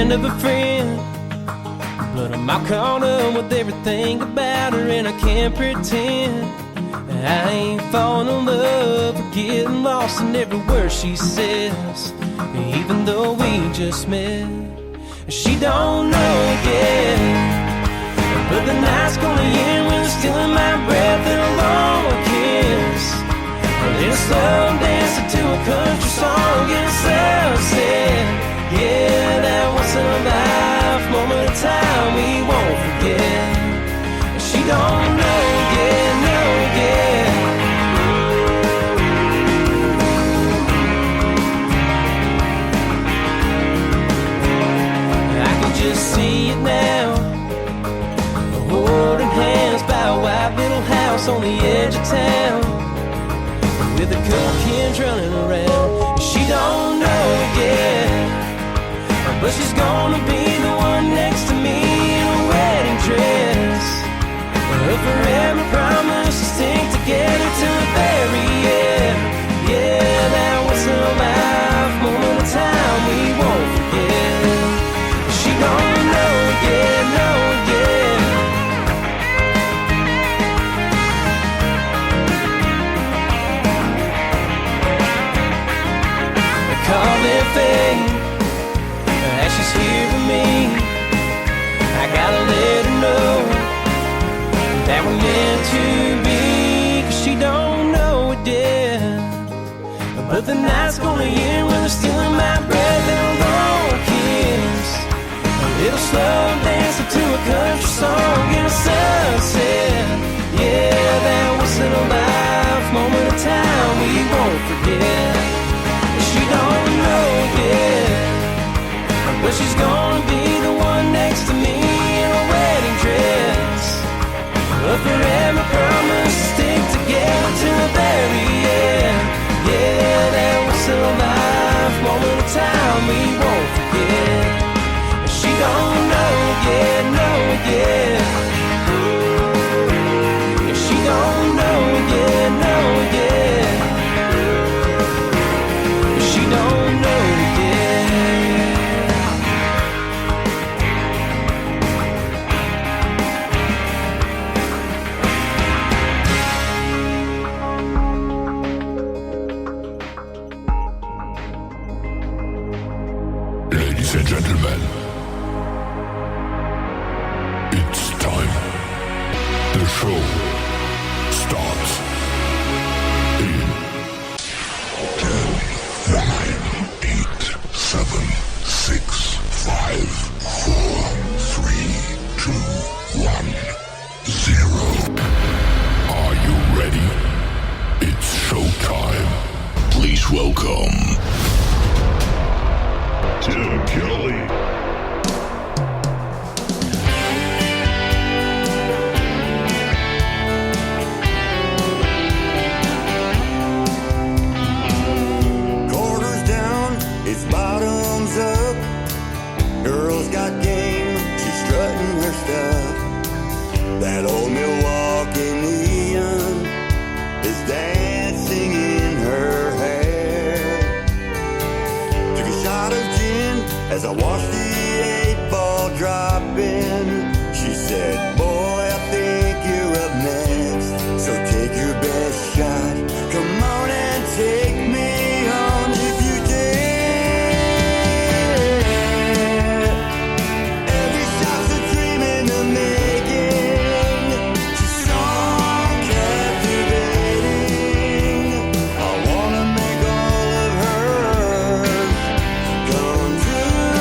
friend of a friend, but I'm all caught up with everything about her, and I can't pretend I ain't falling in love or getting lost in every word she says. Even though we just met, she don't know yet, but the night's gonna end when it's still in my breath and a long kiss. A little slow dancing to a country song in a sunset. Yeah, that once in a life moment of time we won't forget. She don't know yet, know yet. I can just see it now, holding hands by a white little house on the edge of town, with a couple kids running around. She don't know yet, but she's gonna be the one next to me in a wedding dress. A forever promise to stick together till the very end. Yeah, that once in a life moment of time we won't forget. She don't know yet, know yet. They call it fate, as she's here with me. I gotta let her know that we're meant to be, 'cause she don't know it yet, but the night's gonna end when it's still in my breath and a long kiss. A little slow dancing to a country song in a sunset. Yeah, that once in a life moment of time we won't forget. She don't know yet, but she's gonna be the one next to me in a wedding dress. A forever promise to stick together till the very end. Yeah, that once in a life moment of time we won't forget. She don't know yet, know yet. She don't know yet, know yet. She don't know yet. Ladies and gentlemen, it's time. The show starts in 10, 9, 8, 7, 6, 5, 4, 3, 2, 1, 0. Are you ready? It's showtime. Please welcome Tim Kelly. Quarters down, it's bottoms up. Girl's got game, she's strutting her stuff. That old Milwaukee neon is dancing in her hair. Took a shot of gin as I watched the 8-ball drop in. She said, boy, I think you're up next, so take your best shot. Come on and take me on if you dare. Every shot's a dream in the making. She's so captivating. I wanna make all of hers come true.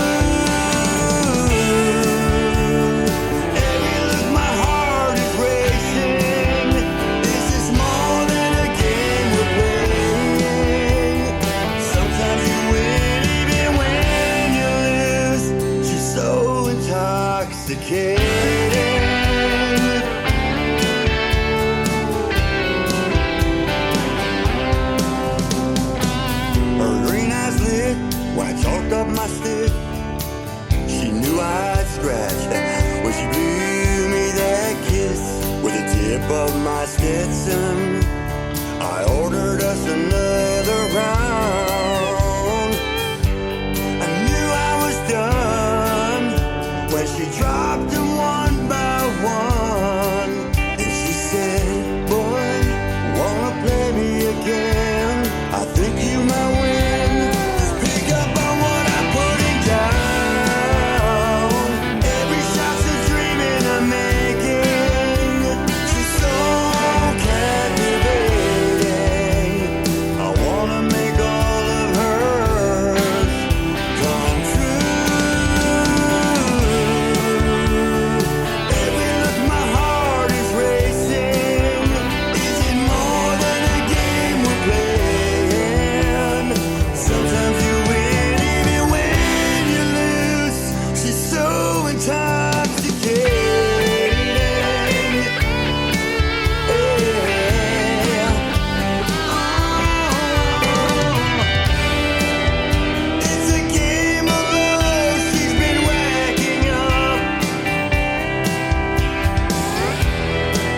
Every look, my heart is racing. This is more than a game we're playing. Sometimes you win even when you lose. She's so intoxicating. Her green eyes lit when I chalked up my stick. She knew I'd scratch when she blew me that kiss with the tip of my Stetson. I ordered us another round. I knew I was done. She dropped them one by one, and she said, boy, wanna play me again? I think you might win. Just pick up on what I'm putting down. Every shot's a dream and I'm making. She's so captivating. I wanna make all of hers come true. Every look, my heart is racing. Is it more than a game we're playing? Sometimes you win even when you lose. She's so intoxicating. It's a game of love she's been whacking up.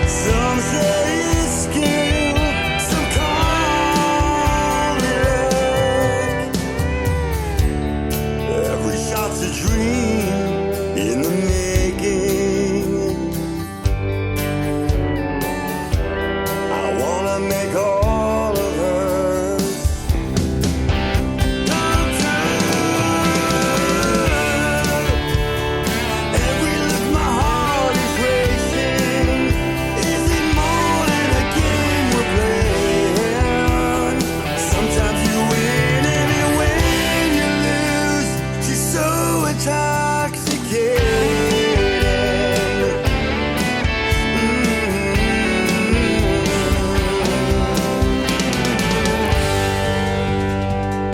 Some say it's skill, some call it luck. Every shot's a dream in the making. I wanna make all of hers come true. Every look, my heart is racing. Is it more than a game we're playing? Sometimes you win even when you lose. She's so intoxicating.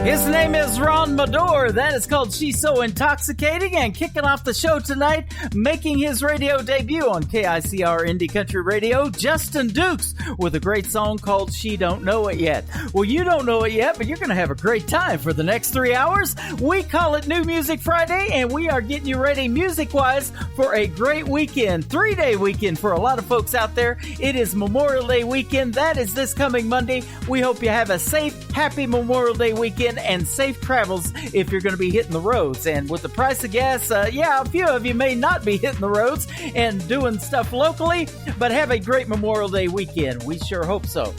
His name is Ron Mador. That is called She's So Intoxicating. And kicking off the show tonight, making his radio debut on KICR Indie Country Radio, Justin Dukes with a great song called She Don't Know It Yet. Well, you don't know it yet, but you're going to have a great time for the next 3 hours. We call it New Music Friday, and we are getting you ready music-wise for a great weekend, 3-day weekend for a lot of folks out there. It is Memorial Day weekend. That is this coming Monday. We hope you have a safe, happy Memorial Day weekend and safe travels if you're going to be hitting the roads. And with the price of gas, a few of you may not be hitting the roads and doing stuff locally, but have a great Memorial Day weekend. We sure hope so.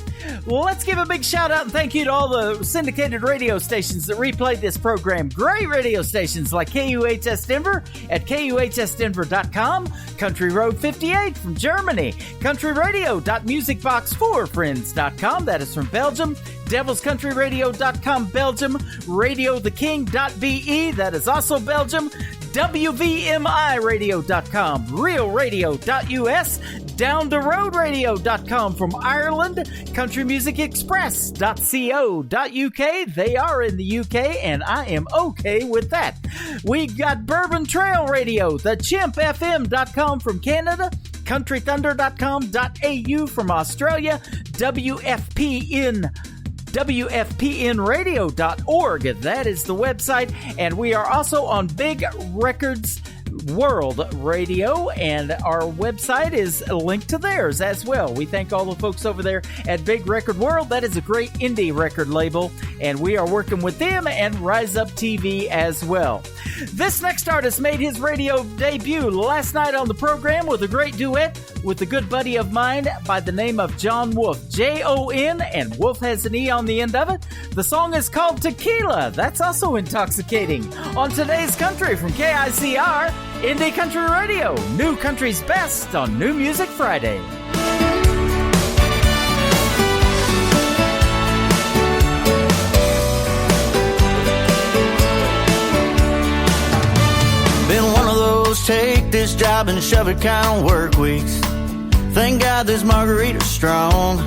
Well, let's give a big shout out and thank you to all the syndicated radio stations that replayed this program. Great radio stations like KUHS Denver at KUHSdenver.com, Country Road 58 from Germany, countryradio.musicbox4friends.com, that is from Belgium, devilscountryradio.com Belgium, radiotheking.be, that is also Belgium, WVMIradio.com, realradio.us, downtheroadradio.com from Ireland, countrymusicexpress.co.uk. They are in the UK, and I am okay with that. We got Bourbon Trail Radio, the chimpfm.com from Canada, countrythunder.com.au from Australia, WFPNradio.org. That is the website. And we are also on Big Records World Radio, and our website is linked to theirs as well. We thank all the folks over there at Big Record World. That is a great indie record label, and we are working with them and Rise Up TV as well. This next artist made his radio debut last night on the program with a great duet with a good buddy of mine by the name of John Wolf, Jon, and Wolf has an E on the end of it. The song is called Tequila. That's also intoxicating. On today's Country from KICR, Indie Country Radio, New Country's Best on New Music Friday. Been one of those take this job and shove it kind of work weeks. Thank God this margarita's strong.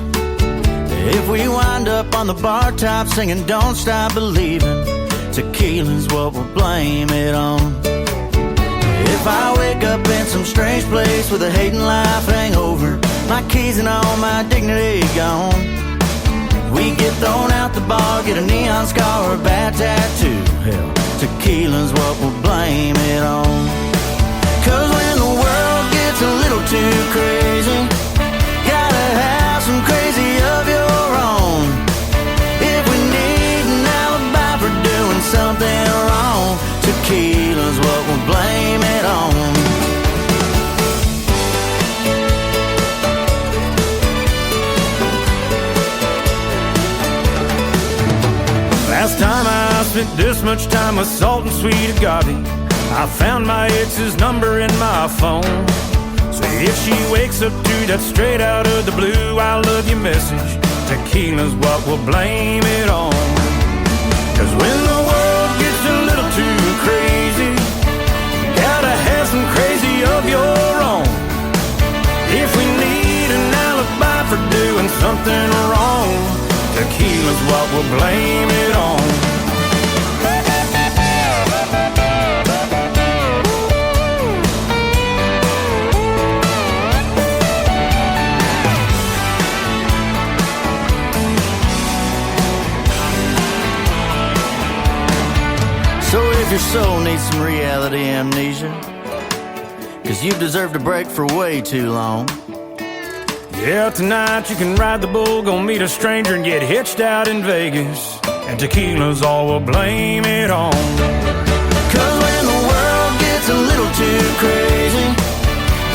If we wind up on the bar top singing Don't Stop Believing, tequila's what we'll blame it on. If I wake up in some strange place with a hating life hangover, my keys and all my dignity gone, we get thrown out the bar, get a neon scar or a bad tattoo. Hell, tequila's what we'll blame it on. Cause when the world gets a little too crazy, gotta have some crazy of your own. If we need an alibi for doing something wrong, tequila's what we'll blame it on. spent this much time with salt and sweet agave. I found my ex's number in my phone. So if she wakes up to that straight out of the blue I love you message, tequila's what we'll blame it on. Cause when the world gets a little too crazy, you gotta have some crazy of your own. If we need an alibi for doing something wrong, tequila's what we'll blame it on. So if your soul needs some reality amnesia, cause you've deserved a break for way too long. Yeah, tonight you can ride the bull, go meet a stranger and get hitched out in Vegas, and tequila's all we'll blame it on. Cause when the world gets a little too crazy,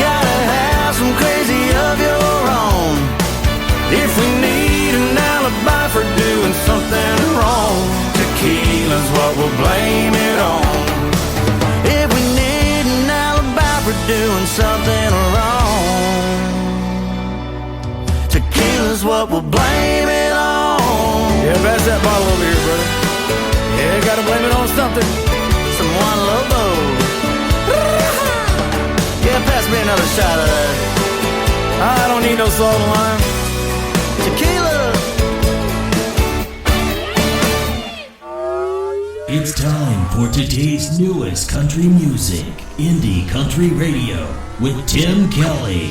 gotta have some crazy of your own. If we need an alibi for doing something wrong, tequila's what we'll blame it on. If we need an alibi for doing something wrong, tequila's what we'll blame it on. Yeah, pass that bottle over here, brother. Yeah, gotta blame it on something. Some Juan Lobo. Yeah, pass me another shot of that. I don't need no salt and lime. Tequila. It's time for today's newest country music, Indie Country Radio, with Tim Kelly.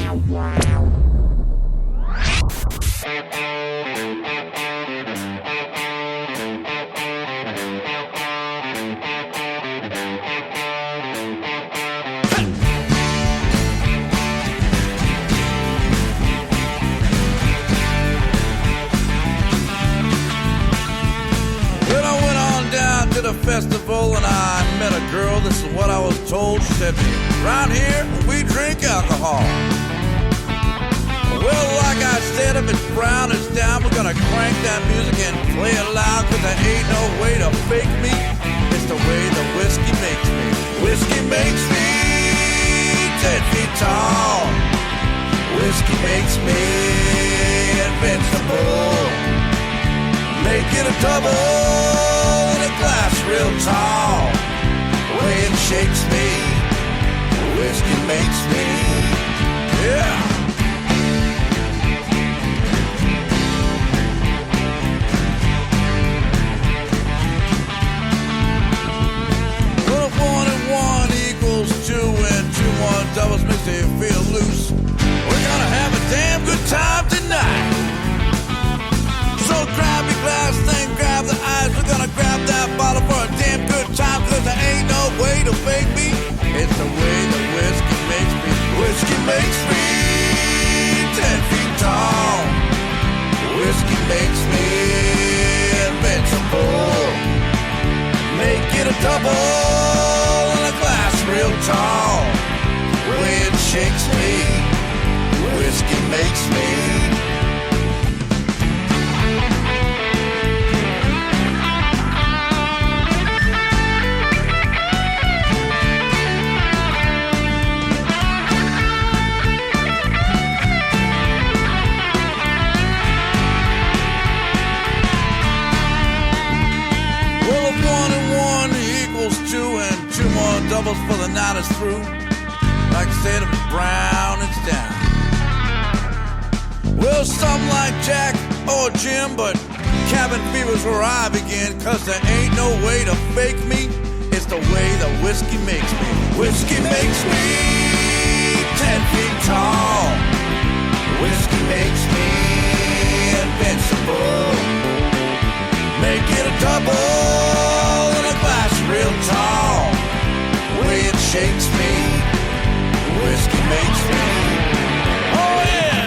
The festival and I met a girl. This is what I was told. She said, around here we drink alcohol. Well, like I said, if it's brown, it's down. We're gonna crank that music and play it loud, cause there ain't no way to fake me. It's the way the whiskey makes me. Whiskey makes me 10 feet tall. Whiskey makes me invincible. Make it a double. Glass real tall, the way it shakes me, whiskey makes me, yeah. Well, if 1 and 1 equals 2 and 2 1 doubles makes you feel loose, we're gonna have a damn good time tonight. So grab your glass, then grab the ice. We're gonna grab that bottle for a damn good time, cause there ain't no way to fake me. It's the way the whiskey makes me. Whiskey makes me 10 feet tall. Whiskey makes me invincible. Make it a double and a glass real tall. The way it shakes me, whiskey makes me. Doubles for the night is through. Like I said, if it's brown, it's down. Well, something like Jack or Jim, but cabin fever's where I begin, cause there ain't no way to fake me. It's the way the whiskey makes me. Whiskey makes me 10 feet tall. Whiskey makes me invincible. Make it a double and a glass real tall. Way it shakes me, whiskey makes me. Oh yeah!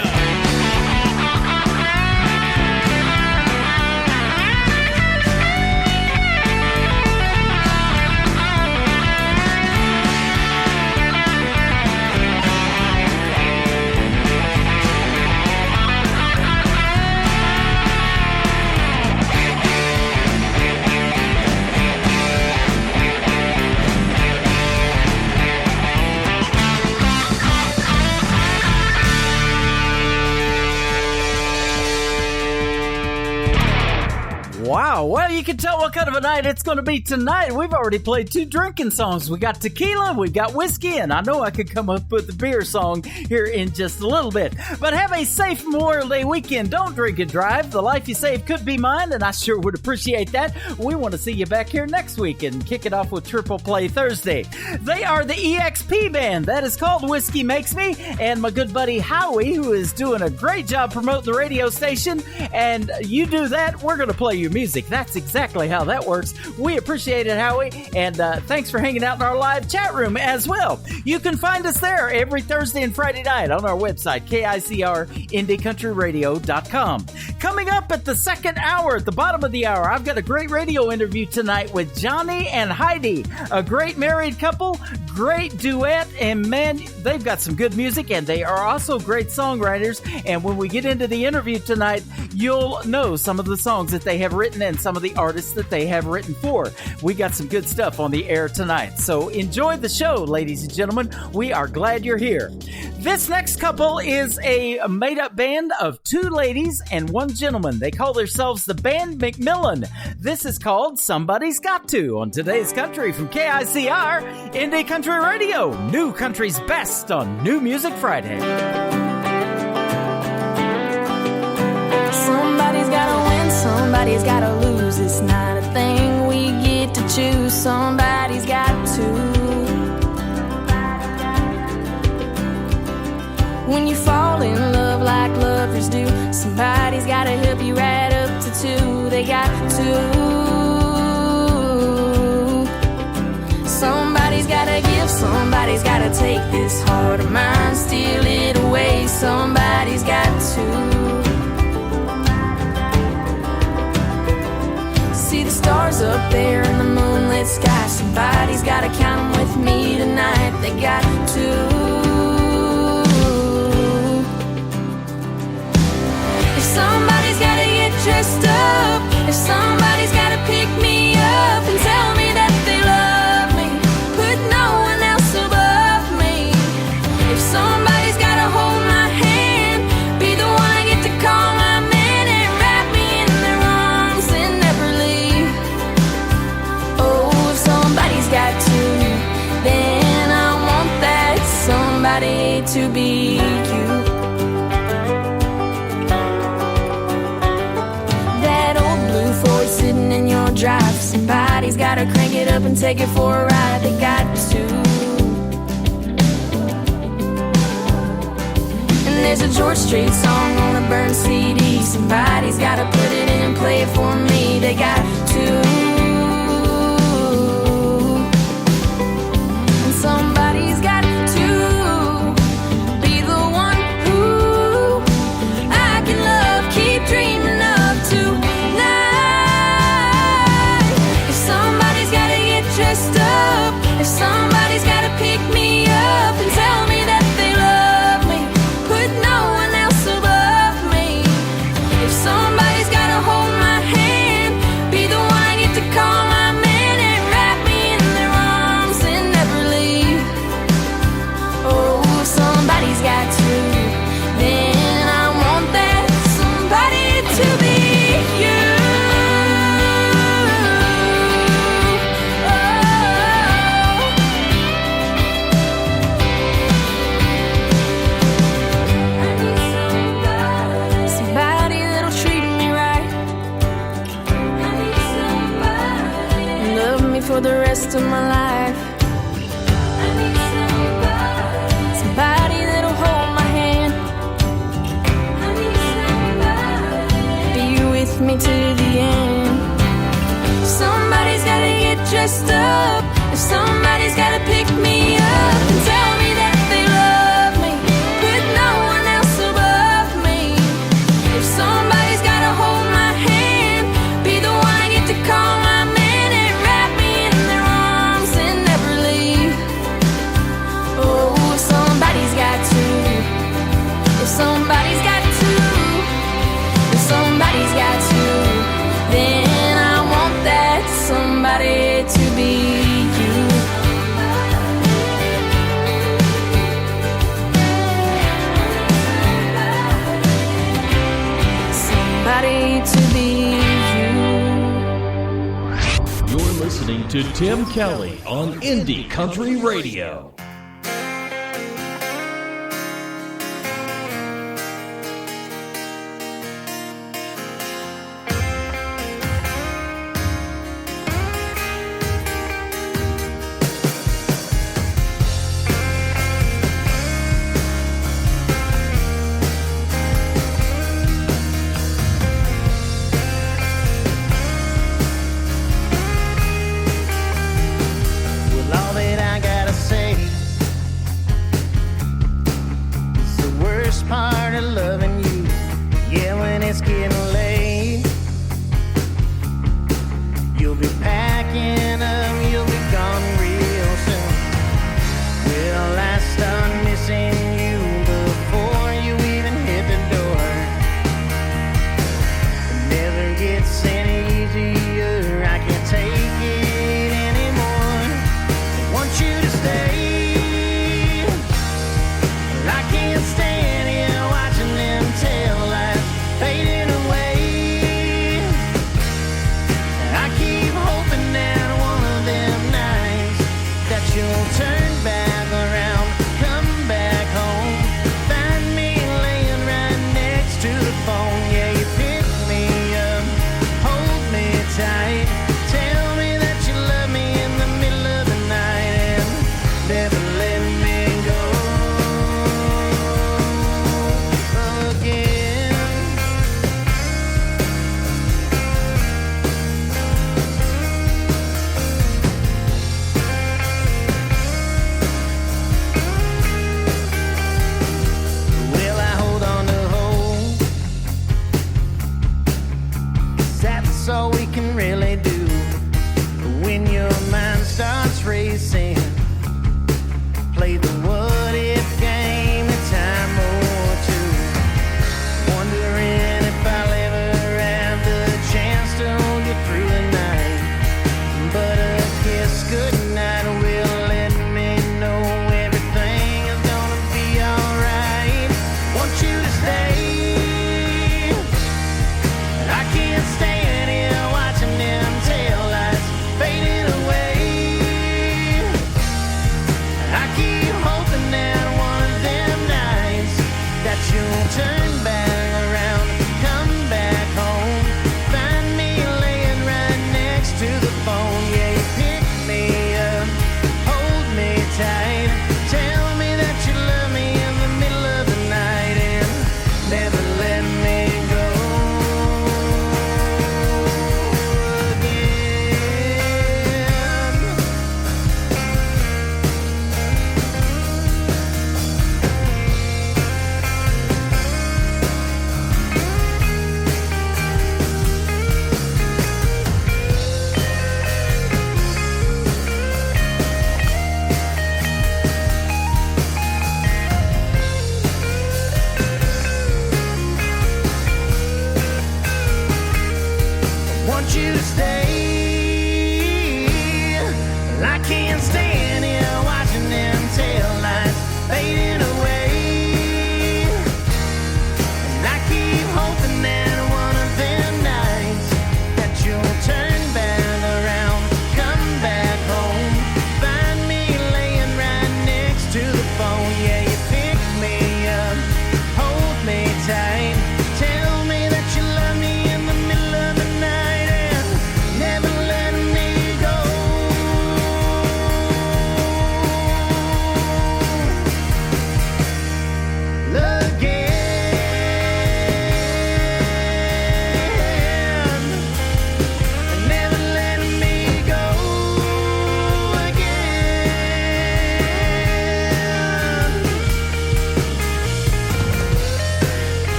you can tell what kind of a night it's going to be tonight. We've already played 2 drinking songs. We got tequila, we've got whiskey, and I know I could come up with a beer song here in just a little bit. But have a safe Memorial Day weekend. Don't drink and drive. The life you save could be mine, and I sure would appreciate that. We want to see you back here next week and kick it off with Triple Play Thursday. They are the EXP band. That is called Whiskey Makes Me, and my good buddy Howie, who is doing a great job promoting the radio station. And you do that, we're going to play your music. That's exactly how that works. We appreciate it, Howie, and thanks for hanging out in our live chat room as well. You can find us there every Thursday and Friday night on our website, KICR IndieCountryRadio.com. Coming up at the second hour, at the bottom of the hour, I've got a great radio interview tonight with Johnny and Heidi, a great married couple, great duet, and man, they've got some good music, and they are also great songwriters. And when we get into the interview tonight, you'll know some of the songs that they have written and some of the artists that they have written for. We got some good stuff on the air tonight, so enjoy the show, ladies and gentlemen. We are glad you're here. This next couple is a made-up band of 2 ladies and 1 gentleman. They call themselves the Band McMillan. This is called Somebody's Got To on Today's Country from KICR Indie Country Radio. New country's best on New Music Friday. Somebody's gotta win, somebody's gotta lose. It's not a thing we get to choose. Somebody's got to. When you fall in love like lovers do, somebody's gotta help you right up to 2. They got to. Somebody's gotta give, somebody's gotta take this heart of mine, steal it away. Somebody's got to. See the stars up there in the moonlit sky. Somebody's gotta count them with me tonight. They got to. If somebody's gotta get dressed up, if somebody's gotta pick me up and tell me that they love me, put no one else above me. If somebody's gotta hold my hand, be the one I get to call my man and wrap me in their arms and never leave. Oh, if somebody's got to, then I want that somebody to be you. Sitting in your drive, somebody's gotta crank it up and take it for a ride. They got to. And there's a George Strait song on a burned CD. Somebody's gotta put it in and play it for me. They got to. And somebody's got to be the one who I can love, keep dreaming of tonight. Dressed up, if somebody's gotta pick me up and tell me that they love me, put no one else above me. If somebody's gotta hold my hand, be the one I get to call my man and wrap me in their arms and never leave. Oh, if somebody's got to, then I want that somebody to be you. For the rest of my life, I need somebody that'll hold my hand. I need somebody be with me to the end. Somebody's gotta get dressed up, if somebody's gotta pick me up and tell me that they love me, put no one else above me. If somebody's gotta hold my hand, be the one I get to call my man and wrap me in their arms and listening to Tim Kelly on Indie Country Radio. I keep hoping that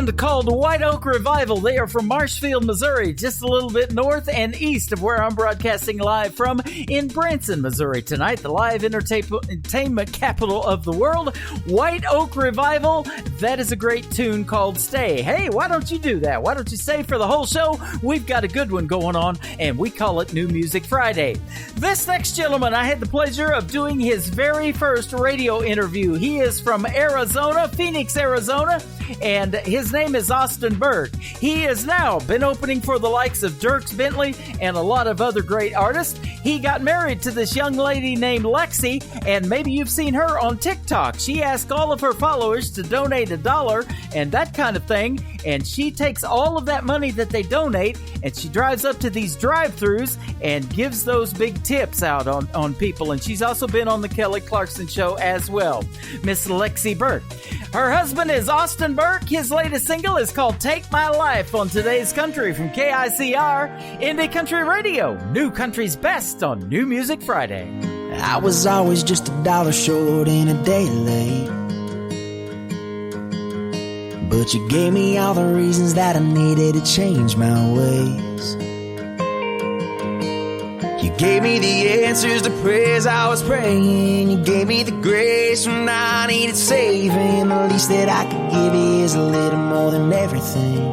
band called White Oak Revival. They are from Marshfield, Missouri, just a little bit north and east of where I'm broadcasting live from in Branson, Missouri tonight, the live entertainment capital of the world. White Oak Revival, that is a great tune called Stay. Hey, why don't you do that? Why don't you stay for the whole show? We've got a good one going on, and we call it New Music Friday. This next gentleman, I had the pleasure of doing his very first radio interview. He is from Arizona, Phoenix, Arizona, and his name is Austin Burke. He has now been opening for the likes of Dierks Bentley and a lot of other great artists. He got married to this young lady named Lexi, and maybe you've seen her on TikTok. She asked all of her followers to donate $1 and that kind of thing, and she takes all of that money that they donate and she drives up to these drive-thrus and gives those big tips out on people. And she's also been on the Kelly Clarkson Show as well. Miss Lexi Burke. Her husband is Austin Burke. His latest single is called Take My Life on Today's Country from KICR, Indie Country Radio. New Country's best on New Music Friday. I was always just $1 short and a day late, but you gave me all the reasons that I needed to change my ways. You gave me the answers to prayers I was praying. You gave me the grace when I needed saving. The least that I could give you is a little more than everything.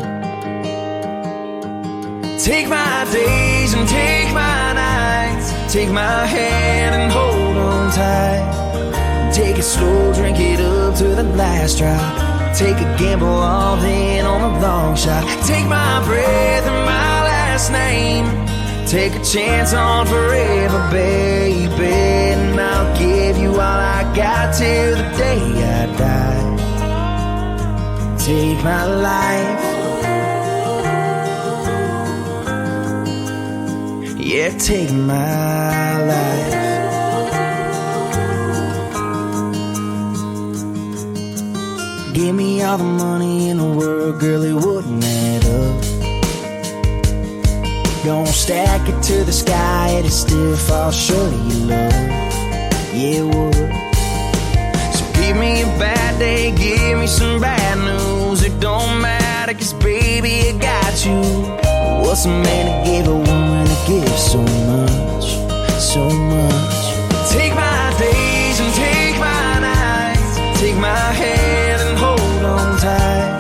Take my days and take my nights. Take my hand and hold on tight. Take it slow, drink it up to the last drop. Take a gamble all in on a long shot. Take my breath and my last name. Take a chance on forever, baby, and I'll give you all I got till the day I die. Take my life, yeah, take my life. Give me all the money in the world, girl, it wouldn't add up. Gonna stack it to the sky, it'll still fall short of your love. Yeah, it would. So give me a bad day, give me some bad news. It don't matter, 'cause baby, I got you. What's a man to give a woman that gives so much, so much? Take my days and take my nights. Take my hand and hold on tight.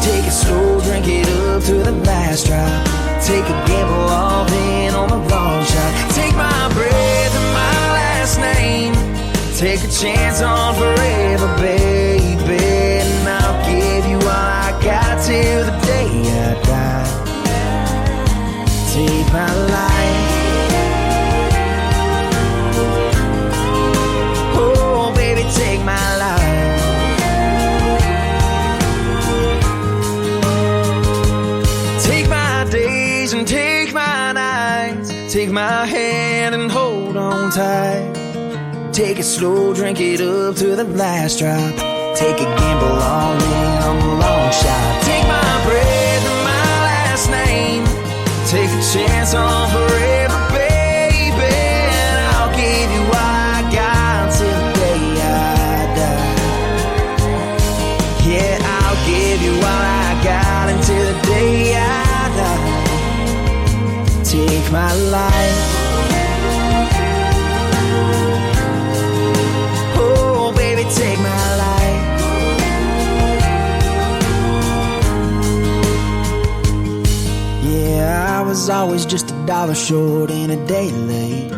Take it slow, drink it up to the last drop. Take a gamble all in on the long shot. Take my breath and my last name. Take a chance on forever, baby, and I'll give you all I got till the day I die. Take my life, oh baby, take my life. Take my days and take my nights. Take my hand and hold on tight. Take it slow, drink it up to the last drop. Take a gamble all in on the long shot. Take my breath and my last name. Take a chance on forever, baby, and I'll give you all I got till the day I die. Yeah, I'll give you all I got until the day I die. Take my life, oh baby, take my life. Yeah, I was always just $1 short and a day late,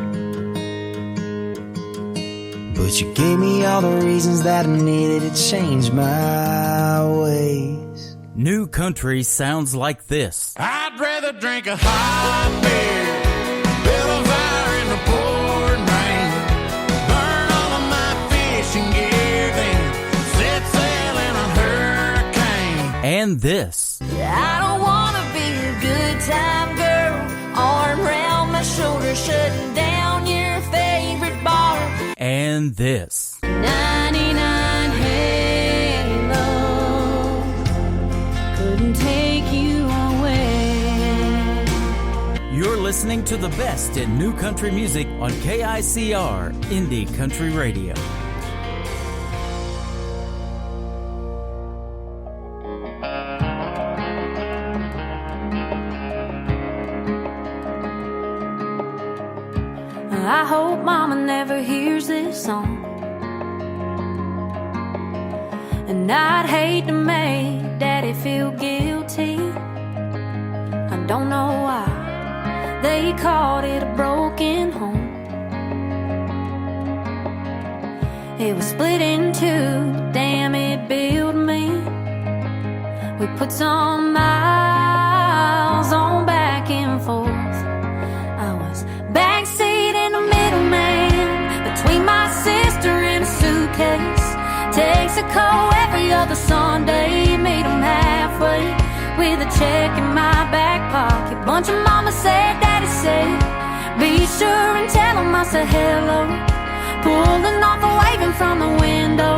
but you gave me all the reasons that I needed to change my ways. New Country sounds like this. I'd rather drink a hot beer, build a fire in the pouring rain, burn all of my fishing gear, then set sail in a hurricane. And this. I don't wanna be a good time girl, arm around my shoulder, shutting down your favorite bar. And this. 99 Halo couldn't take you away. You're listening to the best in new country music on KICR, Indie Country Radio. I hope Mama never hears this song. And I'd hate to make Daddy feel guilty. I don't know why they called it a broken home. It was split in two, damn it built me. We put some miles on back and forth. I was backseat in the middle man, between my sister and a suitcase. Texaco every other Sunday, meet 'em halfway with a check in my back pocket. Bunch of mama said, daddy said, be sure and tell 'em I said hello. Pulling off and waving from the window.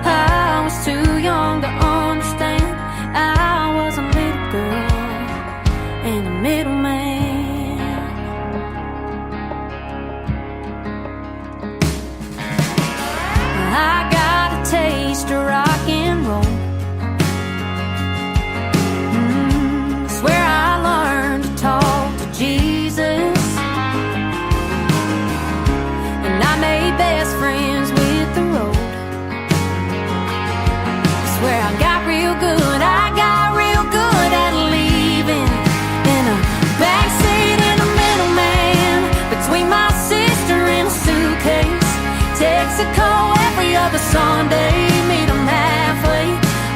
I was too young to understand. I was a little girl and a middleman. I got a taste of rock and roll. Swear I learned to talk to Jesus. And I made best friends with the road. Swear I got real good, I got real good at leaving. In a backseat in the middle man, between my sister and a suitcase. Texaco every other Sunday, meet 'em halfway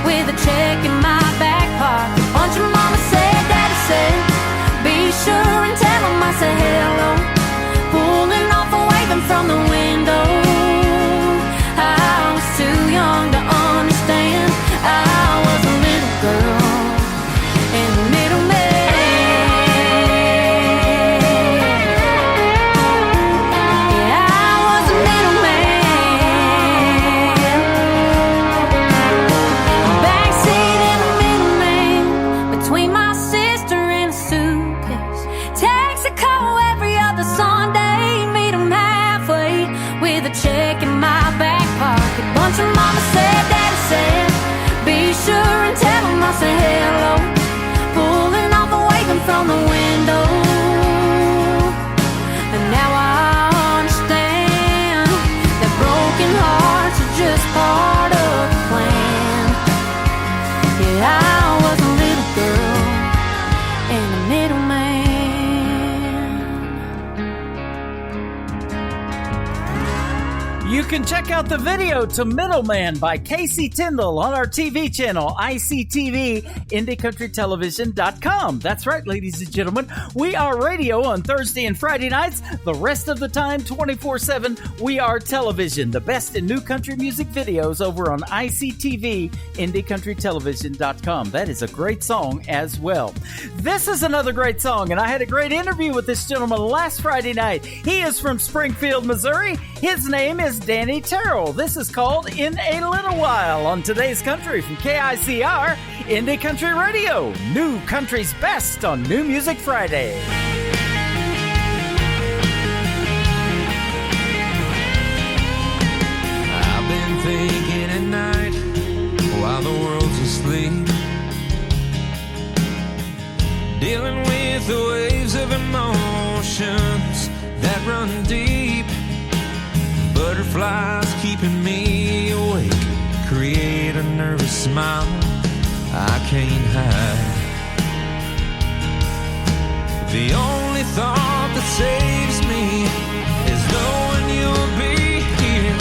with a check in my back pocket. Bunch of mama said, daddy said, be sure and tell 'em I said hello. Pulling off and waving from the window. I was too young to understand. I was a little girl and a middleman. Yeah, I was a middleman. Backseat in the middleman, between my sister and a suitcase. Texaco every other Sunday, meet 'em halfway with a check in my back pocket. Bunch of mama said, daddy said, be sure and tell 'em I said hello. Pulling off and waving from the window. And now I understand that broken hearts are just part of the plan. Yeah, I was a little girl and a middleman. You can check out the video to Middleman by Casey Tyndall on our TV channel, ICTV, IndieCountryTelevision.com. That's right, ladies and gentlemen. We are radio on Thursday and Friday nights. The rest of the time, 24/7, we are television. The best in new country music videos over on ICTV, IndieCountryTelevision.com. That is a great song as well. This is another great song, and I had a great interview with this gentleman last Friday night. He is from Springfield, Missouri. His name is Danny Terrell. This is called In a Little While on Today's Country from KICR, Indie Country Radio. New country's best on New Music Friday. I've been thinking at night while the world's asleep, dealing with the waves of emotions that run deep. Butterflies keeping me awake, create a nervous smile I can't hide. The only thought that saves me is knowing you'll be here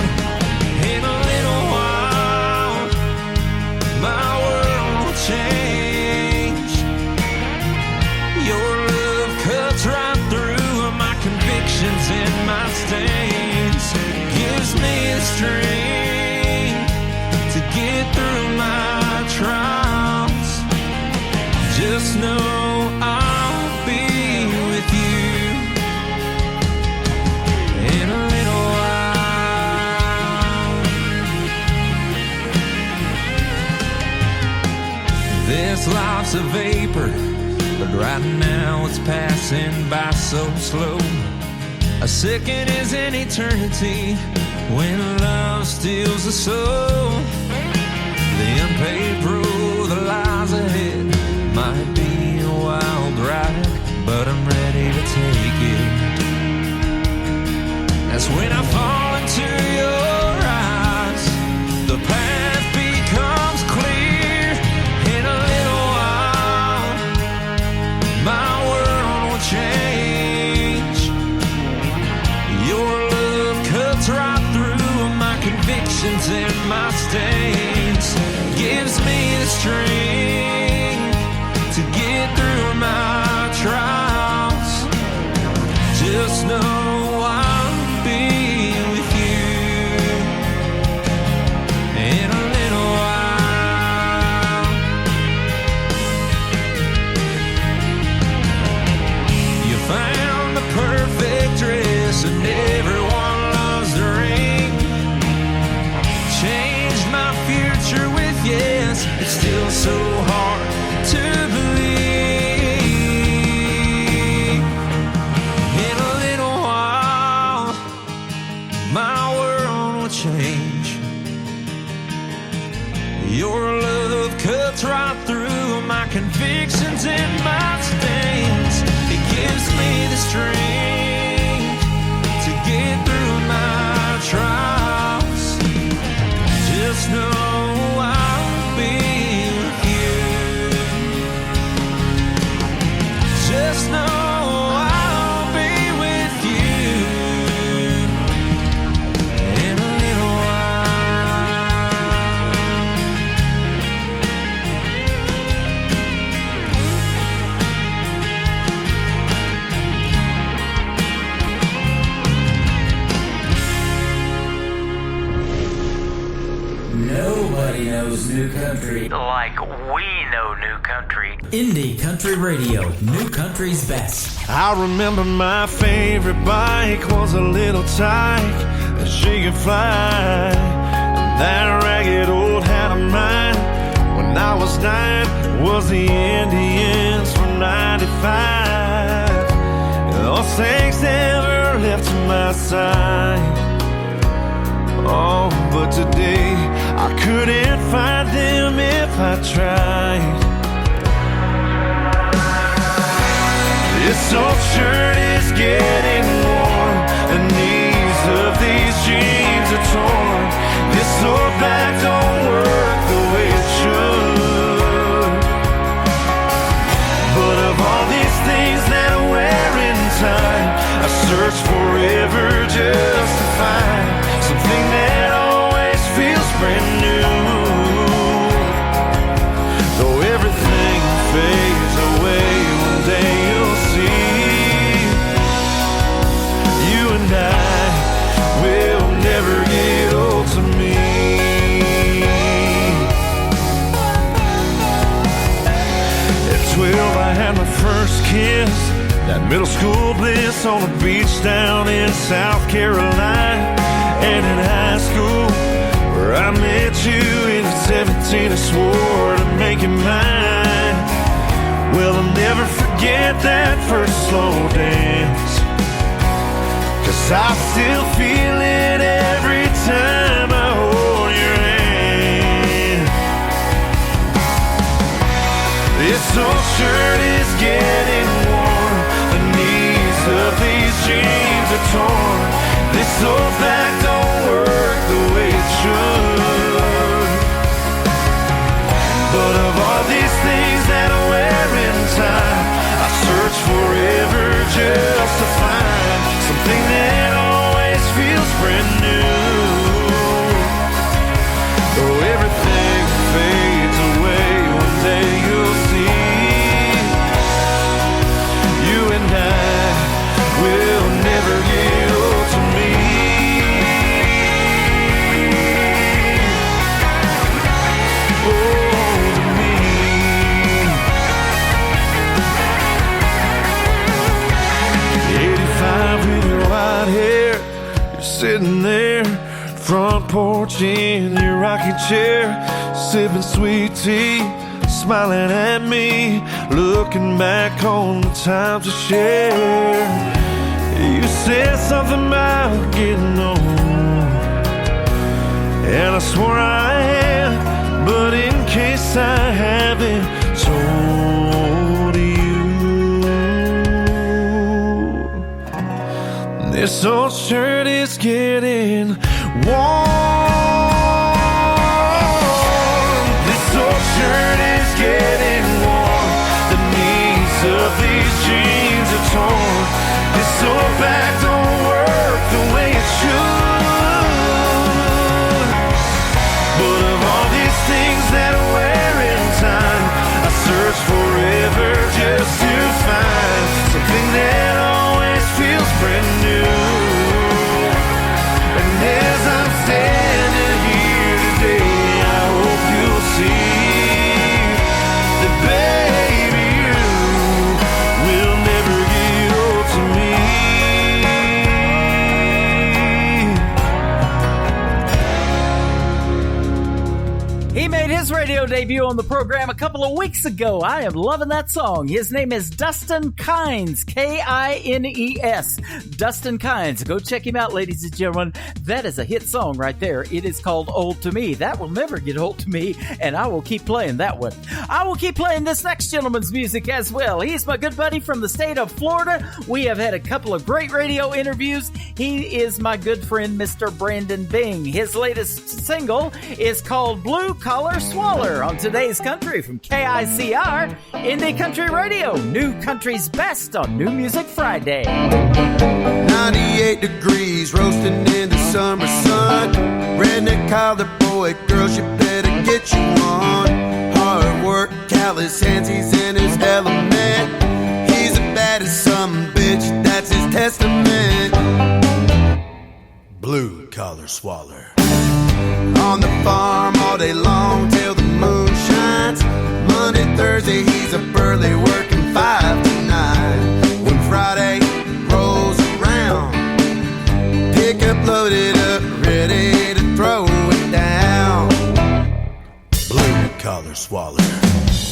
in a little while. My world will change. Your love cuts right through my convictions and my stains. Gives me the strength to get through my trials. Just know I'll be with you in a little while. This life's a vapor, but right now it's passing by so slow. A second is an eternity when love steals the soul. The unpaved road that lies ahead might be a wild ride, but I'm ready to take it. That's when I fall into your eyes. The path becomes clear. In a little while, my world will change. Your love cuts right through my convictions and my stains. Gives me the strength to get through my trials. Just know I'll be with you in a little while. You found the perfect dress and everyone loves the ring. Changed my future with yes. It's still so hard to believe. In a little while, my world will change. Your love cuts right through my convictions and my stains. It gives me the strength to get through my trials. Just know I'll be with you. Just know I'll be with you in a little while. Nobody knows new country like we know new country. Indie Country Radio, new country's best. I remember my favorite bike was a little tyke that she could fly. And that ragged old hat of mine when I was 9 was the Indians from 95. Those things never left my side. Oh, but today I couldn't find them if I tried. This old shirt is getting worn, the knees of these jeans are torn. This old bag don't work the way it should. But of all these things that I wear in time, I search forever just to find something that always feels brand new. Though everything fades away, one day you'll see. You and I will never get old to me. At 12 I had my first kiss, that middle school bliss on the beach down in South Carolina. And in high school, where I met you in 17, I swore to make you mine. Well, I'll never forget that first slow dance, 'cause I still feel it every time I hold your hand. This old shirt is getting worn, the knees of these jeans are torn. This old bag don't work the way it should. But of all these things that I wear in time, I search forever just to find something that always feels brand new. Though everything fades away, one day you'll see. You and I will never get old to me. Sitting there, front porch in your rocking chair, sipping sweet tea, smiling at me, looking back on the times we shared. You said something about getting old, and I swore I had, but in case I haven't told you, This old shirt is getting warm. This old shirt is getting warm. The knees of these jeans are torn. This old back don't work the way it should. But of all these things that wear in time, I search forever just to find something that always feels brand new. And as I'm standing here today, I hope you'll see that, baby, you will never get old to me. He made his radio debut on the program a couple of weeks ago. I am loving that song. His name is Dustin Kynes, Kines. Dustin Kynes. Go check him out, ladies and gentlemen. That is a hit song right there. It is called Old to Me. That will never get old to me, and I will keep playing that one. I will keep playing this next gentleman's music as well. He's my good buddy from the state of Florida. We have had a couple of great radio interviews. He is my good friend, Mr. Brandon Bing. His latest single is called Blue Collar Swaller on Today's Country from KICR, Indie Country Radio. New country's best on New Music Friday. 98 degrees, roasting in the summer sun. Redneck collar boy, girls, you better get you one. Hard work, callous hands, he's in his element. He's the baddest son of a bitch, that's his testament. Blue collar swaller. On the farm all day long till the moon shines. Monday, Thursday, he's up early working 5 to 9. When Friday rolls around, pick up, load it up, ready to throw it down. Blue collar swaller.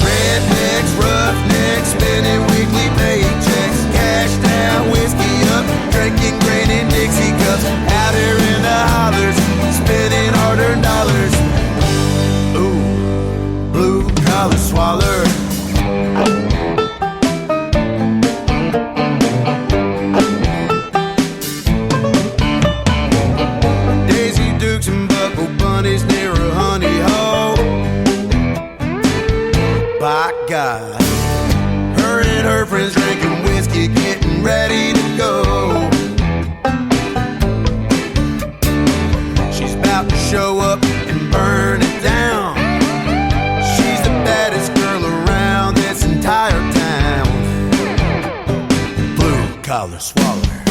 Rednecks, roughnecks, spending weekly paychecks. Cash down, whiskey up, drinking grain in Dixie cups. Out here in the hollers, spending hard-earned dollars. Ooh, blue collar swaller. Daisy Dukes and buckle bunnies near a honey hole. By God, her and her friends drinking whiskey, getting ready to go. She's about to show up and burn it down. She's the baddest girl around this entire town. Blue collar swaller.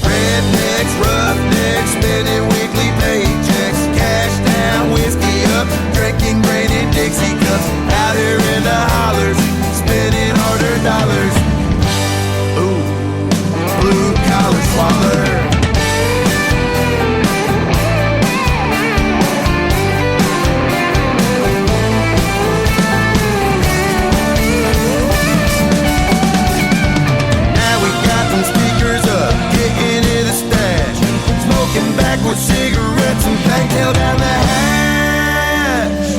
Rednecks, roughnecks, spending weekly paychecks. Cash down, whiskey up, drinking grain in Dixie cups. Out here in the hollers, spending harder dollars. Ooh, blue collar swaller. Now we got them speakers up, kicking in the stash, smoking backwards cigarettes and pigtail down the hatch.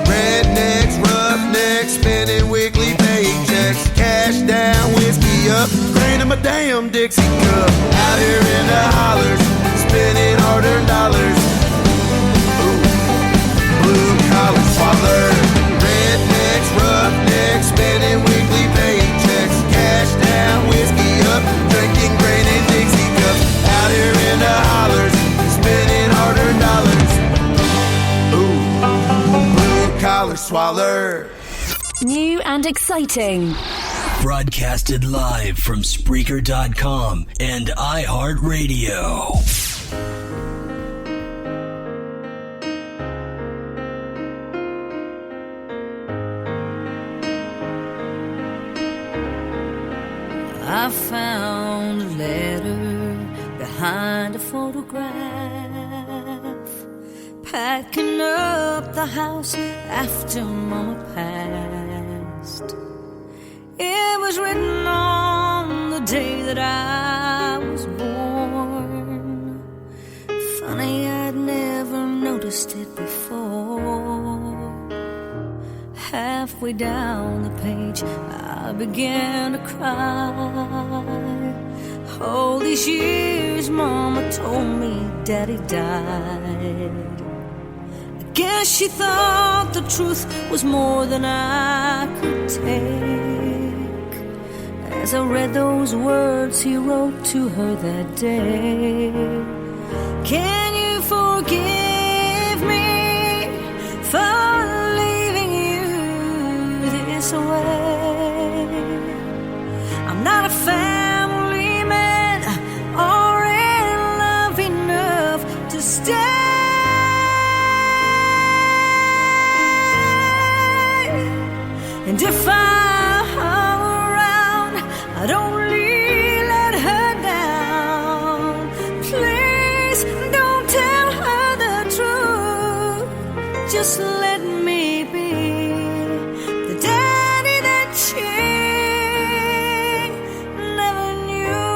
Rednecks, roughnecks, spending weekly paychecks. Cash down, whiskey up, grain in my damn Dixie cup. Out here in the hollers, spending hard-earned dollars. Ooh, blue collar swaller. Rednecks, roughnecks, spending weekly paychecks. Cash down, whiskey up, drinking grain in Dixie cups. Out here in the hollers, spending hard-earned dollars. Ooh, blue collar swaller. New and exciting. Broadcasted live from Spreaker.com and iHeartRadio. I found a letter behind a photograph, packing up the house after Mama passed. It was written on the day that I was born. Funny, I'd never noticed it before. Halfway down the page, I began to cry. All these years, Mama told me Daddy died. I guess she thought the truth was more than I could take. As I read those words he wrote to her that day, can you forgive me for leaving you this way? I'm not a family man or in love enough to stay. And if I'm around, I'd only let her down. Please don't tell her the truth. Just let me be the daddy that she never knew.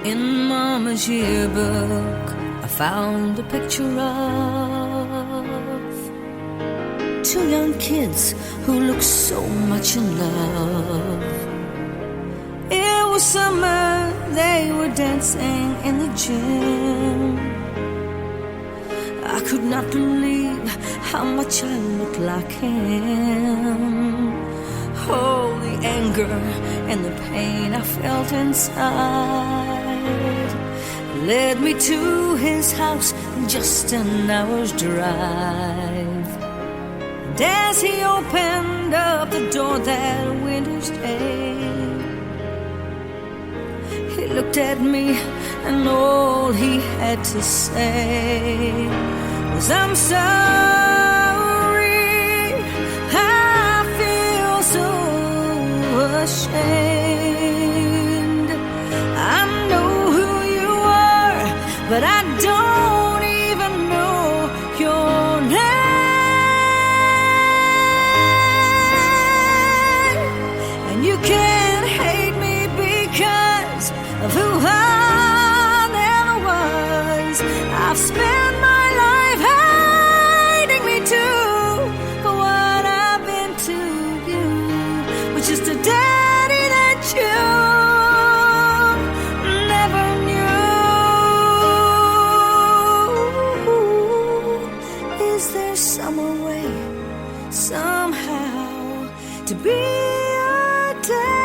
In Mama's yearbook, I found a picture of two young kids who looked so much in love. It was summer, they were dancing in the gym. I could not believe how much I looked like him. Oh, the anger and the pain I felt inside led me to his house, just an hour's drive. And as he opened up the door that winter's day, he looked at me and all he had to say was, I'm sorry, I feel so ashamed. I know who you are, but I don't even know your name. And you can't hate me because of who I never was. I've spent my life hating me too for what I've been to you, which is the daddy that you never knew. Is there some way, somehow, to be a daddy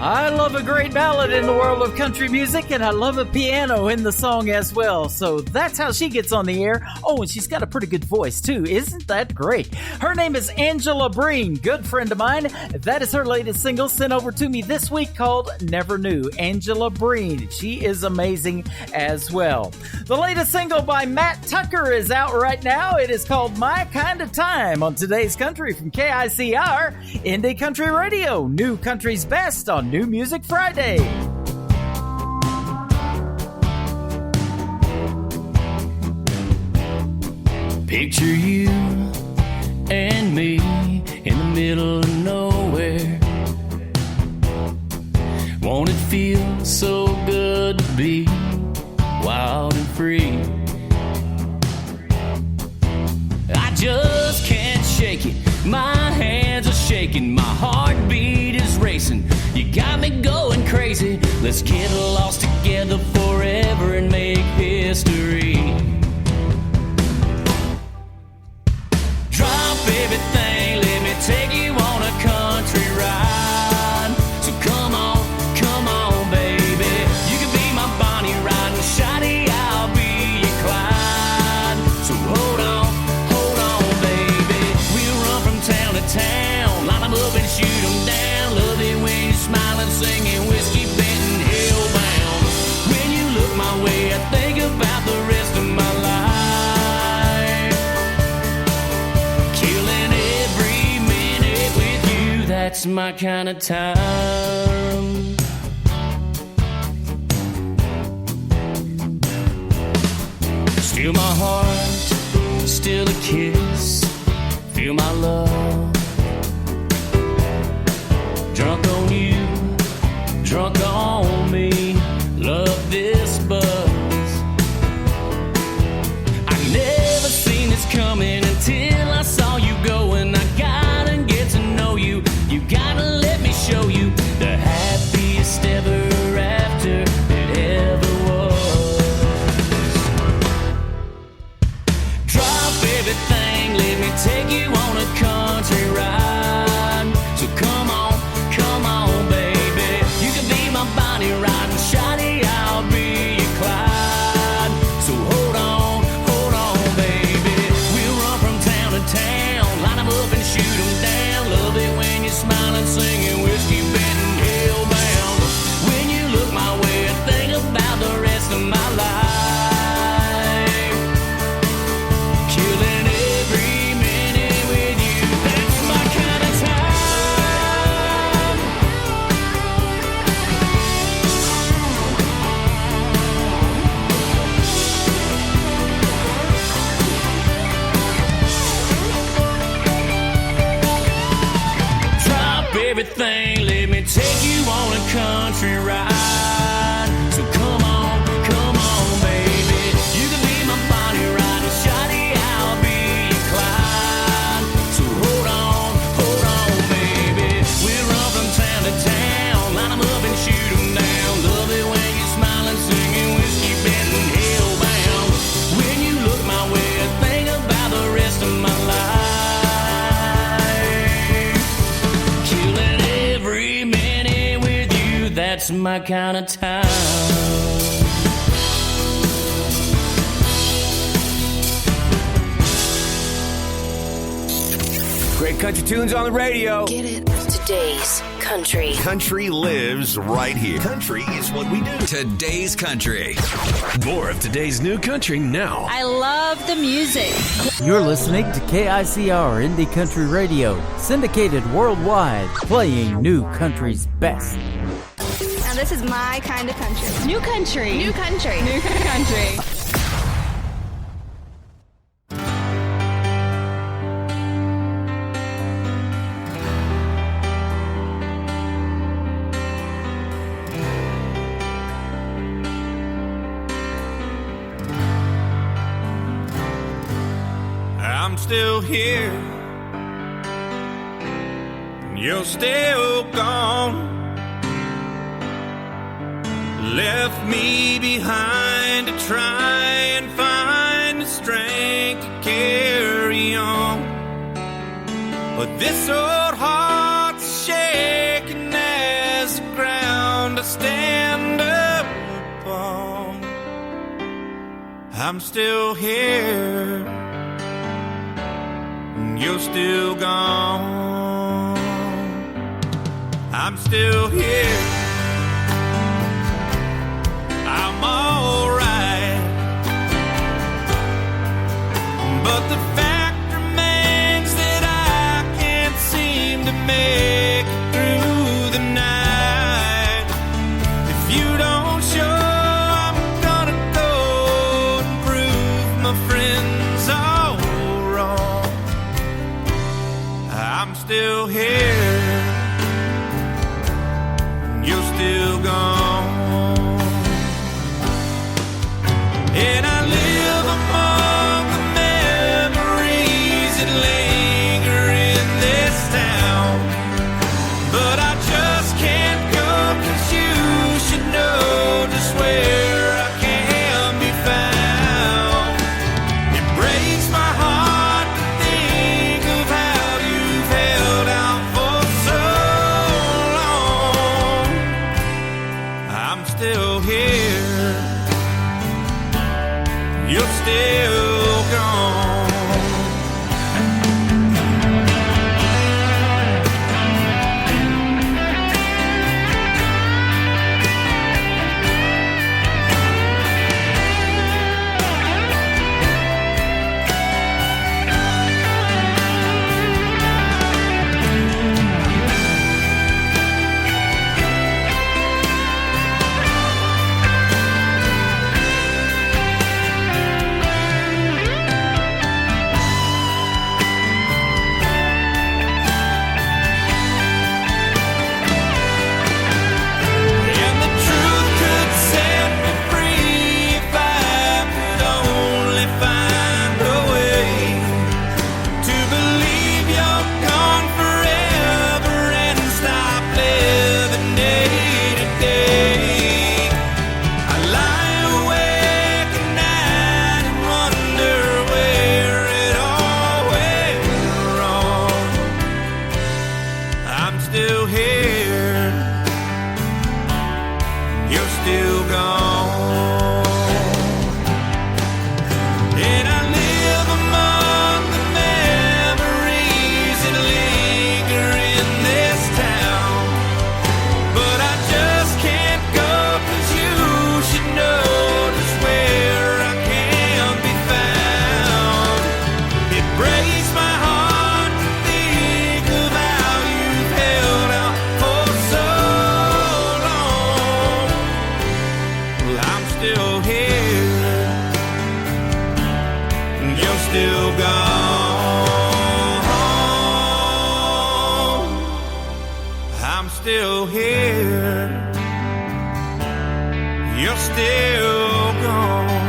I love a great ballad in the world of country music, and I love a piano in the song as well. So that's how she gets on the air. Oh, and she's got a pretty good voice, too. Isn't that great? Her name is Angela Breen, good friend of mine. That is her latest single sent over to me this week called Never Knew. Angela Breen. She is amazing as well. The latest single by Matt Tucker is out right now. It is called My Kind of Time on Today's Country from KICR, Indie Country Radio. New country's best on New Music Friday. Picture you and me in the middle of nowhere. Won't it feel so good to be wild and free? I just can't shake it. My hands are shaking. My heartbeat is racing. You got me going crazy. Let's get lost together forever and make history. Drop everything, let me take you on a country ride. So come on, baby. You can be my Bonnie Ride and Shotty, I'll be your Clyde. So hold on, baby. We'll run from town to town, line them up and shoot them down. Love it when you're smiling, singing whiskey bent and hellbound. When you look my way, I think about the rest of my life. That's my kind of time. Feel my heart, still a kiss. Feel my love. Drunk on you, drunk on me. Love this buzz. I never seen this coming until I saw you go, and I gotta get to know you. You gotta let me show you the happiest ever after it ever was. Drop everything, let me take you on a country ride. So come on, baby. You can be my Bonnie Ride and Shotty, I'll be your Clyde. So hold on, baby. We'll run from town to town, line 'em up and shoot 'em down. Love it when you're smiling, singing whiskey, bending hellbound. When you look my way, I think about the rest of my life. Killing every minute with you, that's my kind of time. Drop everything, let me take you on a country ride. So come on, baby. You can be my Bonnie Ride and Shotty, I'll be your Clyde. So hold on, baby. We'll run from town to town, line 'em up and shoot 'em down. Love it when you're smiling, singing whiskey, bending hellbound. When you look my way, I think about the rest of my life. Killing every minute with you, that's my kind of time. Great country tunes on the radio. Get it? Today's country. Country lives right here. Country is what we do. Today's country. More of today's new country now. I love the music. You're listening to KICR Indie Country Radio, syndicated worldwide, playing new country's best. Now this is my kind of country. New country. New country. New country. I'm still here, and you're still gone. Left me behind to try and find the strength to carry on. But this old heart's shaking as the ground I stand up upon. I'm still here, you're still gone. I'm still here. I'm alright. But the fact remains that I can't seem to make it through the night. If you don't show, I'm gonna go and prove my friends all wrong. I'm still here, you're still gone. And I live among the memories that linger in this town. But I just can't go, 'cause you should know just where I can be found. It breaks my heart to think of how you've held out for so long. I'm still here, you're still gone. Well, I'm still here, and you're still gone. I'm still here, you're still gone.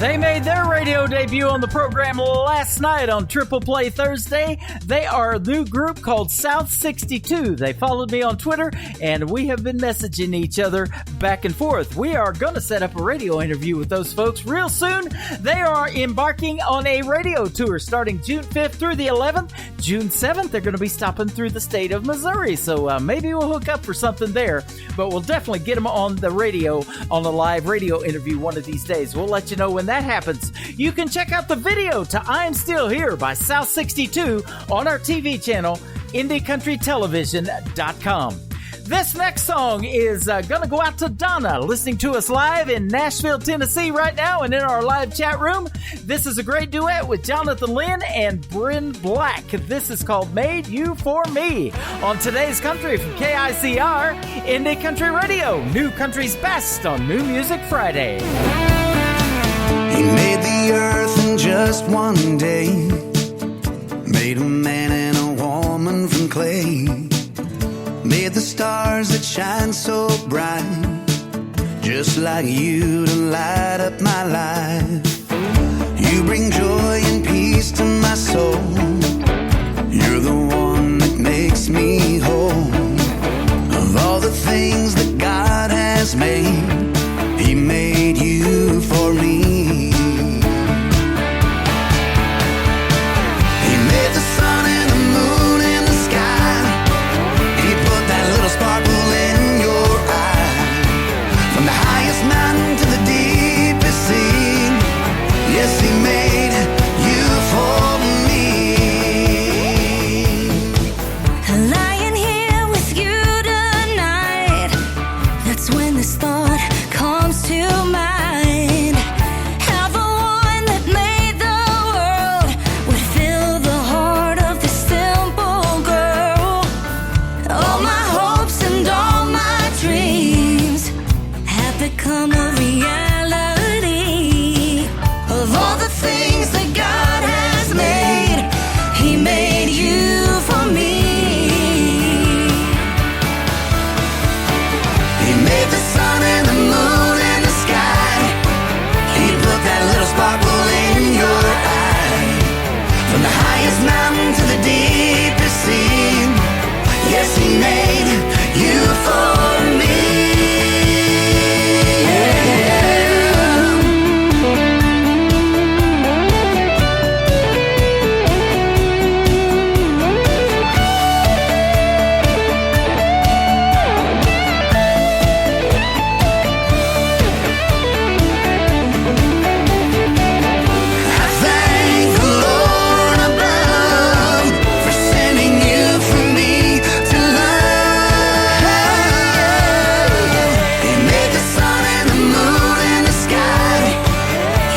They made their radio debut on the program last night on Triple Play Thursday. They are a new group called South 62. They followed me on Twitter, and we have been messaging each other back and forth. We are going to set up a radio interview with those folks real soon. They are embarking on a radio tour starting June 5th through the 11th. June 7th, they're going to be stopping through the state of Missouri, so maybe we'll hook up for something there. But we'll definitely get them on the radio, on a live radio interview one of these days. We'll let you know when that happens. You can check out the video to I'm Still Here by South 62 on our TV channel, IndieCountryTelevision.com. This next song is going to go out to Donna, listening to us live in Nashville, Tennessee right now and in our live chat room. This is a great duet with Jonathan Lynn and Bryn Black. This is called Made You For Me on Today's Country from KICR, Indie Country Radio, New Country's Best on New Music Friday. He made the earth in just one day, made a man and a woman from clay, made the stars that shine so bright, just like you to light up my life. You bring joy and peace to my soul, you're the one that makes me whole. Of all the things that God has made, He made you for me. He made the sun and the moon and the sky. He put that little sparkle in your eye. From the highest mountain to the deepest sea, yes, He made you for me. Lying here with you tonight, that's when this thought comes to mind. How the one that made the world would fill the heart of this simple girl. All my hopes and all my dreams have become a reality. Of all the things that God has made, He made you for me. He made the sun and the moon and the sky. He put that little sparkle in your eye. From the highest mountain to the deepest sea, yes, He made you for me. I thank the Lord above for sending you for me to love. He made the sun and the moon and the sky.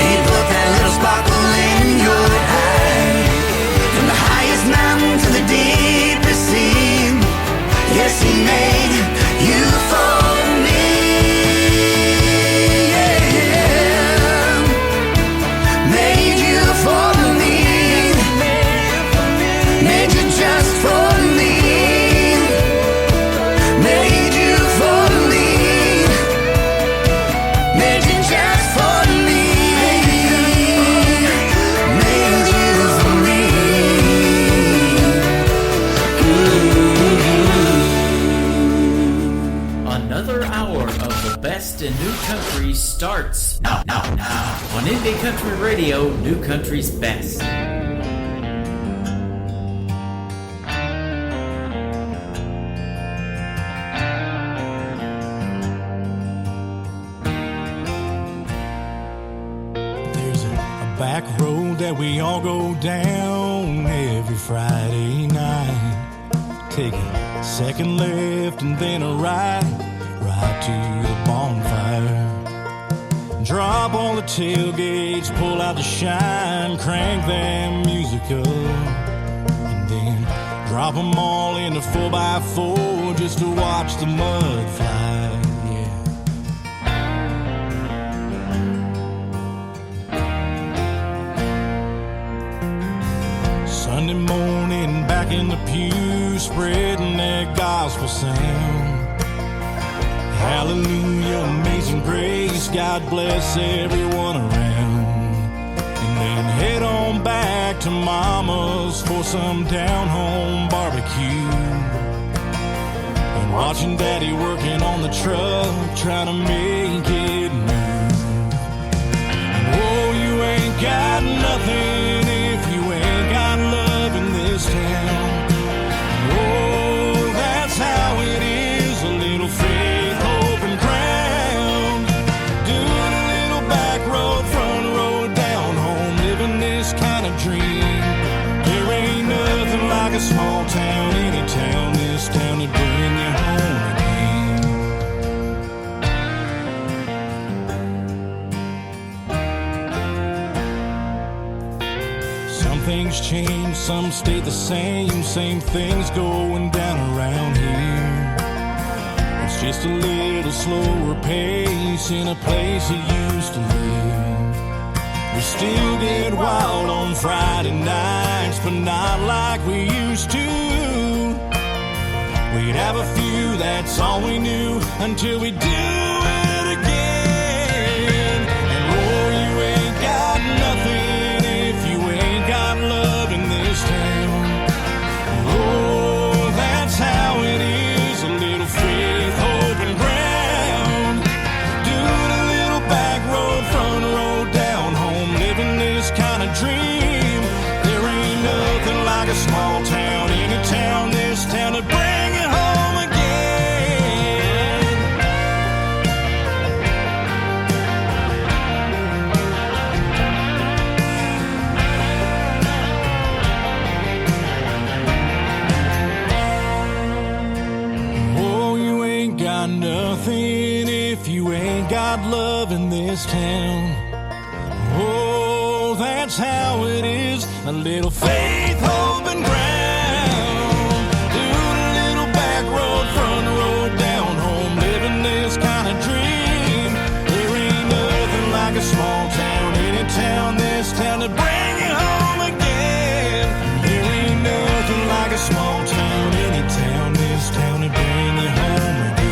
He put that little sparkle in your eye. From the highest mountain to the deepest sea, yes, He made you for me. Yeah. Made you for me. Made you just for me. Made you for me. Made you just for me. Made you for me. Another hour of the best in new country starts now on Indie Country Radio, New Country's Best. There's a back road that we all go down every Friday night. Take a second left and then a right to the bonfire. Drop all the tailgates, pull out the shine, crank that music up, and then drop them all in a 4x4 just to watch the mud fly, yeah. Sunday morning, back in the pew, spreading that gospel sound. Hallelujah, amazing grace, God bless everyone around. And then head on back to Mama's for some down-home barbecue. And watching Daddy working on the truck, trying to make it move. And oh, you ain't got nothing if you ain't got love in this town. Oh, that's how it is, a little faith. A small town, any town, this town would bring you home again. Some things change, some stay the same things going down around here. It's just a little slower pace in a place you used to live. We still get wild on Friday nights, but not like we used to. We'd have a few, that's all we knew, until we do it again. And oh, you ain't got nothing if you ain't got love in this town. Oh, that's how it is, a little faith, hope, and ground. Doing a little back road, front road, down home, living this kind of dream. There ain't nothing like a small town, any town, this town to bring you home again. Oh, you ain't got nothing if you ain't got love in this town. Oh, that's how it is, a little faith, hope, and ground. Doing a little back road, front road, down home, living this kind of dream. There ain't nothing like a small town, any town, this town to bring you home again. There ain't nothing like a small town, any town, this town to bring you home again.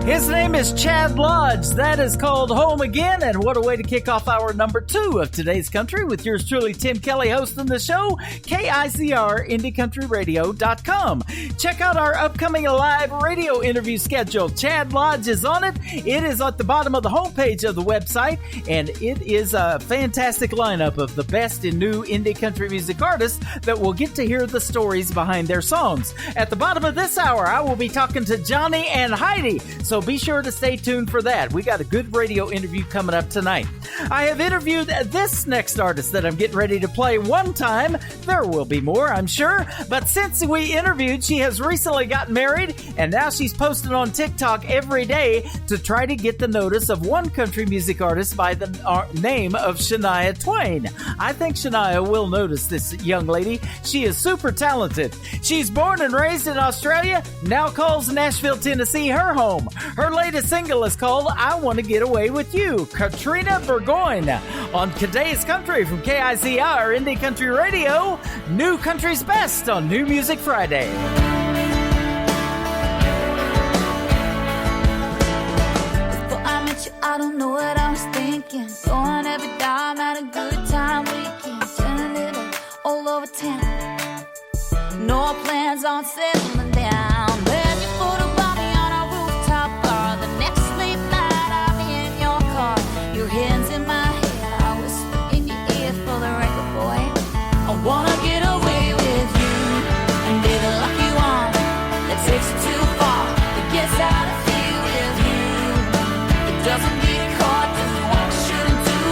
His name is Chad Lodge. That is called Home Again, and what a way to kick off hour number 2 of today's country with yours truly, Tim Kelly, hosting the show, KICR, IndieCountryRadio.com. Check out our upcoming live radio interview schedule. Chad Lodge is on it. It is at the bottom of the homepage of the website, and it is a fantastic lineup of the best in new indie country music artists that will get to hear the stories behind their songs. At the bottom of this hour, I will be talking to Johnny and Heidi, so be sure to stay tuned for that. We got a good radio interview coming up tonight. I have interviewed this next artist that I'm getting ready to play one time. There will be more, I'm sure. But since we interviewed, she has recently gotten married, and now she's posting on TikTok every day to try to get the notice of one country music artist by the name of Shania Twain. I think Shania will notice this young lady. She is super talented. She's born and raised in Australia, now calls Nashville, Tennessee her home. Her latest single is called I Want to Get Away With You. Katrina Burgoyne on Today's Country from KICR Indie Country Radio. New Country's Best on New Music Friday. Before I met you, I don't know what I was thinking. Going every dime at a good time weekend. Turning it up all over town. No plans on settling down. There's your photo by me on a rooftop bar. The next late night I'm in your car. Your hands in my hair, I whisper in your ear for the record, boy. I wanna get away with you and be the lucky one that takes it too far, that gets how to feel with you. It doesn't get caught, doesn't what it shouldn't do.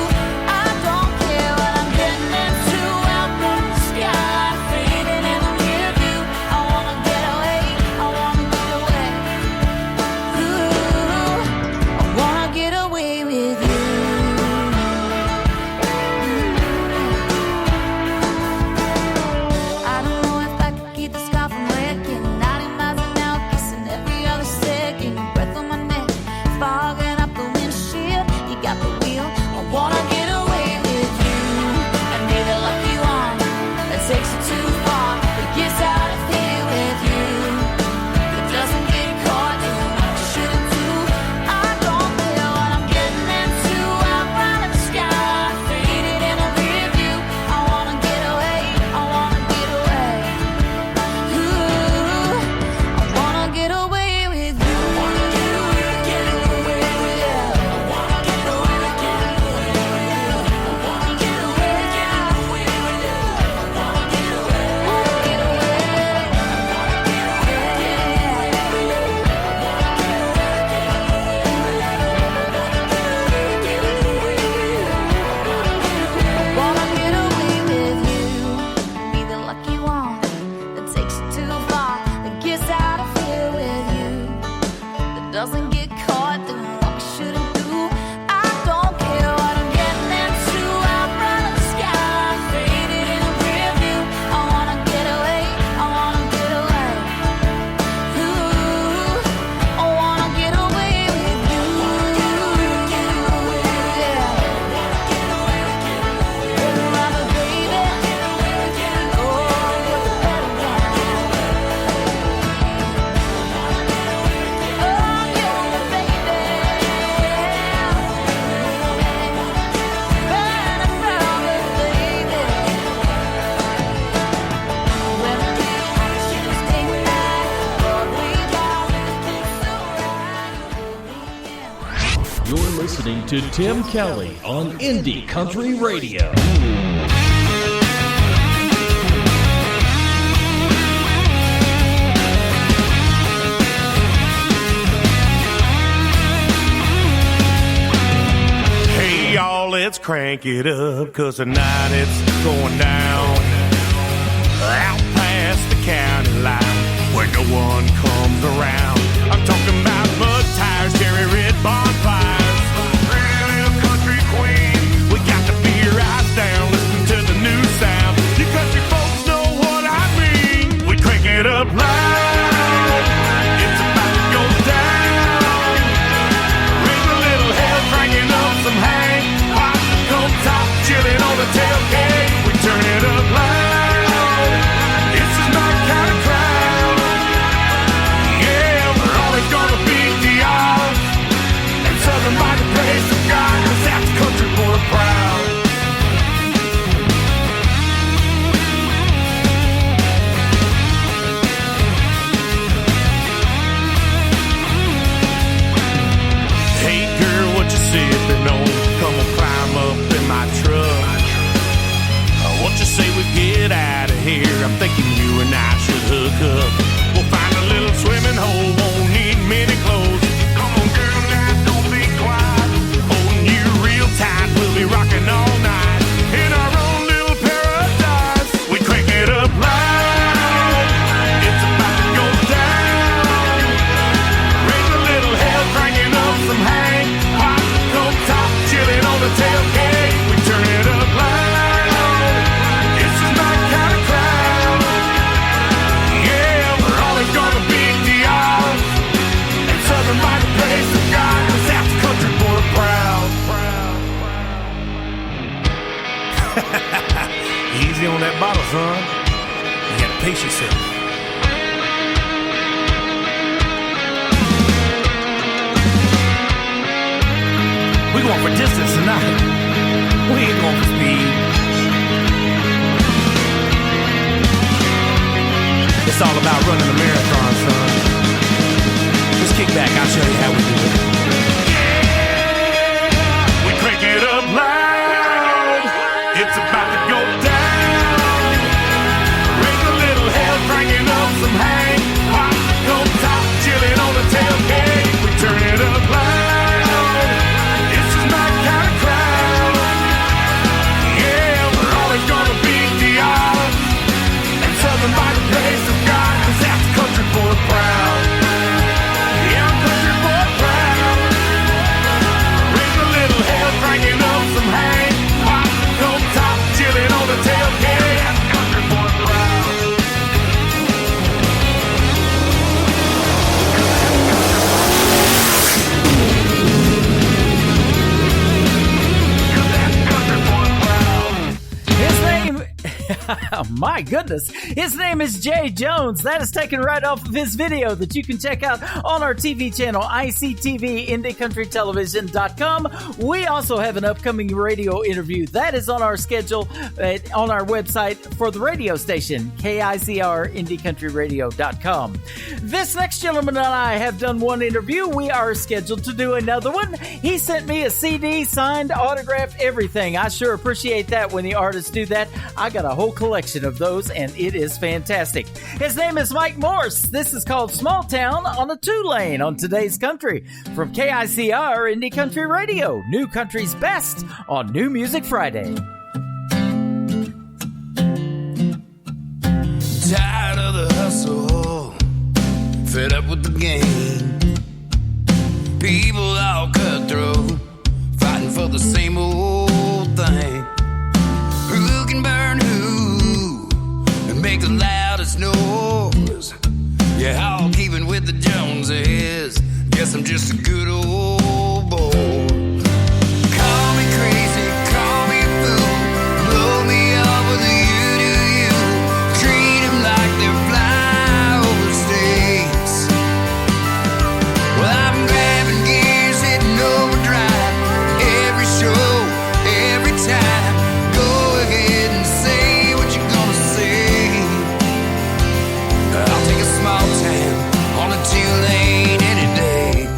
to Tim Kelly on Indie Country Radio. Hey y'all, let's crank it up, 'cause tonight it's going down out past the county line where no one comes around. I'm talking about mud tires, cherry red bonfires, pretty little country queen. We got the beer eyes down, listen to the new sound. You country folks know what I mean. We crank it up loud, it's about to go down. Raise a little hell, cranking up some hay. Pop the coat top, chilling on the tailgate. We turn it up loud, this is my kind of crowd. Yeah, we're always gonna beat the odds, and Southern by the grace of God, 'cause that's country boy proud. Hey girl, what you sipping on? Come on, climb up in my truck. What you say we get out of here? I'm thinking you and I should hook up. We'll find a little swimming hole, won't need many clothes. Come on girl, now don't be quiet. Holding you real tight, we'll be rocking all night in our own little paradise. We crank it up loud, it's about to go down. Raise a little hell, cranking up some hay. Pop the coat top, chilling on the tailgate. We turn it up loud, this is my kind of crowd. Yeah, we're always gonna beat the odds, and Southern by the grace of God, 'cause that's country boy proud. Easy on that bottle, son. You gotta pace yourself. We going for distance tonight. We ain't going for speed. It's all about running a marathon, son. Just kick back, I'll show you how we do it. Yeah, we crank it up loud. It's about to go down. Raise a little hell, cranking up some hay. Pop the coat top, chilling on the tailgate. We turn it up loud, this is my kind of crowd. Yeah, we're always gonna beat the odds, and Southern by the grace of God, 'cause that's country boy proud. Yeah, I'm country boy proud. Raise a little hell, cranking up some hay. Pop the coat top, chilling on the tailgate. That's country boy proud. His name, oh my goodness, his name is Jay Jones. That is taken right off of his video that you can check out on our TV channel, ICTV, IndieCountryTelevision.com. We also have an upcoming radio interview that is on our schedule on our website for the radio station, KICR, IndieCountryRadio.com. This next gentleman and I have done one interview. We are scheduled to do another one. He sent me a CD, signed, autographed, everything. I sure appreciate that when the artists do that. I got a whole collection of those, and it is fantastic. His name is Mike Morse. This is called Small Town on a 2-lane on Today's Country from KICR Indie Country Radio. New Country's best on New Music Friday. Tired of the hustle, fed up with the game. People all cutthroat, fighting for the same old thing. Who can burn who and make the loudest noise? Yeah, all keeping with the Joneses. Guess I'm just a good old boy. Call me crazy, call me a fool, blow me up with a you. Treat them like they're flyover states. Well, I'm grabbing gears, hitting overdrive. Every show, every time. Go ahead and say what you're gonna say. I'll take a small town on a 2-lane any day.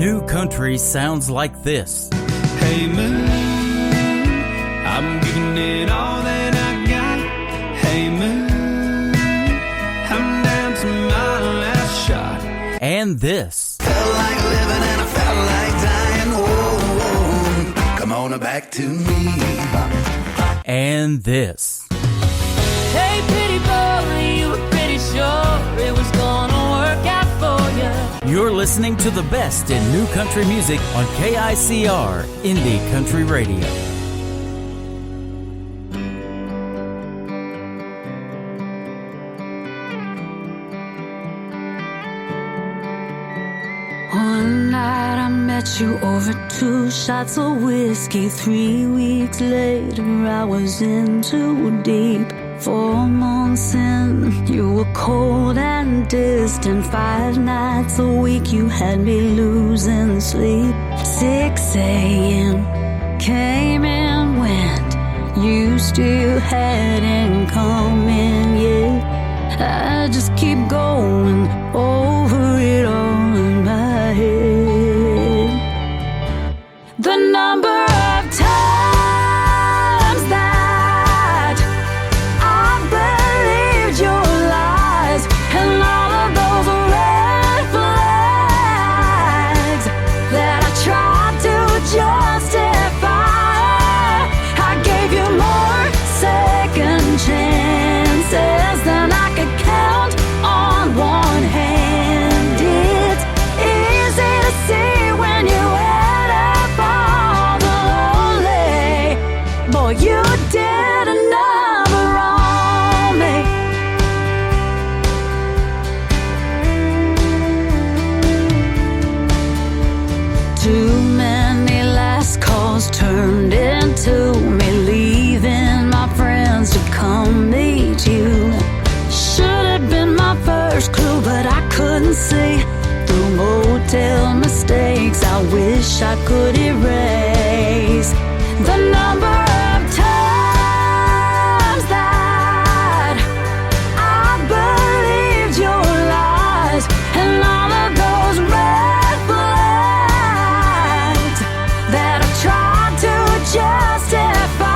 New country sounds like this. Hey moon, I'm giving it all that I got. Hey moon, I'm down to my last shot. And this. Felt like living and I felt like dying. Oh, come on back to me. And this. Hey, pretty boy, you were pretty sure it was gonna work out for you. You're listening to the best in new country music on KICR Indie Country Radio. One night I met you over 2 shots of whiskey. 3 weeks later I was in too deep. 4 months in, you were cold and distant. 5 nights a week you had me losing sleep. 6 a.m. came and went. You still hadn't come in yet. I just keep going over it all in my head. The number of times that I believed your lies and all of those red flags that I tried to justify. I gave you more second chances than I could count on one hand. It's easy to see when you add up all the lonely. Boy, you did a number on me. Too many last calls turned into me leaving my friends to come meet you. Should have been my first clue, but I couldn't see through motel mistakes. I wish I could erase the number of times that I believed your lies and all of those red flags that I tried to justify.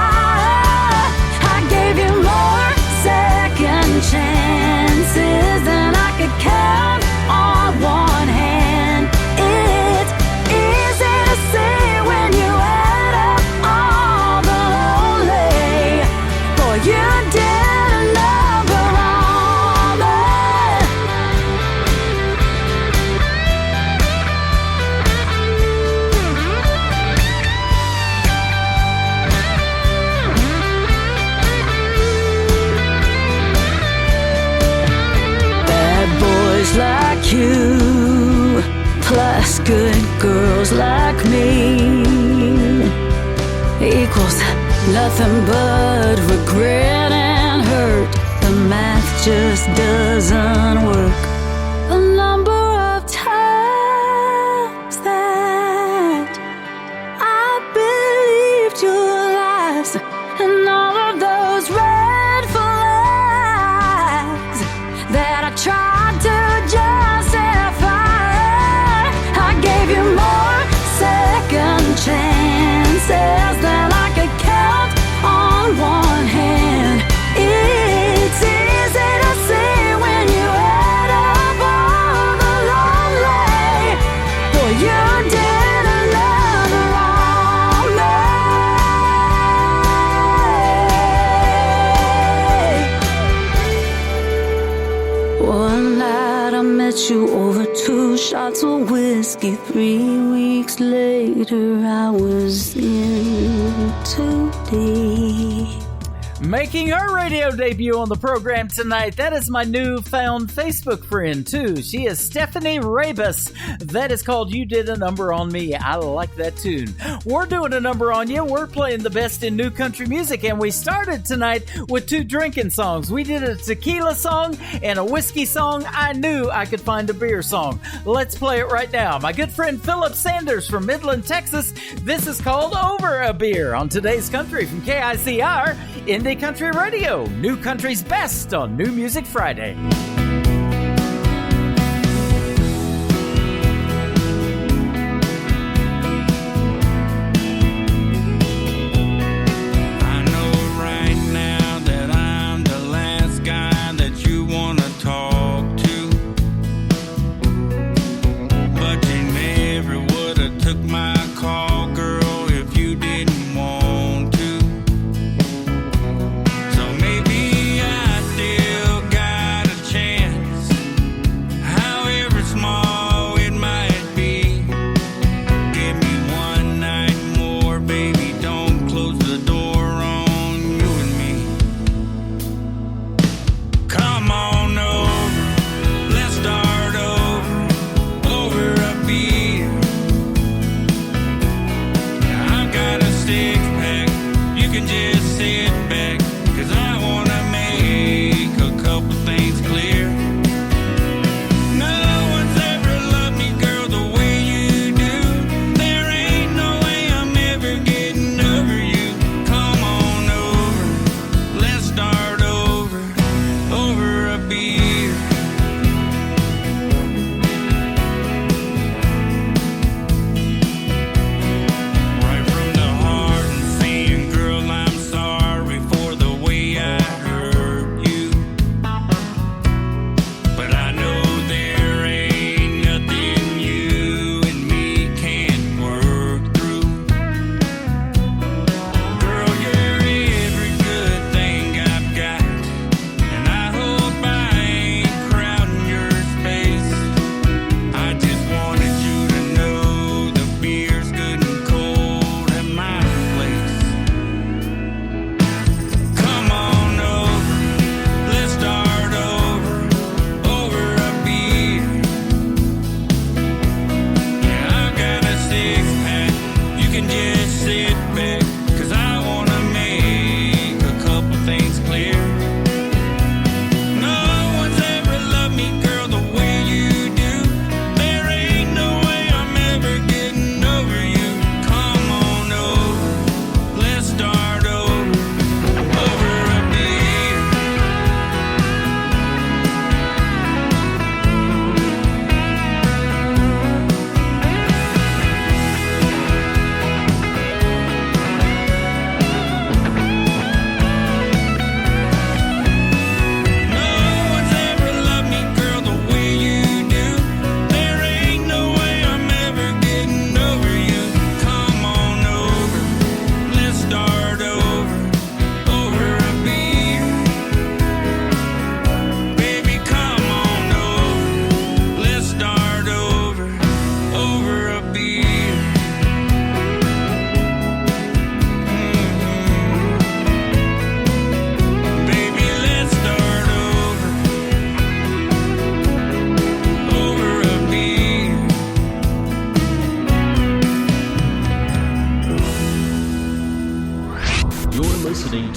I gave you more second chances than I could count on one hand. It's easy to see when you add up all the lonely. Boy, you did a number on me. Bad boys like you, plus good girls like me, equals nothing but regret and hurt. The math just doesn't work. The number of times that I believed your lies and all of those red flags that I tried to justify. I gave you more second chances than I could count on one hand. It's easy to see when you add up all the lonely. Boy, you did another on me. One night I met you over 2 shots of whiskey. 3 weeks later I was in too deep. Making her radio debut on the program tonight, that is my newfound Facebook friend, too. She is Stephanie Rabus. That is called You Did a Number on Me. I like that tune. We're doing a number on you. We're playing the best in new country music, and we started tonight with 2 drinking songs. We did a tequila song and a whiskey song. I knew I could find a beer song. Let's play it right now. My good friend Philip Sanders from Midland, Texas. This is called Over a Beer on Today's Country from KICR Indie Country Radio, New Country's best on New Music Friday.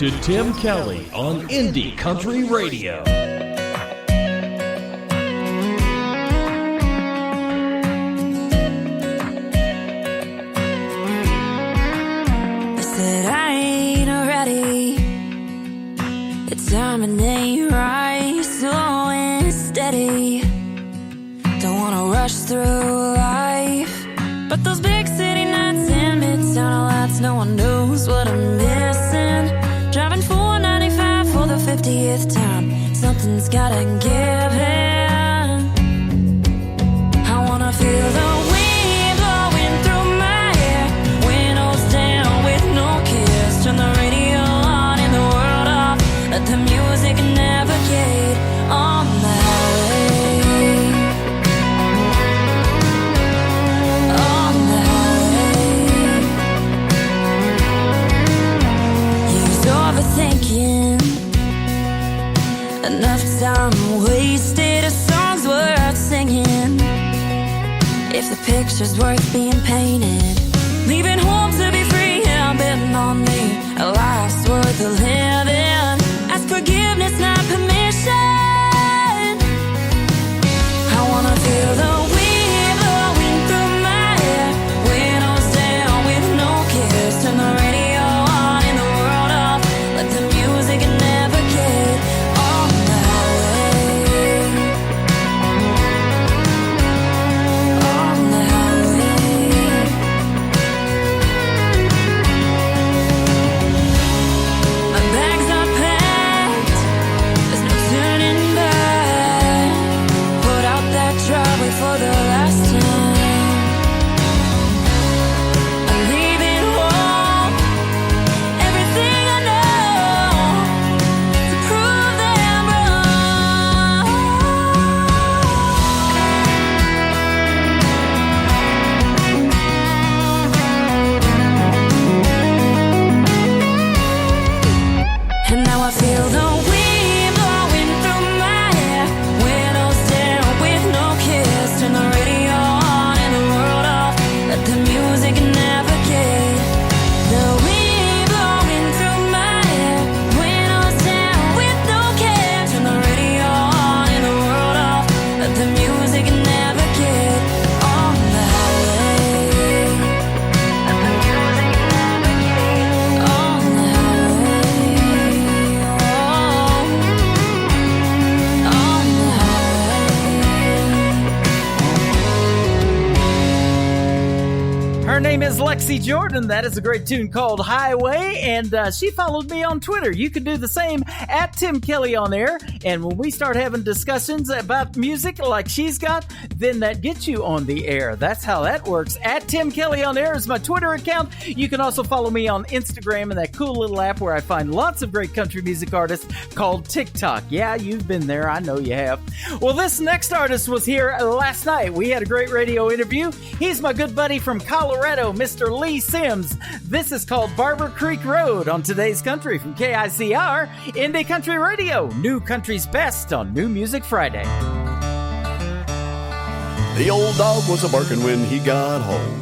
to Tim Kelly on Indie Country Radio. Said I ain't ready. The timing ain't right, slow and steady. Don't wanna rush through life, but those big city nights and midtown lights, no one knows what I'm missing. Driving 495 for the 50th time, something's gotta give in. I wanna feel the wind blowing through my hair, windows down with no cares. Turn the radio on and the world off, let the music navigate on the highway. On the highway. Use overthinking, enough time wasted, a song's worth singing. If the picture's worth being painted, leaving home to be free, yeah, betting on me, a life's worth a living. Ask forgiveness, not permission. I wanna feel the wind blowing through my hair, windows down with no cares. Turn the radio on and the world off, let the music navigate on the highway. On the highway. My bags are packed, there's no turning back. Put out that driveway for the last time. I'm leaving home, everything I know to prove them wrong. And now I feel the wind blowing through my hair, windows down with no cares. Turn the radio on and the world off, let the music navigate. The wind blowing through my hair, windows down with no cares. Turn the radio on and the world off, let the music navigate on the highway. Let the music navigate on the highway. On the highway. Her name is Lexi Jordan. That is a great tune called Highway, and she followed me on Twitter. You can do the same at Tim Kelly on air, and when we start having discussions about music like she's got, then that gets you on the air. That's how that works. At Tim Kelly on air is my Twitter account. You can also follow me on Instagram and that cool little app where I find lots of great country music artists called TikTok. Yeah, you've been there. I know you have. Well, this next artist was here last night. We had a great radio interview. He's my good buddy from Colorado, Mr. Lee Sims. This is called Barber Creek Road on Today's Country from KICR, Indie Country Radio. New country's best on New Music Friday. The old dog was a-barking when he got home.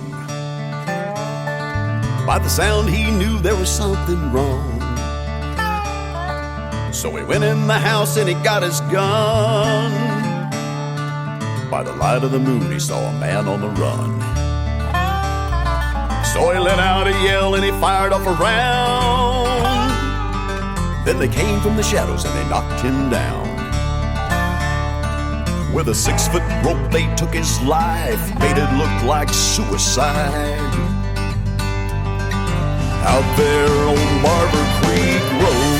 By the sound he knew there was something wrong. So he went in the house and he got his gun. By the light of the moon he saw a man on the run. So he let out a yell and he fired off a round. Then they came from the shadows and they knocked him down. With a 6-foot rope they took his life, made it look like suicide. Out there on Barber Creek Road.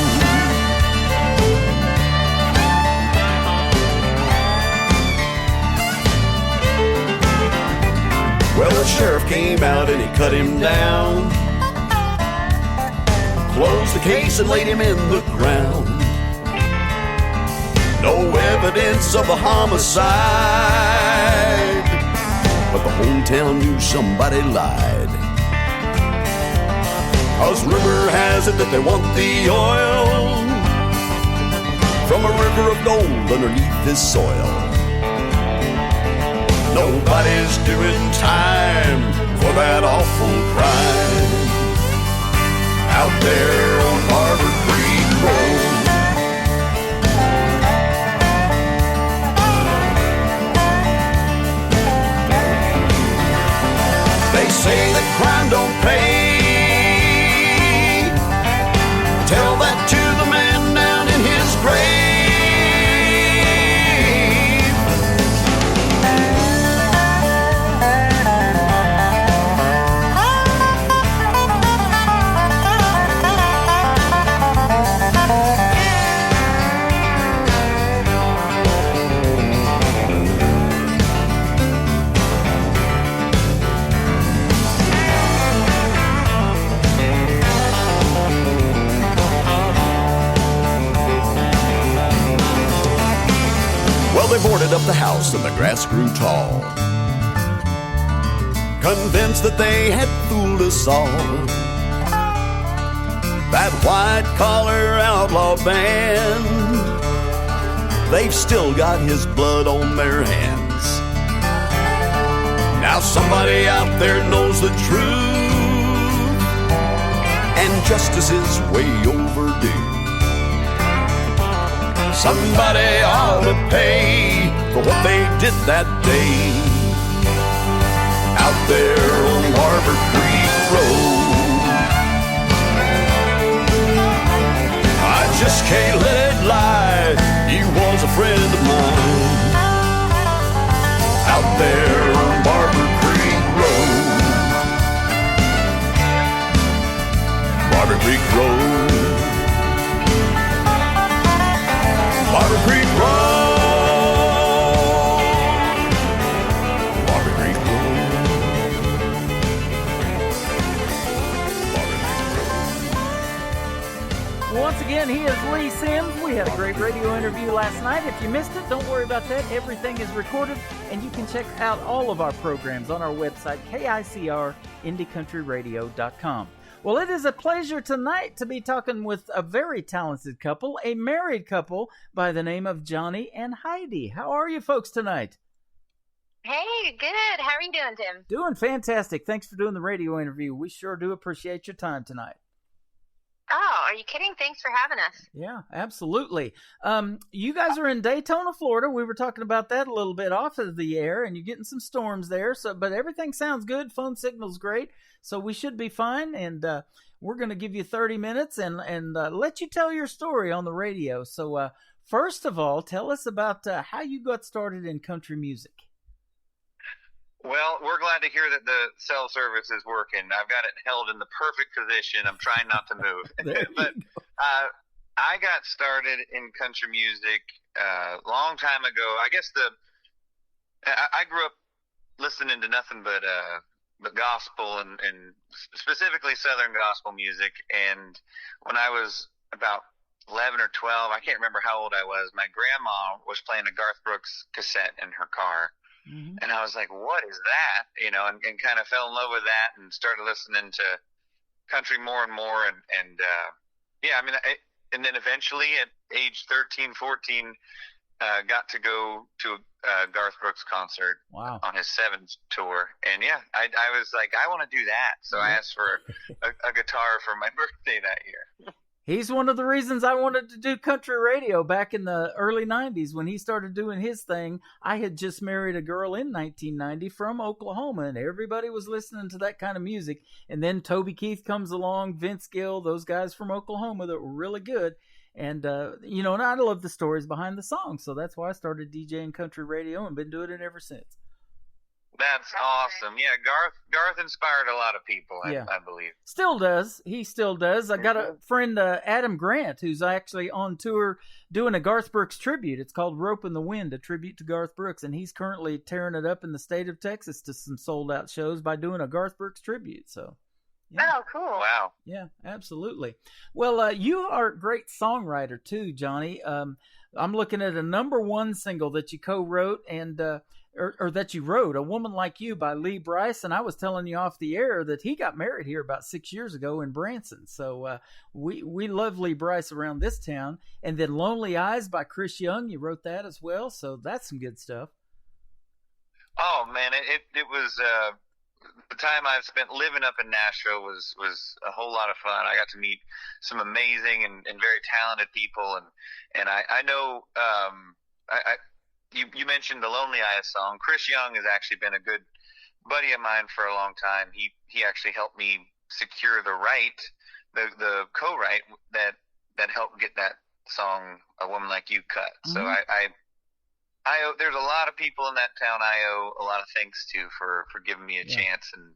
Well, the sheriff came out and he cut him down, closed the case and laid him in the ground. No evidence of a homicide, but the whole town knew somebody lied. 'Cause rumor has it that they want the oil from a river of gold underneath this soil. Nobody's doing time for that awful crime out there on Barber Creek. don't pay. Tell that to the man down in his grave. They boarded up the house and the grass grew tall, convinced that they had fooled us all. That white-collar outlaw band, they've still got his blood on their hands. Now somebody out there knows the truth, and justice is way overdue. Somebody ought to pay for what they did that day out there on Barber Creek Road. I just can't let it lie, he was a friend of mine out there on Barber Creek Road. Barber Creek Road. Barber Creek Road. Barber Creek Road. Once again, he is Lee Sims. We had a great radio interview last night. If you missed it, don't worry about that. Everything is recorded, and you can check out all of our programs on our website, KICR, Well, it is a pleasure tonight to be talking with a very talented couple, a married couple by the name of Johnny and Heidi. How are you folks tonight? Hey, good. How are you doing, Tim? Doing fantastic. Thanks for doing the radio interview. We sure do appreciate your time tonight. Oh, are you kidding? Thanks for having us. Yeah, absolutely. You guys are in Daytona, Florida. We were talking about that a little bit off of the air, and you're getting some storms there. But everything sounds good. Phone signal's great. So we should be fine, and we're going to give you 30 minutes and let you tell your story on the radio. So first of all, tell us about how you got started in country music. Well, we're glad to hear that the cell service is working. I've got it held in the perfect position. I'm trying not to move. But I got started in country music a long time ago. I guess I grew up listening to nothing but gospel and specifically Southern gospel music. And when I was about 11 or 12, I can't remember how old I was, my grandma was playing a Garth Brooks cassette in her car. Mm-hmm. And I was like, what is that? And kind of fell in love with that and started listening to country more and more. And then eventually at age 13, 14, got to go to a Garth Brooks concert. Wow. On his 7th tour. And I was like, I want to do that. So I asked for a guitar for my birthday that year. He's one of the reasons I wanted to do country radio back in the early 90s when he started doing his thing. I had just married a girl in 1990 from Oklahoma, and everybody was listening to that kind of music. And then Toby Keith comes along, Vince Gill, those guys from Oklahoma that were really good. And, and I love the stories behind the songs. So that's why I started DJing country radio and been doing it ever since. That's awesome. Yeah, Garth inspired a lot of people, I believe. Still does. He still does. I got a friend, Adam Grant, who's actually on tour doing a Garth Brooks tribute. It's called Rope in the Wind, a tribute to Garth Brooks. And he's currently tearing it up in the state of Texas to some sold-out shows by doing a Garth Brooks tribute. So, yeah. Oh, cool. Wow. Yeah, absolutely. Well, you are a great songwriter, too, Johnny. I'm looking at a #1 single that you co-wrote and or that you wrote, A Woman Like You by Lee Brice. And I was telling you off the air that he got married here about 6 years ago in Branson. So we love Lee Brice around this town. And then Lonely Eyes by Chris Young, you wrote that as well. So that's some good stuff. Oh, man, it was the time I've spent living up in Nashville was a whole lot of fun. I got to meet some amazing and very talented people. And I know You mentioned the Lonely Eyes song. Chris Young has actually been a good buddy of mine for a long time. He actually helped me secure the co-write that helped get that song "A Woman Like You" cut. So I owe, there's a lot of people in that town I owe a lot of thanks to for giving me a chance and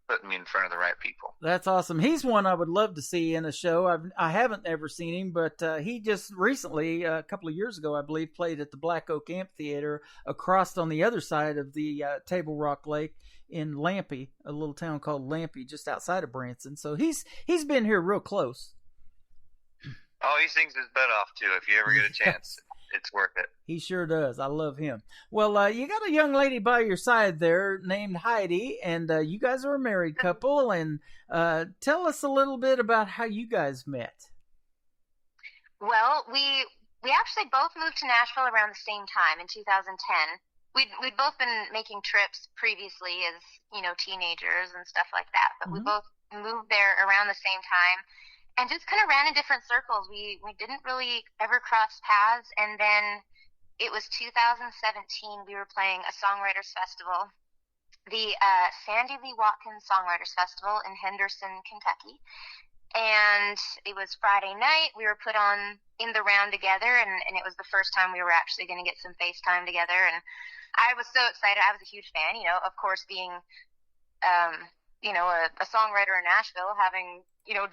putting me in front of the right people. That's awesome. He's one I would love to see in a show. I haven't ever seen him, but he just recently, a couple of years ago, I believe, played at the Black Oak Amphitheater across on the other side of the Table Rock Lake in Lampe, a little town called Lampe, just outside of Branson. So he's been here real close. Oh, he sings his butt off too. If you ever get a chance, it's worth it. He sure does. I love him. Well, you got a young lady by your side there named Heidi, and you guys are a married couple. And tell us a little bit about how you guys met. Well, we actually both moved to Nashville around the same time in 2010. We'd both been making trips previously as, teenagers and stuff like that, but we both moved there around the same time. And just kind of ran in different circles. We didn't really ever cross paths. And then it was 2017. We were playing a songwriters festival, the Sandy Lee Watkins Songwriters Festival in Henderson, Kentucky. And it was Friday night. We were put on in the round together, and it was the first time we were actually going to get some FaceTime together. And I was so excited. I was a huge fan, of course, being a songwriter in Nashville, having,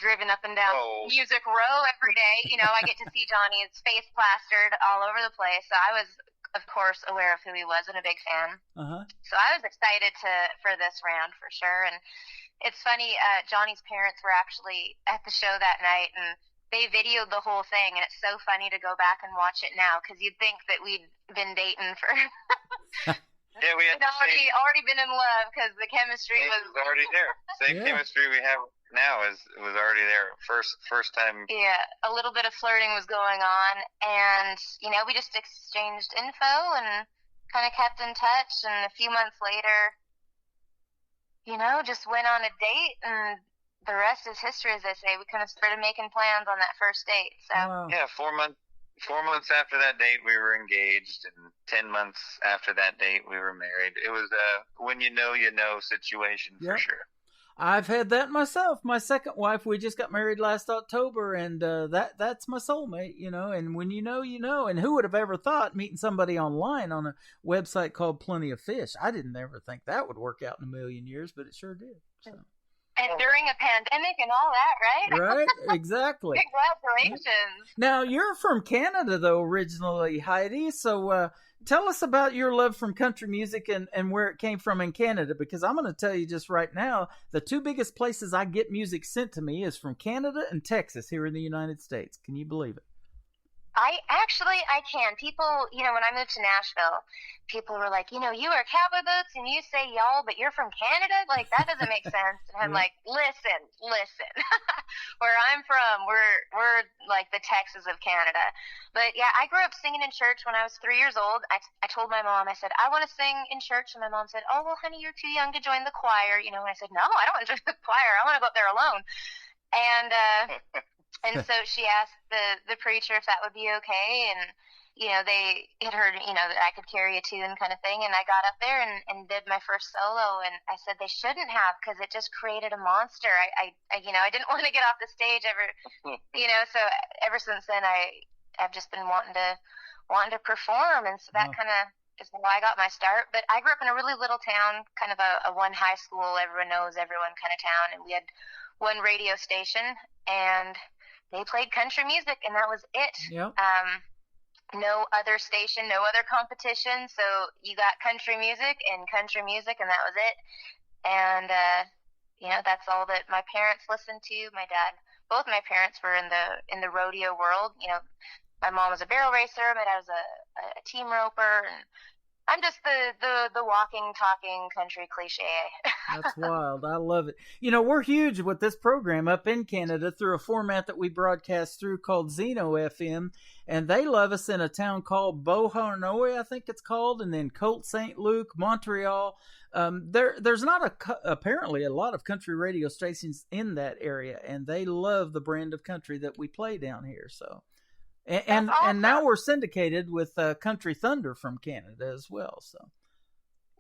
driven up and down Music Row every day. I get to see Johnny's face plastered all over the place. So I was, of course, aware of who he was and a big fan. So I was excited for this round for sure. And it's funny, Johnny's parents were actually at the show that night, and they videoed the whole thing. And it's so funny to go back and watch it now, because you'd think that we'd been dating for... Yeah, we had already been in love, because the chemistry was already there. Same chemistry we have now was already there. First time. Yeah, a little bit of flirting was going on, and we just exchanged info and kind of kept in touch. And a few months later, just went on a date, and the rest is history, as they say. We kind of started making plans on that first date. So yeah, 4 months after that date, we were engaged, and 10 months after that date, we were married. It was a when you know situation for sure. I've had that myself. My second wife, we just got married last October, and that's my soulmate, and when you know. And who would have ever thought meeting somebody online on a website called Plenty of Fish? I didn't ever think that would work out in a million years, but it sure did. So. And during a pandemic and all that, right? Right, exactly. Congratulations. Now, you're from Canada, though, originally, Heidi. So tell us about your love from country music and where it came from in Canada, because I'm going to tell you just right now, the two biggest places I get music sent to me is from Canada and Texas here in the United States. Can you believe it? I can. People, when I moved to Nashville, people were like, you are cowboy boots and you say y'all, but you're from Canada? Like, that doesn't make sense. And I'm like, listen. Where I'm from, we're like the Texas of Canada. But yeah, I grew up singing in church when I was 3 years old. I told my mom, I said, I want to sing in church. And my mom said, oh, well, honey, you're too young to join the choir. And I said, no, I don't want to join the choir. I want to go up there alone. And so she asked the preacher if that would be okay, and they had heard that I could carry a tune kind of thing, and I got up there and did my first solo, and I said they shouldn't have, because it just created a monster. I didn't want to get off the stage ever, so ever since then I've just been wanting to perform, and so that kind of is how I got my start. But I grew up in a really little town, kind of a one high school, everyone knows everyone kind of town, and we had one radio station, and they played country music, and that was it. Yep. No other station, no other competition. So you got country music, and that was it. And that's all that my parents listened to. My dad, both my parents were in the rodeo world. My mom was a barrel racer, my dad was a team roper, and I'm just the walking, talking country cliche. That's wild. I love it. We're huge with this program up in Canada through a format that we broadcast through called Zeno FM, and they love us in a town called Beauharnois, I think it's called, and then Colt St. Luc, Montreal. There's not apparently a lot of country radio stations in that area, and they love the brand of country that we play down here. So. And now we're syndicated with Country Thunder from Canada as well. So,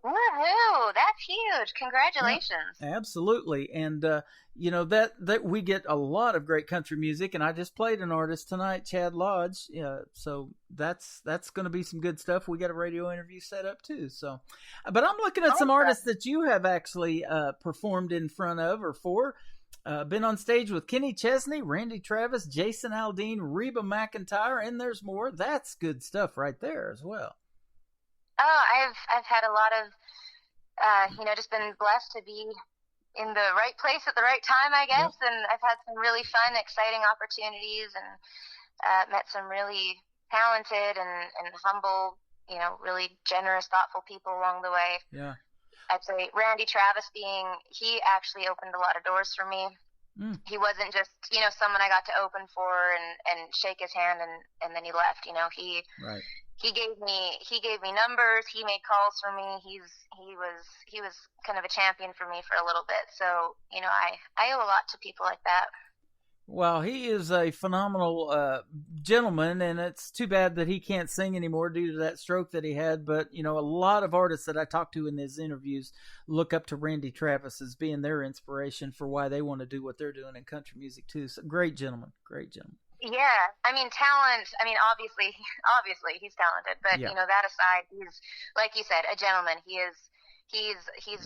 Woohoo! That's huge. Congratulations. Yeah, absolutely. And, that we get a lot of great country music, and I just played an artist tonight, Chad Lodge. Yeah, so that's going to be some good stuff. We got a radio interview set up too. So, but I'm looking at some artists that you have actually performed in front of or for. Been on stage with Kenny Chesney, Randy Travis, Jason Aldean, Reba McEntire, and there's more. That's good stuff right there as well. Oh, I've had a lot of, just been blessed to be in the right place at the right time, I guess. Yep. And I've had some really fun, exciting opportunities, and met some really talented and humble, really generous, thoughtful people along the way. Yeah. I'd say Randy Travis he actually opened a lot of doors for me. Mm. He wasn't just, someone I got to open for and shake his hand and then he left. Right. He gave me numbers. He made calls for me. He was kind of a champion for me for a little bit. So, I owe a lot to people like that. Well, he is a phenomenal gentleman, and it's too bad that he can't sing anymore due to that stroke that he had. But, a lot of artists that I talk to in his interviews look up to Randy Travis as being their inspiration for why they want to do what they're doing in country music, too. So, great gentleman. Yeah, talent. Obviously he's talented, but that aside, he's, like you said, a gentleman. He's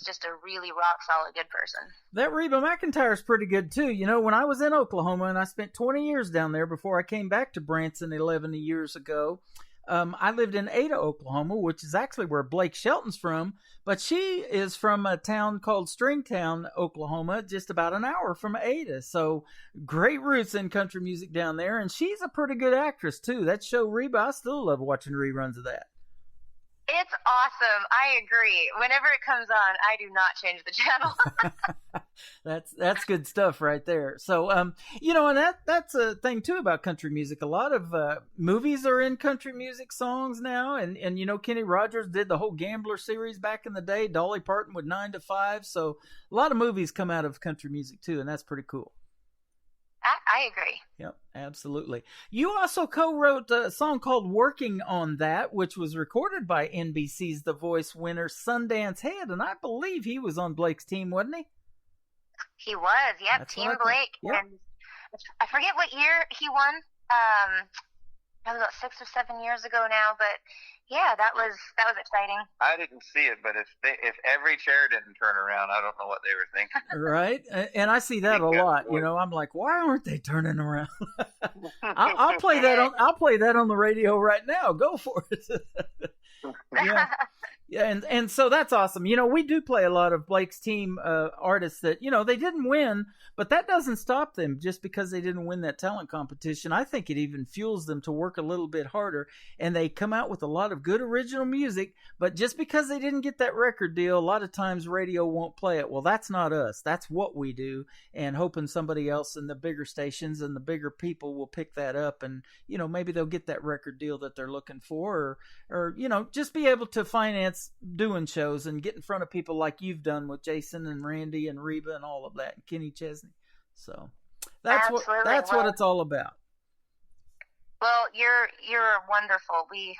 just a really rock solid good person. That Reba McEntire is pretty good too. When I was in Oklahoma and I spent 20 years down there before I came back to Branson 11 years ago. I lived in Ada, Oklahoma, which is actually where Blake Shelton's from, but she is from a town called Stringtown, Oklahoma, just about an hour from Ada. So great roots in country music down there, and she's a pretty good actress too. That show Reba, I still love watching reruns of that. It's awesome. I agree. Whenever it comes on, I do not change the channel. That's good stuff right there. So, and that's a thing too about country music. A lot of movies are in country music songs now, and Kenny Rogers did the whole Gambler series back in the day. Dolly Parton with 9 to 5. So a lot of movies come out of country music too, and that's pretty cool. I agree. Yep, absolutely. You also co-wrote a song called Working on That, which was recorded by NBC's The Voice winner Sundance Head, and I believe he was on Blake's team, wasn't he? He was, yep, That's Team Blake. Yep. And I forget what year he won. That was about 6 or 7 years ago now, but yeah, that was exciting. I didn't see it, but if every chair didn't turn around, I don't know what they were thinking. Right, and I see that a lot. I'm like, why aren't they turning around? I'll play that on. I'll play that on the radio right now. Go for it. Yeah. Yeah, and so that's awesome. We do play a lot of Blake's team artists that, they didn't win, but that doesn't stop them just because they didn't win that talent competition. I think it even fuels them to work a little bit harder, and they come out with a lot of good original music, but just because they didn't get that record deal, a lot of times radio won't play it. Well, that's not us. That's what we do, and hoping somebody else in the bigger stations and the bigger people will pick that up, and, maybe they'll get that record deal that they're looking for, or just be able to finance doing shows and get in front of people like you've done with Jason and Randy and Reba and all of that, and Kenny Chesney. So that's what it's all about. Well, you're wonderful. We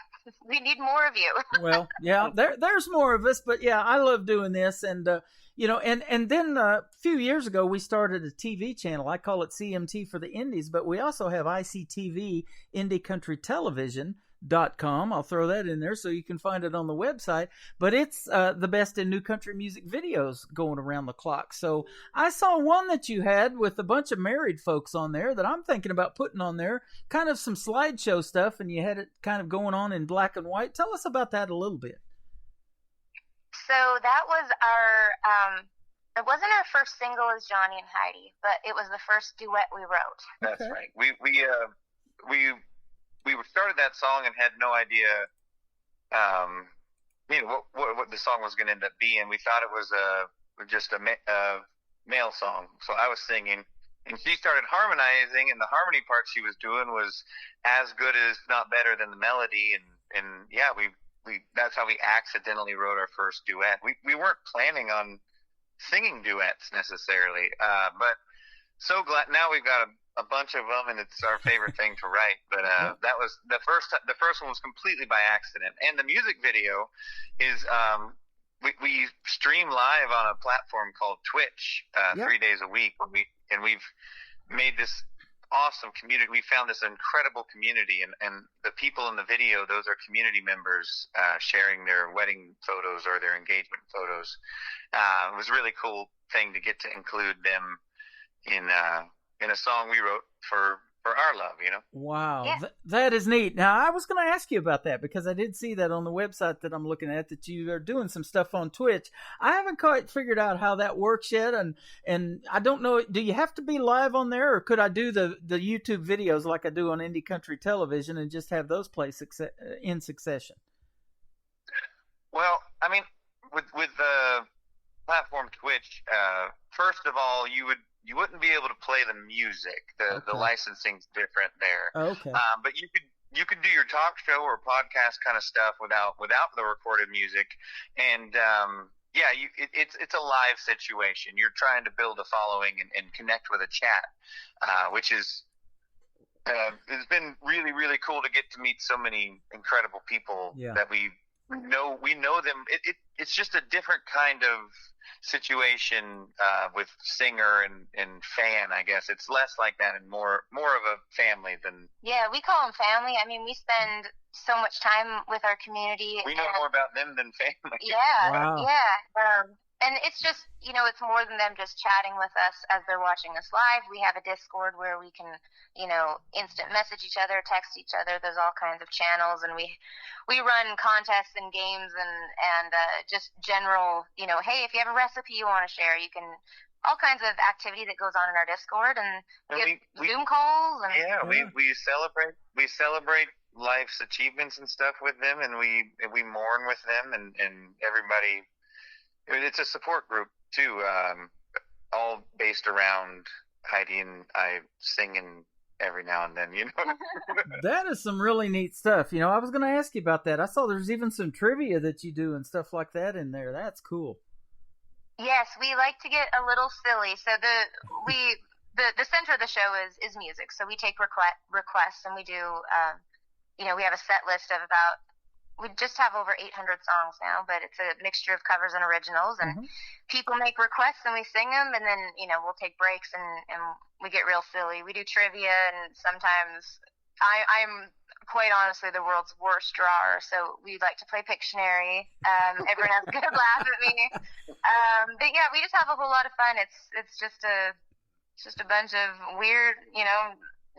need more of you. Well, yeah, there's more of us, but yeah, I love doing this, and and then a few years ago we started a TV channel. I call it CMT for the Indies, but we also have ICTV, Indie Country Television.com. I'll throw that in there so you can find it on the website, but it's the best in new country music videos going around the clock. So I saw one that you had with a bunch of married folks on there that I'm thinking about putting on there, kind of some slideshow stuff, and you had it kind of going on in black and white. Tell us about that a little bit. So that was it wasn't our first single as Johnny and Heidi, but it was the first duet we wrote. That's right. We started that song and had no idea, what the song was going to end up being. We thought it was just a male song. So I was singing, and she started harmonizing, and the harmony part she was doing was as good as, not better than the melody. And yeah, we that's how we accidentally wrote our first duet. We weren't planning on singing duets necessarily, but so glad now we've got a bunch of them, and it's our favorite thing to write. But that was the first one was completely by accident. And the music video is we stream live on a platform called Twitch 3 days a week. We've made this awesome community. We found this incredible community, and the people in the video, those are community members sharing their wedding photos or their engagement photos. It was a really cool thing to get to include them in a song we wrote for our love, you know? Wow. Yeah. That is neat. Now, I was going to ask you about that because I did see that on the website that I'm looking at, that you are doing some stuff on Twitch. I haven't quite figured out how that works yet. And I don't know, do you have to be live on there, or could I do the YouTube videos like I do on Indie Country Television and just have those play in succession? Well, I mean, with the platform Twitch, first of all, you wouldn't be able to play the music. The licensing's different there. Okay. But you could do your talk show or podcast kind of stuff without the recorded music. And it's a live situation. You're trying to build a following and connect with a chat, which is it's been really, really cool to get to meet so many incredible people that we know them. It's just a different kind of situation with singer and fan, I guess. It's less like that and more of a family than... Yeah, we call them family. I mean, we spend so much time with our community. We know more about them than family. Yeah, wow. Yeah. And it's just, it's more than them just chatting with us as they're watching us live. We have a Discord where we can, instant message each other, text each other. There's all kinds of channels, and we run contests and games and just general, hey, if you have a recipe you want to share, you can, all kinds of activity that goes on in our Discord, and we Zoom calls. And we celebrate life's achievements and stuff with them, and we mourn with them, and everybody. It's a support group too, all based around Heidi and I singing every now and then, That is some really neat stuff. I was going to ask you about that. I saw there's even some trivia that you do and stuff like that in there. That's cool. Yes, we like to get a little silly. So the center of the show is music. So we take requests, and we do, we have a set list of we just have over 800 songs now, but it's a mixture of covers and originals, and people make requests and we sing them, and then, we'll take breaks and we get real silly. We do trivia, and sometimes I'm quite honestly the world's worst drawer, so we like to play Pictionary. Everyone has a good laugh at me. But yeah, we just have a whole lot of fun. It's just a bunch of weird,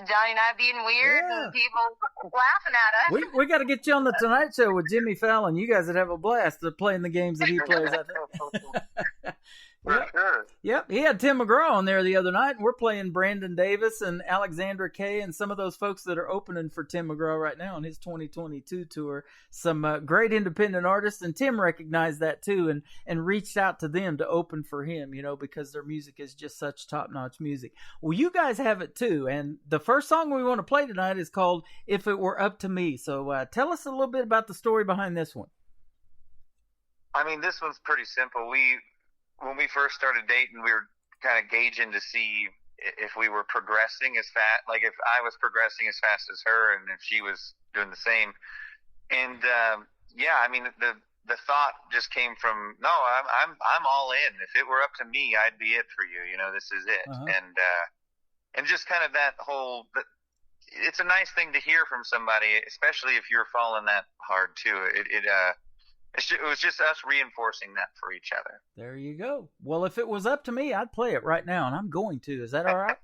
Johnny and I being weird and people laughing at us. We got to get you on the Tonight Show with Jimmy Fallon. You guys would have a blast playing the games that he plays. I think. For sure. Yep, he had Tim McGraw on there the other night, and we're playing Brandon Davis and Alexandra Kay and some of those folks that are opening for Tim McGraw right now on his 2022 tour. Some great independent artists, and Tim recognized that too and reached out to them to open for him, because their music is just such top-notch music. Well, you guys have it too, and the first song we want to play tonight is called If It Were Up to Me. So tell us a little bit about the story behind this one. I mean, this one's pretty simple. When we first started dating, we were kind of gauging to see if we were progressing as fast, like if I was progressing as fast as her, and if she was doing the same. And I mean, the thought just came from, no, I'm all in. If it were up to me, I'd be it for you. This is it. And just kind of that whole. It's a nice thing to hear from somebody, especially if you're falling that hard too. It was just us reinforcing that for each other. There you go. Well, if it was up to me, I'd play it right now, and I'm going to. Is that all right?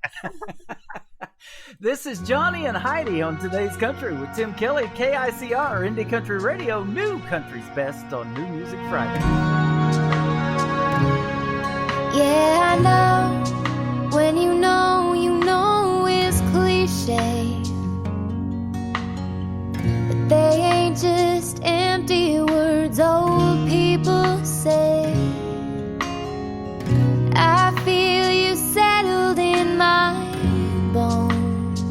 This is Johnny and Heidi on Today's Country with Tim Kelly, KICR, Indie Country Radio, New Country's Best on New Music Friday. Yeah, I know when you know is cliche, but they ain't just empty words old people say. I feel you settled in my bones.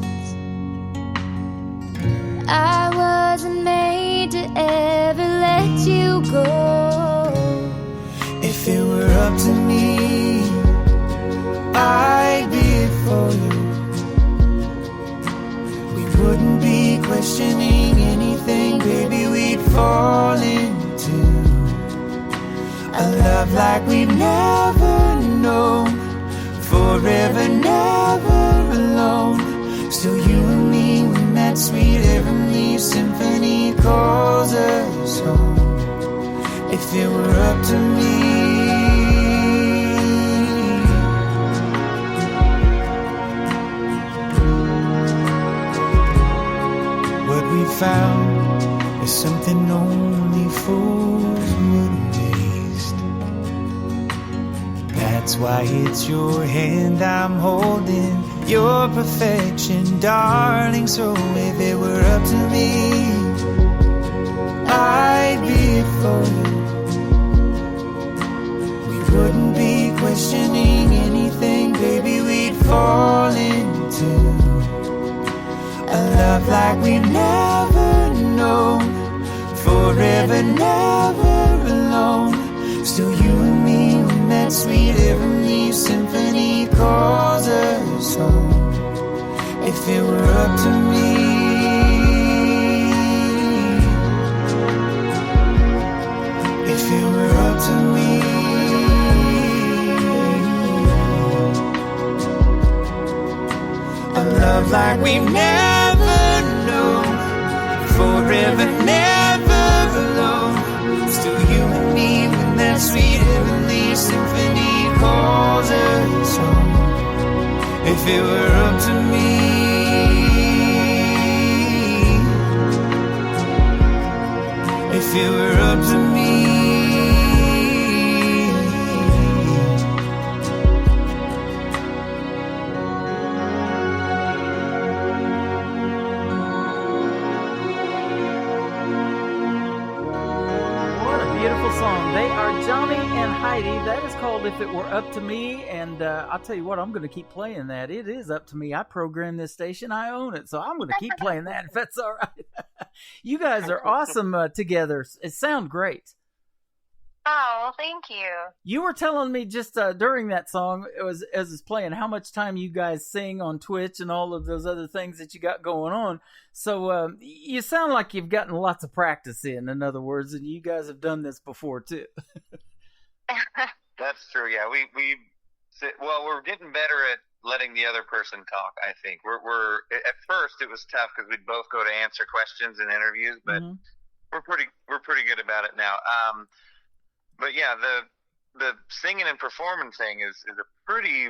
I wasn't made to ever let you go. If it were up to me, I'd be it for you. We wouldn't be questioning anything, baby, we'd fall into like we've never known. Forever, never alone. Still you and me when that sweet heavenly symphony calls us home. If it were up to me, what we found is something only fools would waste. That's why it's your hand I'm holding, your perfection, darling. So if it were up to me, I'd be it for you. We wouldn't be questioning anything, baby. We'd fall into a love like we've never known. Forever, never alone. Still you and me when that sweet heavenly symphony calls us home. If it were up to me, if it were up to me, a love like we've never known. Forever, never alone. Still you and me when that sweet heavenly symphony calls us home. If it were up to me, if it were up to me. Song. They are Johnny and Heidi. That is called If It Were Up to Me. And I'll tell you what, I'm going to keep playing that. It is up to me. I programmed this station. I own it. So I'm going to keep playing that if that's all right. You guys are awesome together. It sounds great. Oh, well, thank you. You were telling me just during that song, it was as it's playing, how much time you guys sing on Twitch and all of those other things that you got going on. So you sound like you've gotten lots of practice in other words, and you guys have done this before too. That's true. Yeah, we're getting better at letting the other person talk. I think we're at first it was tough because we'd both go to answer questions in interviews, but we're pretty good about it now. But yeah, the singing and performing thing is a pretty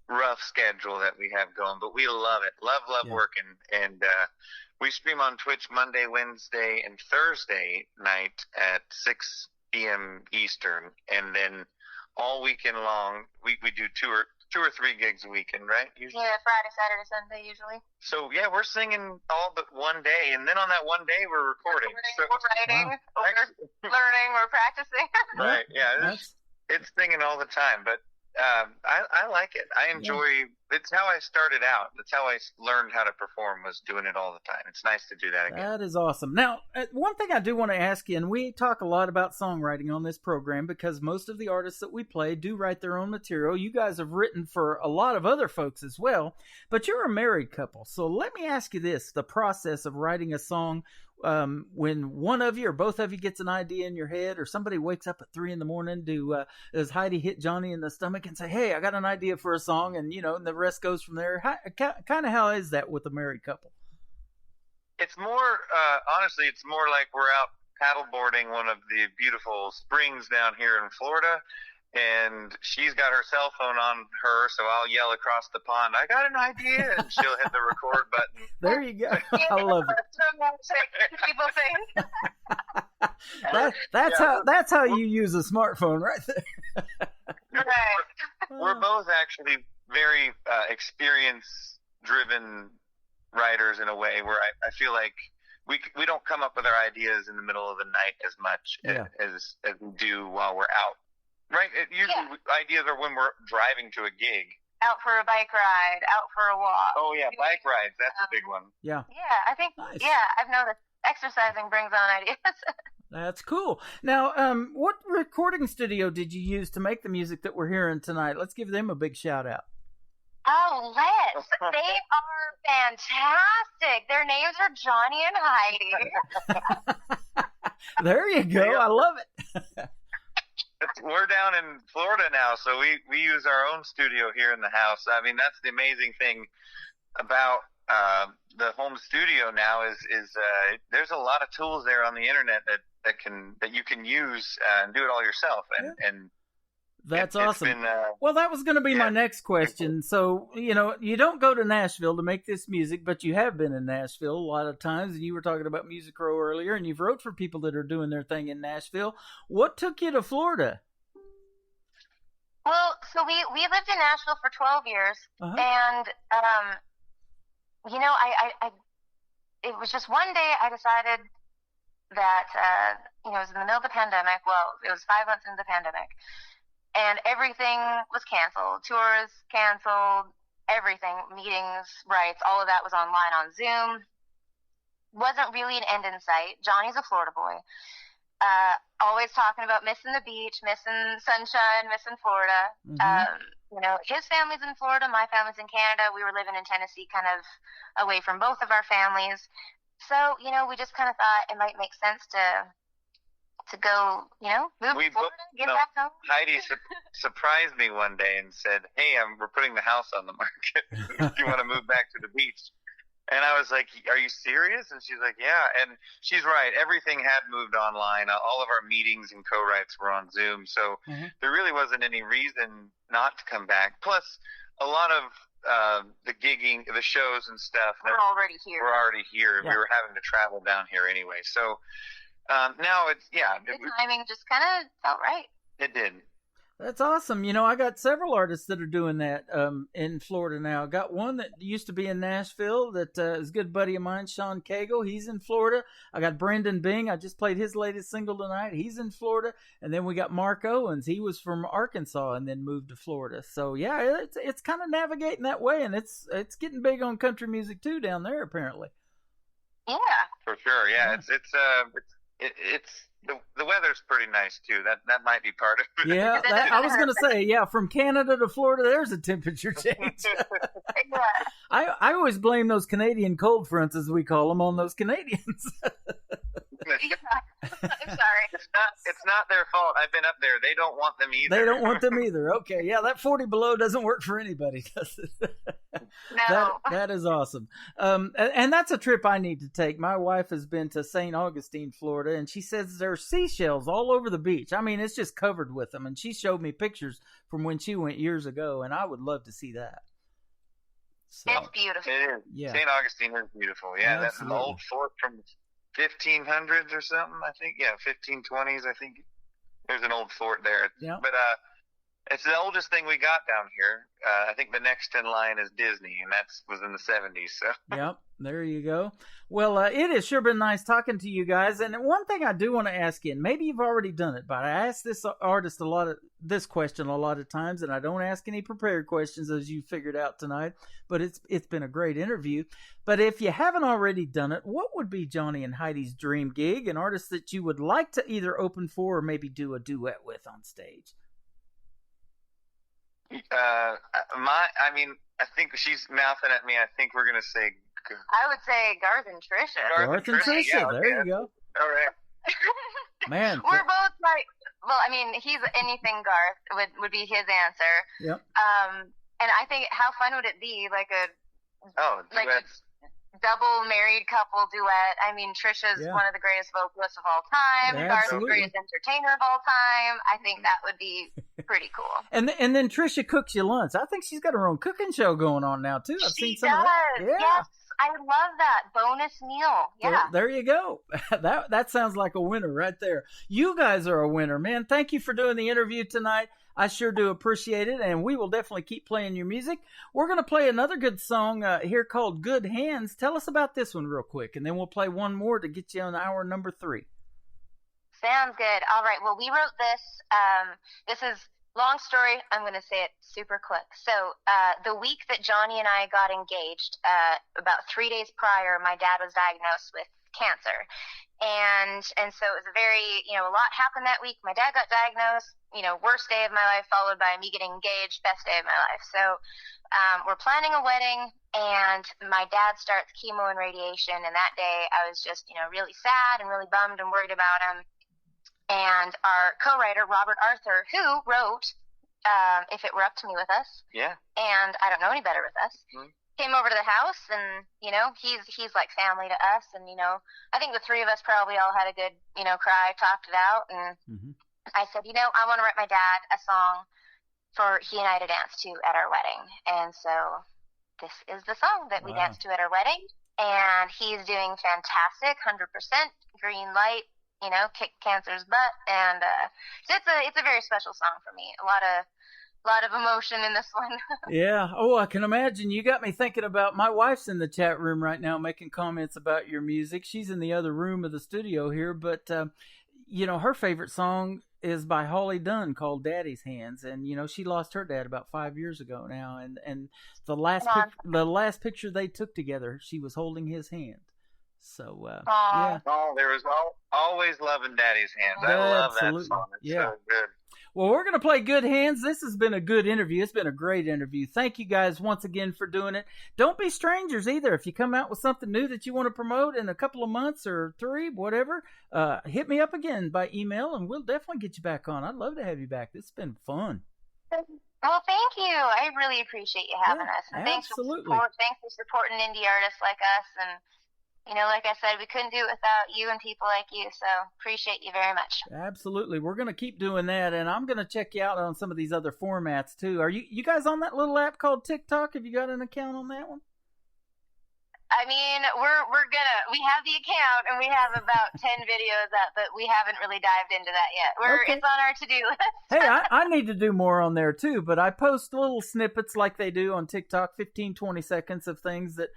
rough schedule that we have going, but we love it. Love working. And we stream on Twitch Monday, Wednesday, and Thursday night at 6 p.m. Eastern. And then all weekend long, we do two or three gigs a weekend, right? Usually? Yeah, Friday, Saturday, Sunday, usually. So, yeah, we're singing all but one day, and then on that one day, we're recording. We're writing, we're learning, we're practicing. Right, yeah, it's singing all the time, but I like it. I enjoy it's how I started out. That's how I learned how to perform, was doing it all the time. It's nice to do that again. That is awesome. Now, one thing I do want to ask you, and we talk a lot about songwriting on this program because most of the artists that we play do write their own material. You guys have written for a lot of other folks as well, but you're a married couple. So let me ask you this, the process of writing a song when one of you or both of you gets an idea in your head, or somebody wakes up at 3 a.m, does Heidi hit Johnny in the stomach and say, hey, I got an idea for a song, and and the rest goes from there? Kind of how is that with a married couple? It's more, honestly, it's more like we're out paddleboarding one of the beautiful springs down here in Florida, and she's got her cell phone on her, so I'll yell across the pond, I got an idea, and she'll hit the record button. There you go. I love it. People think. That's how you use a smartphone right there. Right. We're both actually very experience-driven writers in a way where I feel like we don't come up with our ideas in the middle of the night as much as we do while we're out. Right? Usually ideas are when we're driving to a gig. Out for a bike ride, out for a walk. Oh, yeah, bike rides. That's a big one. Yeah. Yeah, I think, I've noticed exercising brings on ideas. That's cool. Now, what recording studio did you use to make the music that we're hearing tonight? Let's give them a big shout out. Oh, let's. They are fantastic. Their names are Johnny and Heidi. There you go. I love it. we're down in Florida now, so we use our own studio here in the house. I mean, that's the amazing thing about the home studio now is there's a lot of tools there on the internet that you can use and do it all yourself, and that's awesome. Well, that was going to be my next question. So, you don't go to Nashville to make this music, but you have been in Nashville a lot of times, and you were talking about Music Row earlier, and you've wrote for people that are doing their thing in Nashville. What took you to Florida? Well, so we lived in Nashville for 12 years, and I it was just one day I decided that it was in the middle of the pandemic. Well, it was 5 months into the pandemic. And everything was canceled. Tours canceled. Everything, meetings, rights, all of that was online on Zoom. Wasn't really an end in sight. Johnny's a Florida boy. Always talking about missing the beach, missing sunshine, missing Florida. His family's in Florida. My family's in Canada. We were living in Tennessee, kind of away from both of our families. So, we just kind of thought it might make sense to go, move to Florida, get back home. Heidi surprised me one day and said, "Hey, we're putting the house on the market. Do you want to move back to the beach?" And I was like, "Are you serious?" And she's like, "Yeah." And she's right. Everything had moved online. All of our meetings and co-writes were on Zoom. So there really wasn't any reason not to come back. Plus, a lot of the gigging, the shows and stuff. We're already here. Yeah. We were having to travel down here anyway. So now it's, the timing just kind of felt right. It did. That's awesome. I got several artists that are doing that in Florida now. I got one that used to be in Nashville that is a good buddy of mine, Sean Cagle. He's in Florida. I got Brendan Bing. I just played his latest single tonight. He's in Florida. And then we got Mark Owens. He was from Arkansas and then moved to Florida. So, yeah, it's kind of navigating that way, and it's getting big on country music, too, down there, apparently. Yeah. For sure, yeah. It's the weather's pretty nice too. That might be part of it. Yeah, I was going to say, from Canada to Florida, there's a temperature change. I always blame those Canadian cold fronts, as we call them, on those Canadians. I'm sorry. It's not their fault. I've been up there. They don't want them either. They don't want them either. Okay, yeah, that 40 below doesn't work for anybody, does it? No. That is awesome. And that's a trip I need to take. My wife has been to St. Augustine, Florida, and she says there are seashells all over the beach. I mean, it's just covered with them. And she showed me pictures from when she went years ago, and I would love to see that. So, it's beautiful. It is. Yeah. St. Augustine is beautiful. Yeah, that's an old fort from 1500s or something, I think. Yeah, 1520s, I think. There's an old fort there. Yeah. But it's the oldest thing we got down here. I think the next in line is Disney, and that was in the 70s. So. Yep, there you go. Well, it has sure been nice talking to you guys. And one thing I do want to ask you, and maybe you've already done it, but I ask this artist this question a lot of times, and I don't ask any prepared questions, as you figured out tonight. But it's been a great interview. But if you haven't already done it, what would be Johnny and Heidi's dream gig, an artist that you would like to either open for or maybe do a duet with on stage? I think she's mouthing at me. I think we're gonna say. I would say Garth and Trisha. Garth and Trisha. Yeah, there you go. All right. Man, we're both like. Well, I mean, he's anything Garth would be his answer. Yep. And I think how fun would it be, like a double married couple duet. I mean, Trisha's one of the greatest vocalists of all time. Yeah, Garth's the greatest entertainer of all time. I think that would be pretty cool. And then Trisha cooks you lunch. I think she's got her own cooking show going on now too. I've seen some of that. Yeah. Yes, I love that bonus meal. Yeah. There you go. That sounds like a winner right there. You guys are a winner, man. Thank you for doing the interview tonight. I sure do appreciate it, and we will definitely keep playing your music. We're going to play another good song here called Good Hands. Tell us about this one real quick, and then we'll play one more to get you on hour number 3. Sounds good. All right. Well, we wrote this. This is long story. I'm going to say it super quick. So the week that Johnny and I got engaged, about 3 days prior, my dad was diagnosed with cancer. And so it was a very, a lot happened that week. My dad got diagnosed, worst day of my life, followed by me getting engaged, best day of my life. So we're planning a wedding, and my dad starts chemo and radiation. And that day I was just, really sad and really bummed and worried about him. and our co-writer, Robert Arthur, who wrote If It Were Up to Me with us. Yeah. And I Don't Know Any Better with us. Came over to the house, and, he's like family to us. And, I think the three of us probably all had a good, cry, talked it out. And I said, I want to write my dad a song for he and I to dance to at our wedding. And so this is the song that we danced to at our wedding. And he's doing fantastic, 100%, green light, kick cancer's butt. And so it's a very special song for me. A lot of emotion in this one. Yeah. Oh, I can imagine. You got me thinking about my wife's in the chat room right now making comments about your music. She's in the other room of the studio here, but her favorite song is by Holly Dunn called Daddy's Hands. And, she lost her dad about 5 years ago now. And the last picture they took together, she was holding his hand. So, yeah. Oh, there was always love in Daddy's Hands. I love that song. It's so good. Well, we're going to play Good Hands. This has been a good interview. It's been a great interview. Thank you guys once again for doing it. Don't be strangers either. If you come out with something new that you want to promote in a couple of months or 3, whatever, hit me up again by email, and we'll definitely get you back on. I'd love to have you back. This has been fun. Well, thank you. I really appreciate you having us. And thanks for supporting indie artists like us. And like I said, we couldn't do it without you and people like you, so appreciate you very much. Absolutely. We're going to keep doing that, and I'm going to check you out on some of these other formats, too. Are you guys on that little app called TikTok? Have you got an account on that one? I mean, we have the account, and we have about 10 videos up, but we haven't really dived into that yet. It's on our to-do list. Hey, I need to do more on there too, but I post little snippets like they do on TikTok, 15, 20 seconds of things that,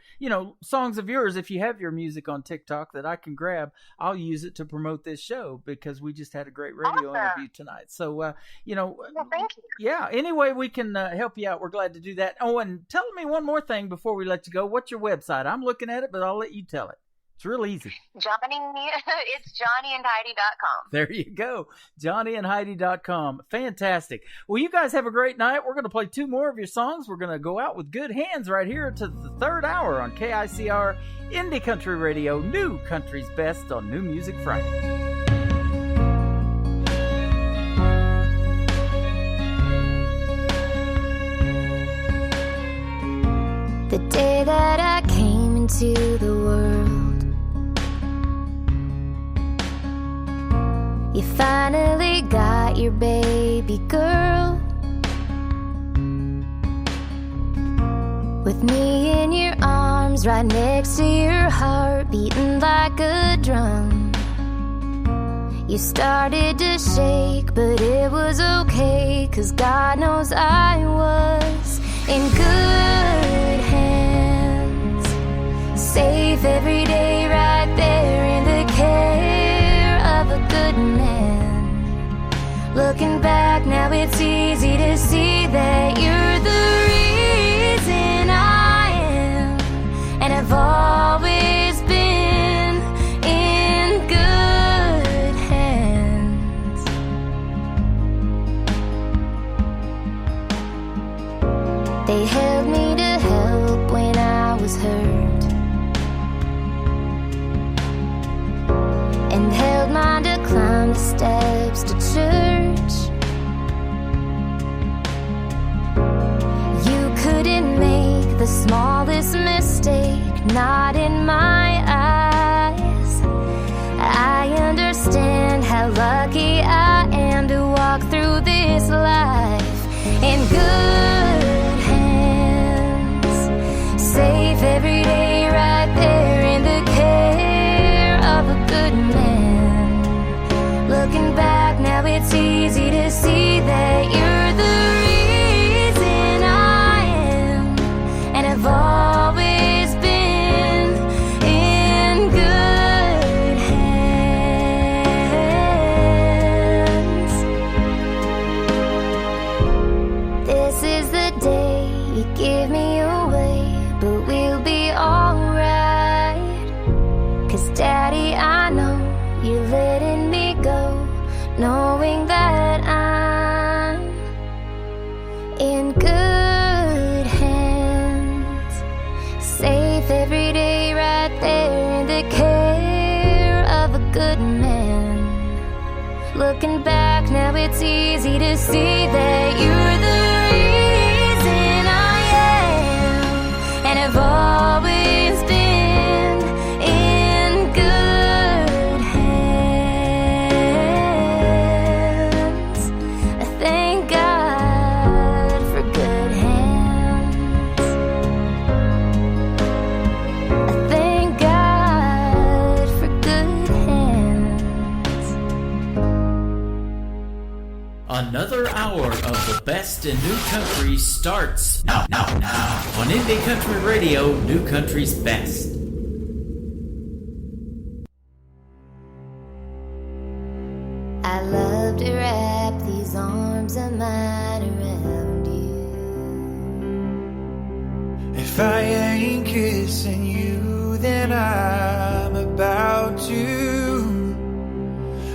songs of yours. If you have your music on TikTok that I can grab, I'll use it to promote this show because we just had a great radio interview tonight. So, well, thank you. Yeah, any way we can help you out, we're glad to do that. Oh, and tell me one more thing before we let you go. What's your website? I'm looking at it, but I'll let you tell it. It's real easy. It's JohnnyandHeidi.com. There you go. JohnnyandHeidi.com. Fantastic. Well, you guys have a great night. We're going to play 2 more of your songs. We're going to go out with Good Hands right here to the 3rd hour on KICR Indie Country Radio. New Country's Best on New Music Friday. The day that I came into the world, you finally got your baby girl. With me in your arms, right next to your heart, beating like a drum. You started to shake, but it was okay, 'cause God knows I was in good hands. Safe every day, right there in the care of a good man. Looking back now, it's easy to see that you're the reason I am, and I've always been in good hands. They held me to help when I was hurt, and held mine to climb the steps to church. You couldn't make the smallest mistake, not in my eyes. I understand how lucky I am to walk through this life in good hands. Looking back, now it's easy to see that you're the reason I am, and I've always been in good hands. I thank God for good hands. I thank God for good hands. Another hour of the best in new country starts now on Indie Country Radio, New Country's best. I love to wrap these arms of mine around you. If I ain't kissing you, then I'm about to.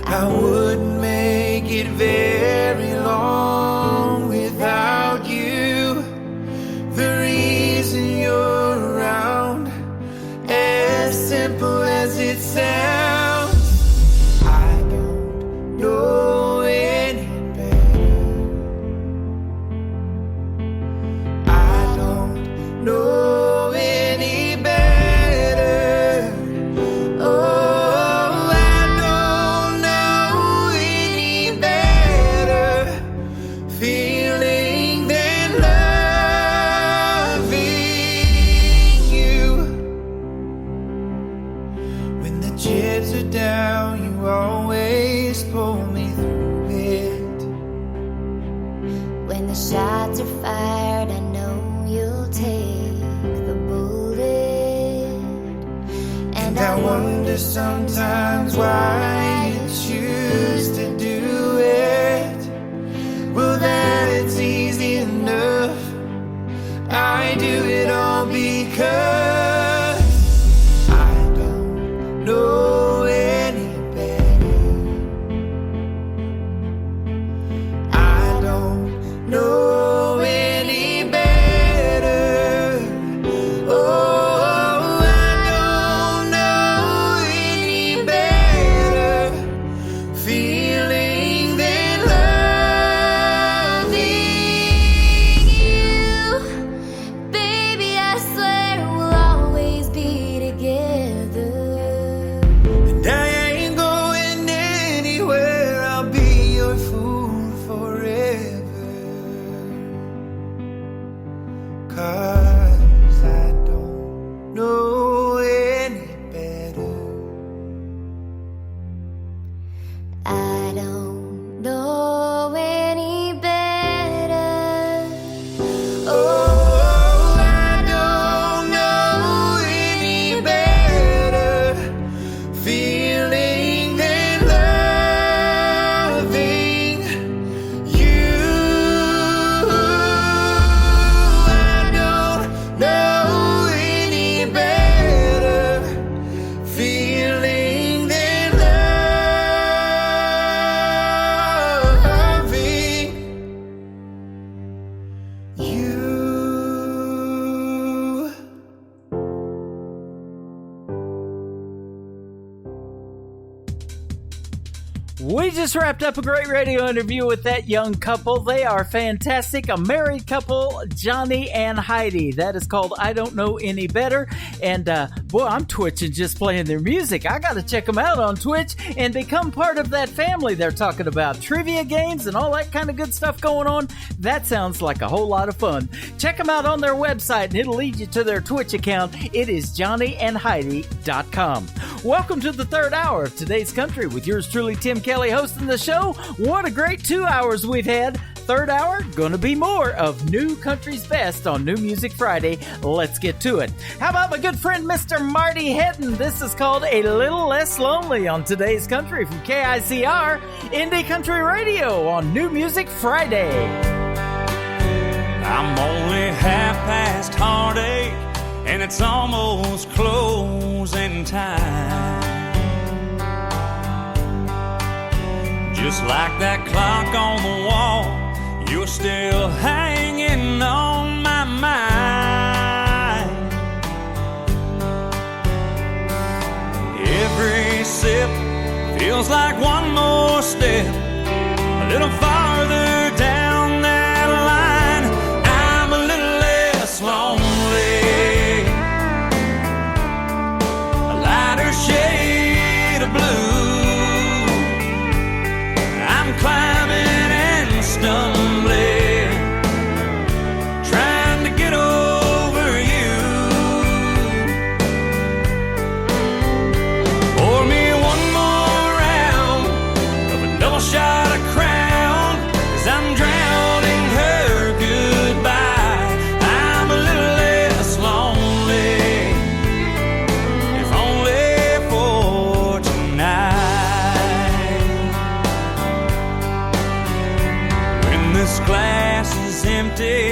I wouldn't make it very long without you. The reason you're around, as simple as it sounds, I don't know any better. I don't know any better. Oh, I don't know any better feeling than loving you. When the chips are down, you always pull me through it. When the shots are fired, I know you'll take the bullet. And I wonder sometimes why you choose to do it. Well, that it's easy enough. I do it all because I don't know any better. I don't know any better. Oh, I don't know any better feeling than loving you. Baby, I swear we'll always be together. And I ain't going anywhere. I'll be your fool forever. 'Cause I don't know any better. I don't know any better. Oh, I don't know any better feeling than loving you. I don't know any better feeling than loving you. We just wrapped up a great radio interview with that young couple. They are fantastic. A married couple, Johnny and Heidi. That is called I Don't Know Any Better. And boy, I'm twitching just playing their music. I got to check them out on Twitch and become part of that family they're talking about. Trivia games and all that kind of good stuff going on. That sounds like a whole lot of fun. Check them out on their website and it'll lead you to their Twitch account. It is johnnyandheidi.com. Welcome to the third hour of Today's Country with yours truly, Tim Kelly, hosting the show. What a great 2 hours we've had. Third hour, gonna be more of New Country's Best on New Music Friday. Let's get to it. How about my good friend, Mr. Marty Hedden? This is called A Little Less Lonely on Today's Country from KICR, Indie Country Radio on New Music Friday. I'm only half past heartache, and it's almost closing time. Just like that clock on the wall, you're still hanging on my mind. Every sip feels like one more step little farther down that line, I'm a little less lonely. A lighter shade of blue. I'm climbing and stumbling, trying to get over you. Pour me one more round of a double shot of Crown, 'cause I'm drowning her goodbye. I'm a little less lonely, if only for tonight. When this glass is empty,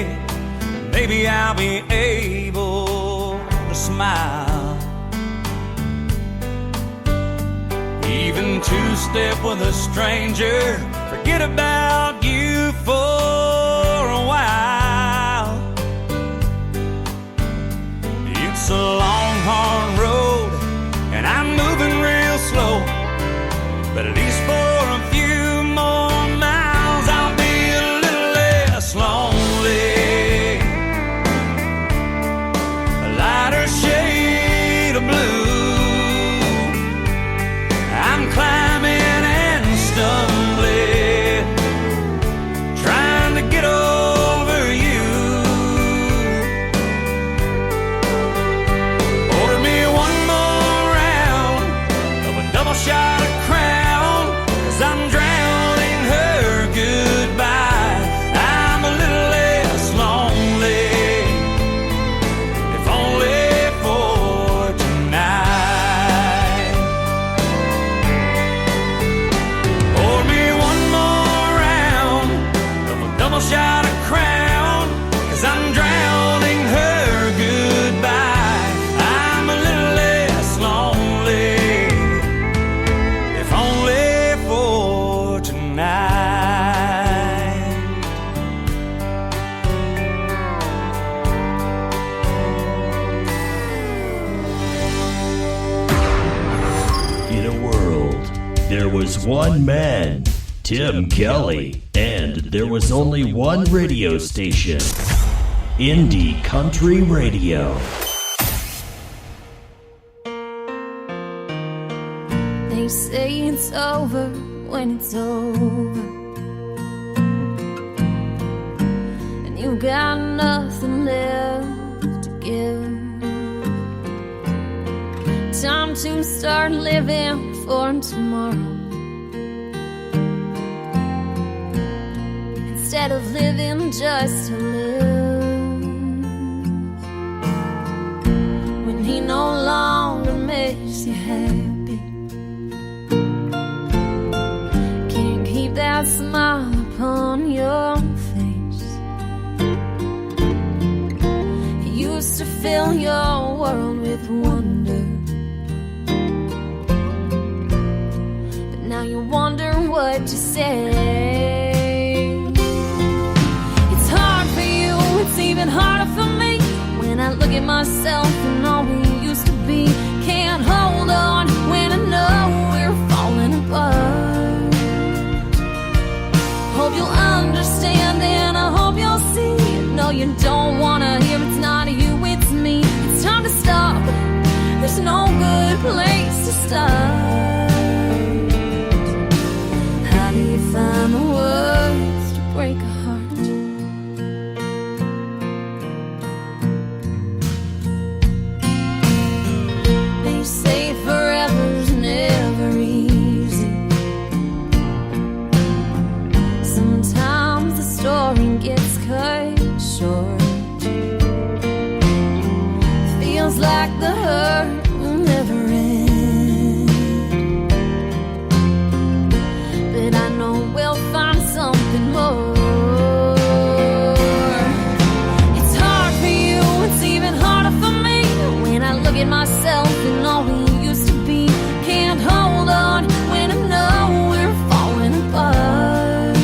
maybe I'll be able to smile. Even two-step with a stranger, forget about you for a while. It's a long, hard road, and I'm moving real slow, but at least for a few more miles I'll be a little less lonely. A lighter shade of blue. I'm climbing and stumbling, trying to get over you. Order me one more round of a double shot of Crown, 'cause I'm drowning her goodbye. I'm a little less lonely, if only for tonight. Pour me one more round of a double shot of Crown, 'cause I'm drowning her goodbye. I'm a little less lonely, if only for tonight. In a world, there was one man, Tim Kelly, and there was only one radio station, Indie Country Radio. They say it's over when it's over, and you got nothing left to give. Time to start living for tomorrow, instead of living just to live. When he no longer makes you happy, can't keep that smile upon your face. He used to fill your world with wonder, but now you wonder what to say. It's hard for you, it's even harder for me, when I look at myself and all we used to be. Can't hold on when I know we're falling apart. Hope you'll understand and I hope you'll see. No, you don't wanna hear, it's not you, it's me. It's time to stop, there's no good place to start. How do you find the words to break a heart? They say forever's never easy. Sometimes the story gets cut short. Feels like the hurt will never end, but I know we'll find something more. It's hard for you, it's even harder for me, when I look at myself and all we used to be. Can't hold on when I know we're falling apart.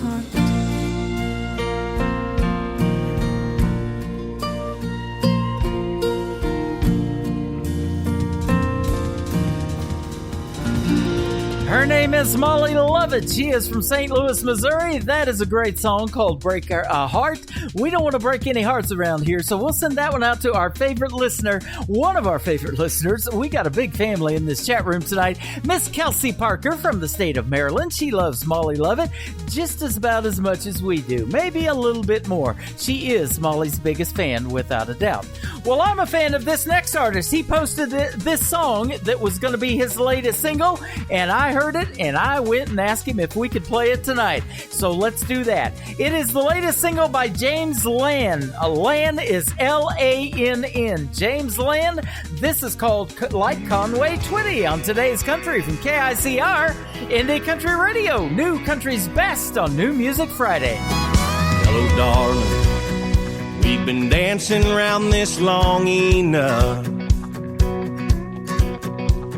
heart. Her name is Molly Lovett. She is from St. Louis, Missouri. That is a great song called Break Our Heart. We don't want to break any hearts around here, so we'll send that one out to our favorite listener, one of our favorite listeners. We got a big family in this chat room tonight. Miss Kelsey Parker from the state of Maryland. She loves Molly Lovett just about as much as we do, maybe a little bit more. She is Molly's biggest fan, without a doubt. Well, I'm a fan of this next artist. He posted this song that was going to be his latest single, and I heard it, and I went and asked him if we could play it tonight. So let's do that. It is the latest single by James Lann. Lann is L-A-N-N. James Lann. This is called Like Conway Twitty on Today's Country from KICR, Indie Country Radio. New country's best on New Music Friday. Hello, darling. We've been dancing around this long enough.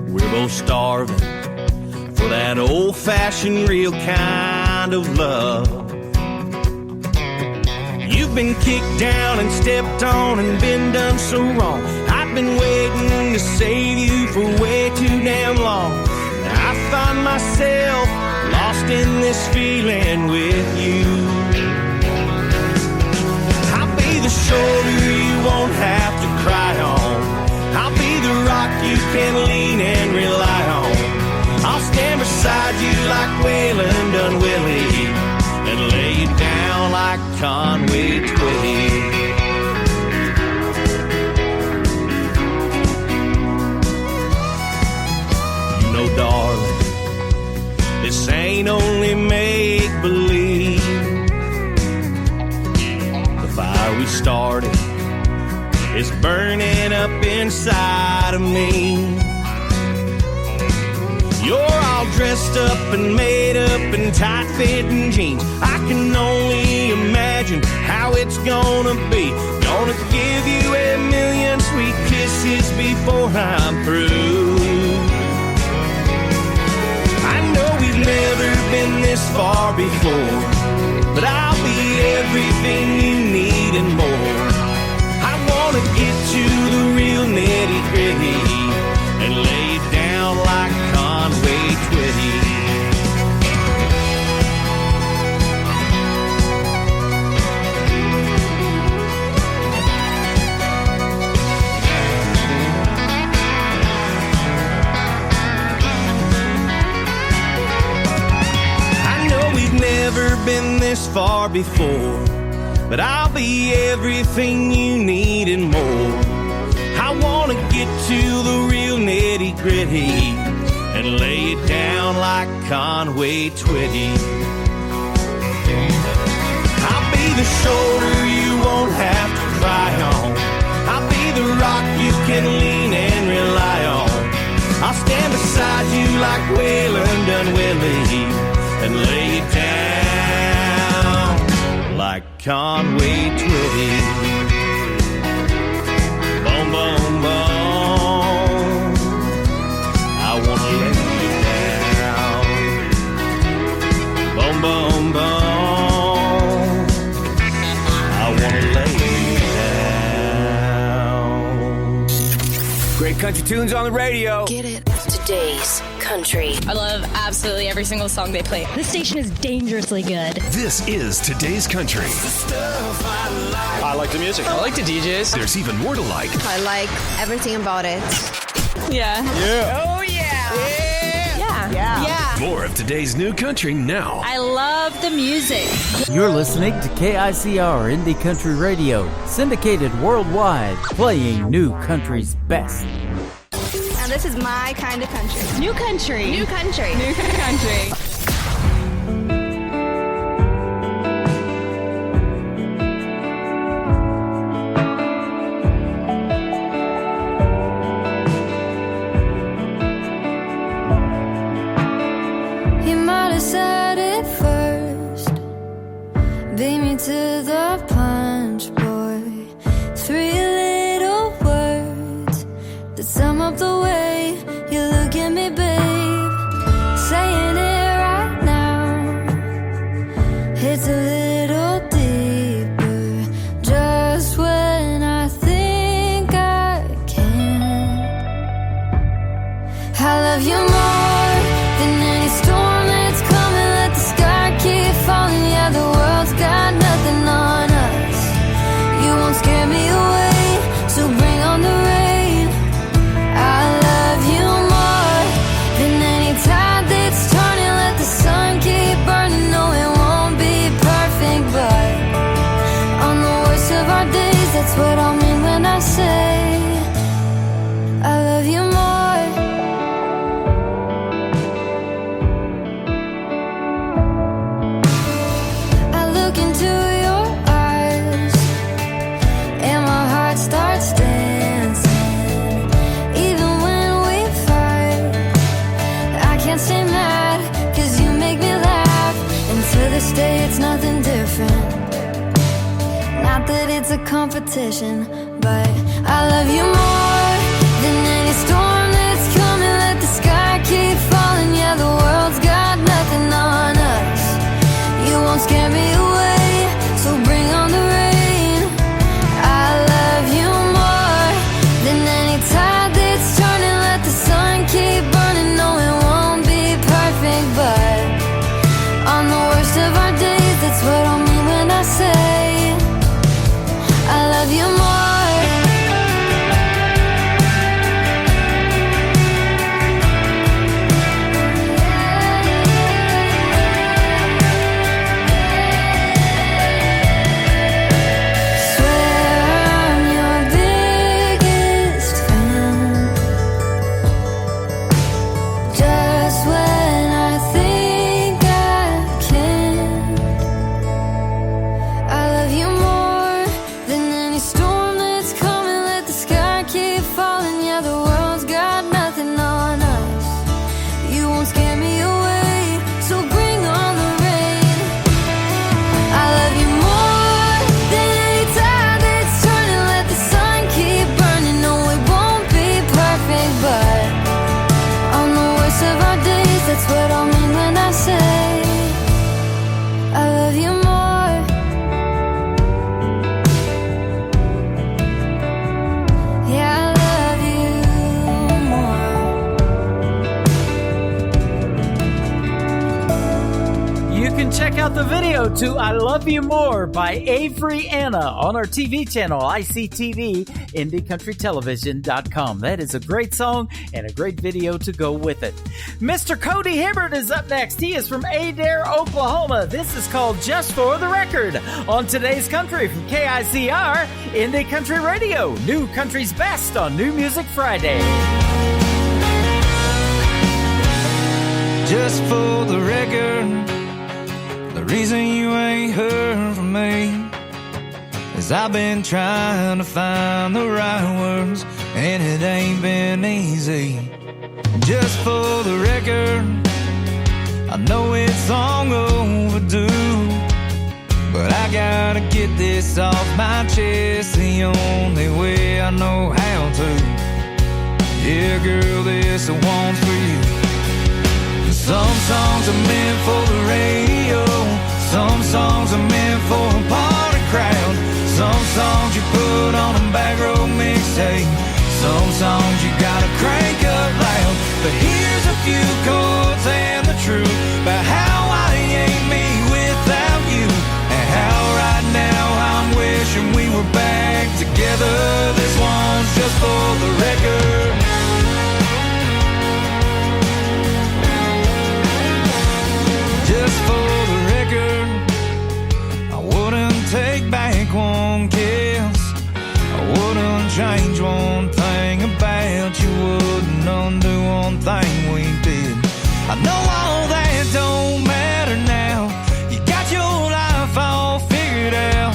We're both starving for that old-fashioned real kind of love. You've been kicked down and stepped on and been done so wrong. I've been waiting to save you for way too damn long. I find myself lost in this feeling with you. I'll be the shoulder you won't have to cry on. I'll be the rock you can lean and rely on. I'll stand beside you like Waylon done Willie and lay you down like Conway Twitty. You know, darling, this ain't only make-believe. The fire we started is burning up inside of me. You're all dressed up and made up in tight-fitting jeans. I can only imagine how it's gonna be. Gonna give you a million sweet kisses before I'm through. I know we've never been this far before, but I'll be everything you need and more. I wanna get to the real nitty-gritty and lay it down like Conway Twitty. I know we've never been this far before, but I'll be everything you need and more. I wanna get to the real nitty-gritty and lay it down like Conway Twitty. I'll be the shoulder you won't have to cry on. I'll be the rock you can lean and rely on. I'll stand beside you like Waylon done Willie and lay it down like Conway Twitty. Boom, boom, boom. I wanna lay you down. Boom, boom, boom. I wanna lay you down. Great country tunes on the radio. Get it. Today's Country. I love absolutely every single song they play. This station is dangerously good. This is Today's Country. I like the music. I like the DJs. There's even more to like. I like everything about it. Yeah. Yeah. Oh, yeah. Yeah. Yeah. More of today's new country now. I love the music. You're listening to KICR Indie Country Radio, syndicated worldwide, playing new country's best. Now this is my kind of country. New country. New country. New country. He might have said it first. Beat me to the punch, boy. 3 little words that sum up the way you look at me, babe. Saying it right now. It's a little deeper, just when I think I can. I love you more than any storm that's coming. Let the sky keep falling. Yeah, the world's got nothing on us. You won't scare me away, so bring on the rain. I love you more than any tide that's turning. Let the sun keep burning. No, it won't be perfect, but on the worst of our days, that's what I'll mean when I say I love you more. I look into your eyes and my heart starts dancing. Even when we fight, I can't stay mad, 'cause you make me laugh. And to this day it's nothing different. Not that it's a competition, but I love you more than any storm that's coming. Let the sky keep falling. Yeah, the world's got nothing on us. You won't scare me away, so bring on the rain. I love you more than any tide that's turning. Let the sun keep burning. No, it won't be perfect, but on the worst of our days, that's what I mean when I say I love you more. That's what I mean when I say I love you more. Yeah, I love you more. You can check out the video to I Love You More by Avery Anna on our TV channel, ICTV, IndieCountryTelevision.com. That is a great song and a great video to go with it. Mr. Cody Hibbert is up next. He is from Adair, Oklahoma. This is called Just for the Record on Today's Country from KICR, Indie Country Radio. New country's best on New Music Friday. Just for the record, the reason you ain't heard from me is I've been trying to find the right words, and it ain't been easy. Just for the record, I know it's long overdue, but I gotta get this off my chest the only way I know how to. Yeah, girl, this one's for you. Some songs are meant for the radio, some songs are meant for a party crowd, some songs you put on a back row mixtape, some songs you gotta crank up loud. But here's a few chords and the truth about how I ain't me without you, and how right now I'm wishing we were back together. This one's just for the record. Just for the record, I wouldn't take back one kiss, I wouldn't change one thing about you, wouldn't undo one thing we did. I know all that don't matter now. You got your life all figured out,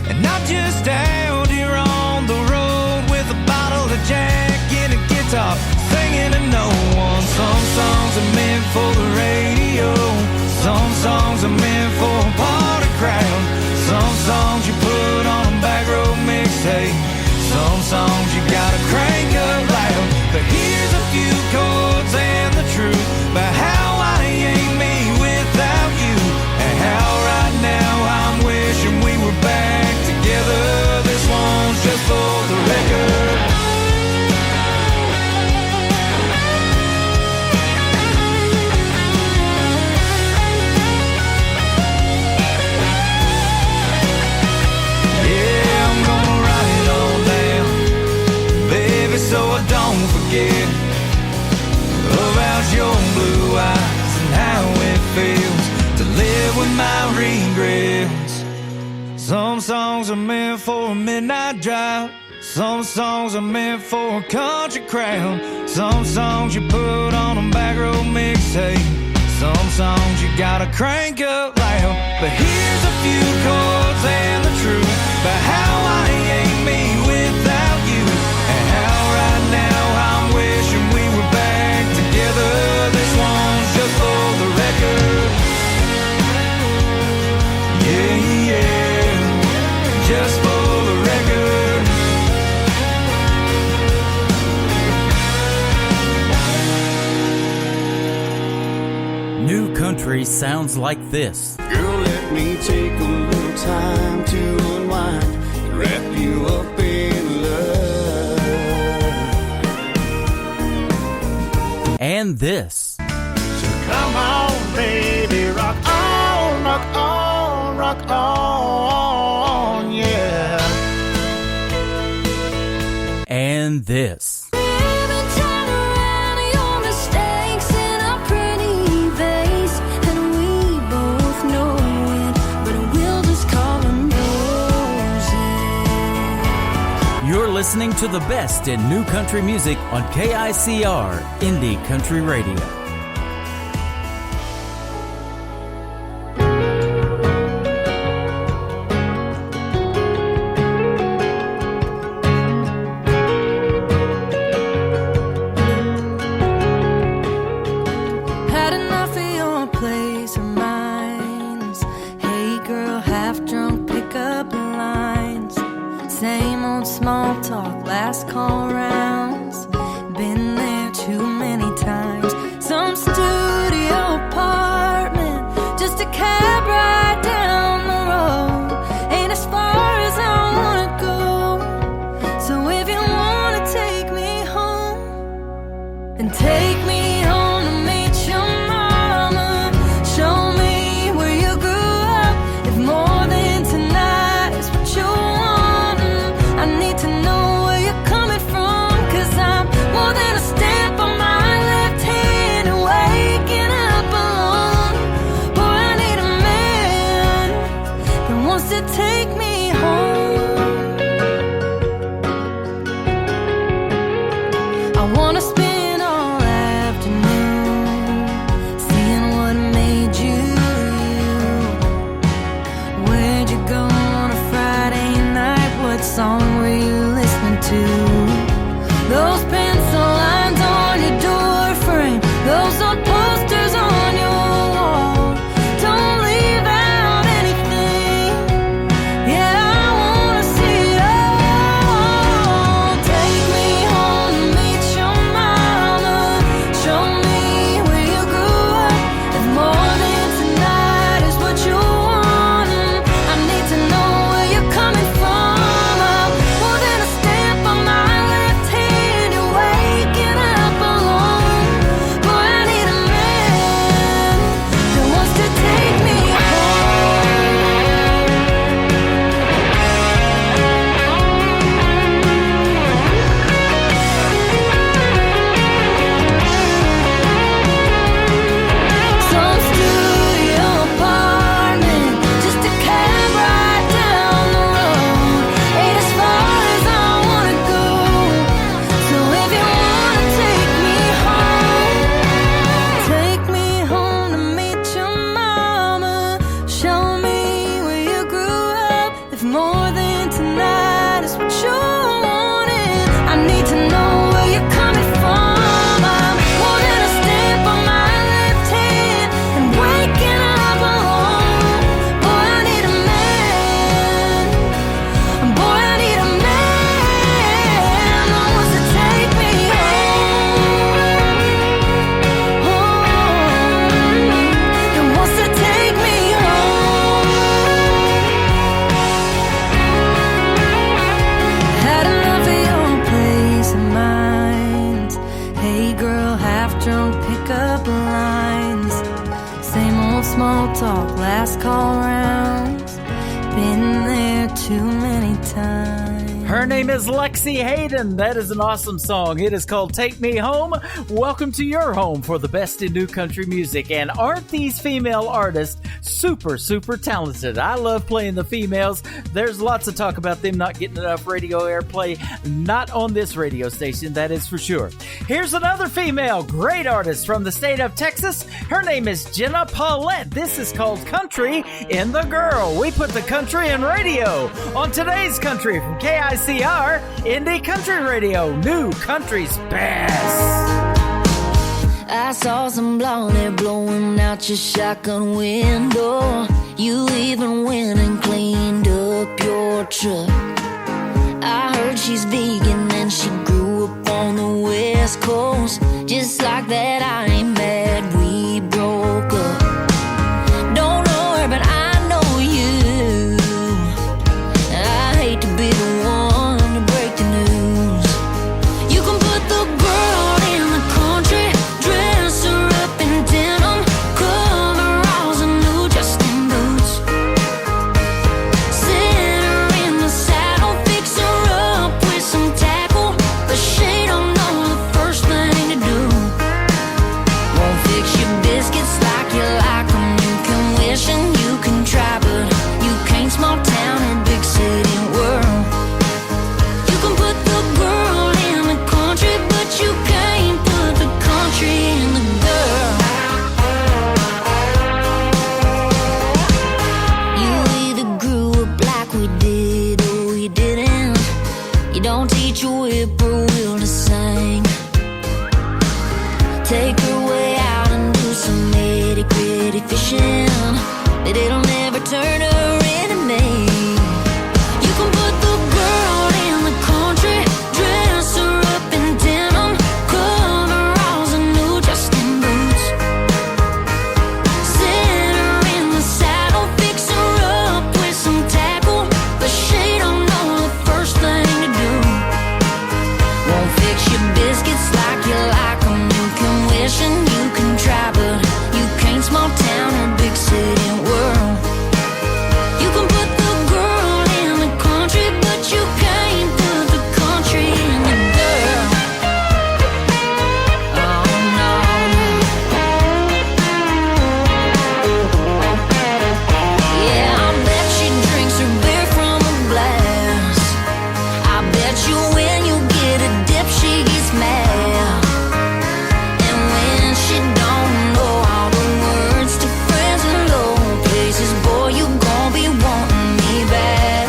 and not just out here on the road with a bottle of Jack and a guitar, singing to no one. Some songs are meant for the radio, some songs are meant for a party crowd, some songs you put on a back row mixtape, some songs you gotta crank up loud. But here's a few chords and the truth about how I ain't me without you, and how right now Some songs are meant for a midnight drive. Some songs are meant for a country crowd. Some songs you put on a back road mixtape. Some songs you gotta crank up loud. But here's a few chords and the truth about how I ain't me without you, and how right now I'm wishing we were back together. This one's just for the record. Yeah, yeah, just for the record. New country sounds like this. Girl, let me take a little time to unwind and wrap you up in love. And this. So come on, baby, rock on, rock on, rock on, yeah. And this. You're listening to the best in new country music on KICR Indie Country Radio. Had enough of your place of minds. Hey girl, half drunk pickup lines. Same old small talk, last call rounds. Been there too many times. Some studio apartment, just a cab ride down the road. Ain't as far as I wanna go. So if you wanna take me home, then take me home to meet your mama. Show me where you grew up. If more than tonight is what you want, I need to know where you're coming from. 'Cause I'm more than a stamp on my left hand and waking up alone. Boy, I need a man that wants to take me home. I wanna spend all afternoon seeing what made you you. Where'd you go on a Friday night? What song were you listening to? Those pencil lines on your door frame, those old posters on your wall. Don't leave out anything. Yeah, I wanna see it all. Take me home to meet your mama. Show me where you grew up. If more than tonight is what you want, I need to know where you're coming from. I'm more than a stamp on my left hand. You're waking up alone. Boy, I need a man that wants to take me some studio apartment, just a cab ride down the road. Ain't as far as I wanna go. So if you wanna take me home to meet your mama. Show me where you grew up. If more than tonight is what you wanted, I need to know where you're coming from. I'm more than a stamp on my left hand and waking up alone. Boy, I need a man. Boy, I need a man that wants to take me home. That wants to take me home. Had enough of your place of minds. Hey girl, half drunk pickup lines. Same old small talk, last call rounds. Been there too many times. Her name is Lexi Hayden. That is an awesome song. It is called Take Me Home. Welcome to your home for the best in new country music. And aren't these female artists super, super talented? I love playing the females. There's lots of talk about them not getting enough radio airplay. Not on this radio station, that is for sure. Here's another female great artist from the state of Texas. Her name is Jenna Paulette. This is called Country in the Girl. We put the country in radio on today's country from KICR, Indie Country Radio, New Country's Best. I saw some blonde hair blowing out your shotgun window. You even went and cleaned up your truck. I heard she's vegan and she grew up on the West Coast. Just like that, I ain't mad we broke up. Don't know her, but I know you. I hate to be the one to break the news. You can put the girl in the country, dress her up in denim, coveralls and new Justin boots. Sit her in the saddle, fix her up with some tackle, but she don't know the first thing to do. Won't fix your biscuits like you like them. You can wish and you can try, but you can't small town or big city world. You can put the girl in the country, but you can't put the country in the girl. You either grew up like we did or you didn't. You don't teach a whippoorwill to sing. Take her way out and do some nitty gritty fishing, but it'll never turn her into me. You can put the girl in the country, dress her up in denim, coveralls and new Justin boots. Sit her in the saddle, fix her up with some tackle, but she don't know the first thing to do. Won't fix your biscuits like you like them. You can wish and you can try, but you can't small town or big city world. You can put the girl in the country, but you can't put the country in the girl. Oh no. Yeah, I bet she drinks her beer from a glass. I bet you when you get a dip she gets mad. And when she don't know all the words to friends in low places, boy, you gon' be wanting me back.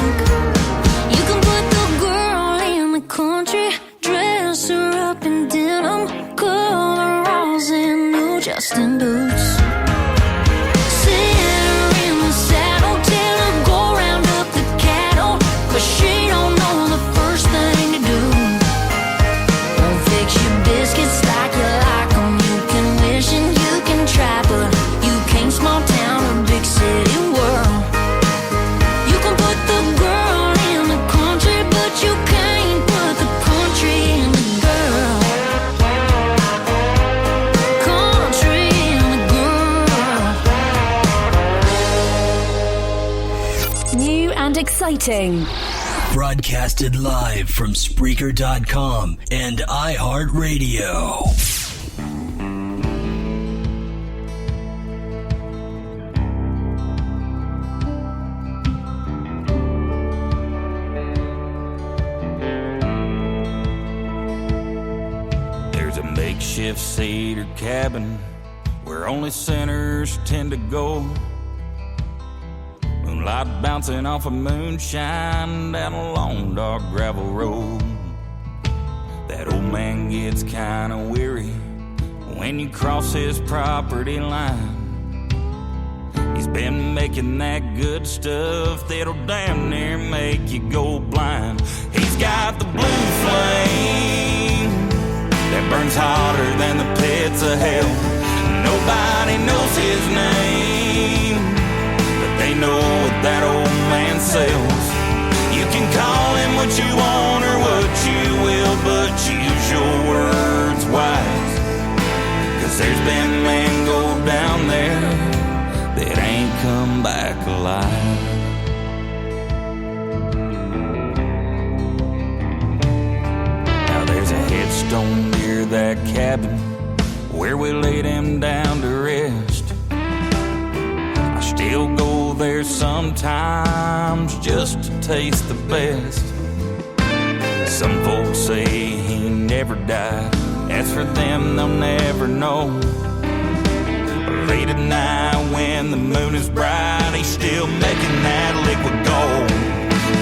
You can put the girl in the country, dress her up in denim, coveralls and new Justin boots. Sit her in the saddle, tell her go round up the cattle, but she don't know the first thing to do. Won't fix your biscuits like you like them. You can wish and you can try, but you can't small town or big city world. You can put the girl in the country, but you can't put the country in the girl. Country in the girl. New and exciting. Broadcasted live from Spreaker.com and iHeartRadio. There's a makeshift cedar cabin where only sinners tend to go. Moonlight bouncing off of moonshine down a long dark gravel road. That old man gets kinda weary when you cross his property line. He's been making that good stuff that'll damn near make you go blind. He's got the blue flame that burns hotter than the pits of hell. Nobody knows his name, but they know what that old man sells. You can call him what you want or what you will, but use your words wise. 'Cause there's been men go down there that ain't come back alive. stone near that cabin where we laid him down to rest. I still go there sometimes just to taste the best. Some folks say he never died. As for them, they'll never know. Late at night when the moon is bright, he's still making that liquid gold.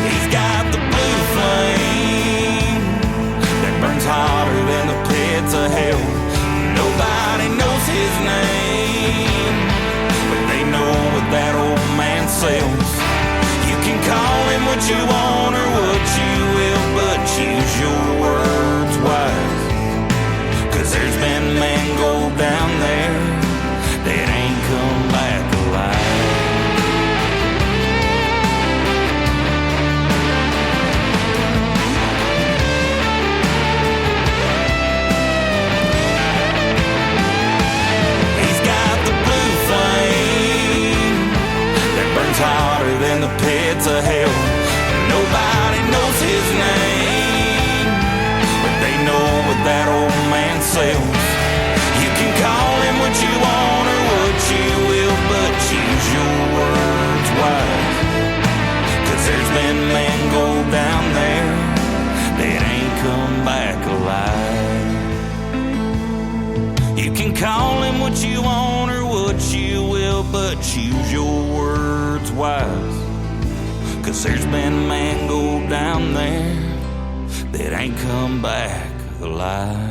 He's got the blue flame that burns hotter than the pits of hell. Nobody knows his name, but they know what that old man sells. You can call him what you want or what you will, but choose your words wise. 'Cause there's been men go down there that ain't come back alive. He's got the blue flame that burns hotter than the pits of hell. Nobody knows his name, but they know what that old man sells. You can call him what you want or what you will, but choose your words wise. 'Cause there's been men go down there that ain't come back alive. You can call him what you want or what you will, but choose your words wise. 'Cause there's been men go down there that ain't come back alive.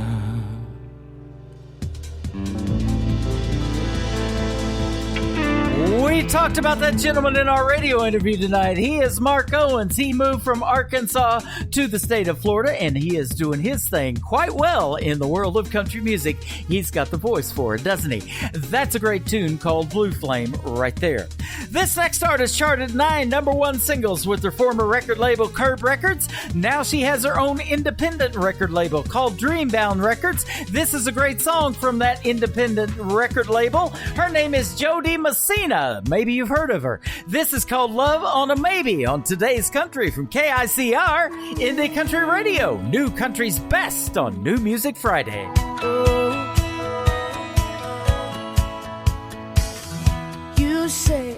We talked about that gentleman in our radio interview tonight. He is Mark Owens. He moved from Arkansas to the state of Florida, and he is doing his thing quite well in the world of country music. He's got the voice for it, doesn't he? That's a great tune called Blue Flame right there. This next artist charted 9 number-1 singles with her former record label Curb Records. Now she has her own independent record label called Dreambound Records. This is a great song from that independent record label. Her name is Jody Messina. Maybe you've heard of her. This is called Love on a Maybe on Today's Country from KICR Indie Country Radio. New Country's best on New Music Friday. You say,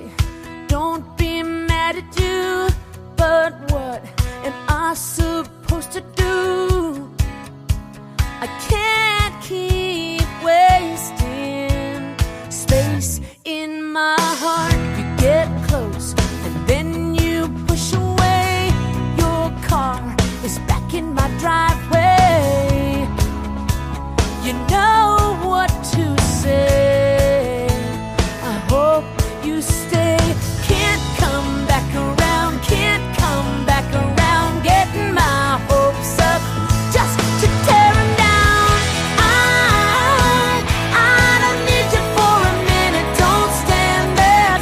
don't be mad at you, but what am I supposed to do? I can't keep wasting space in my heart. You get close and then you push away. Your car is back in my driveway. You know what to say. I hope you stay. Can't come back around, can't come back around. Getting my hopes up just to tear them down. I don't need you for a minute. Don't stand there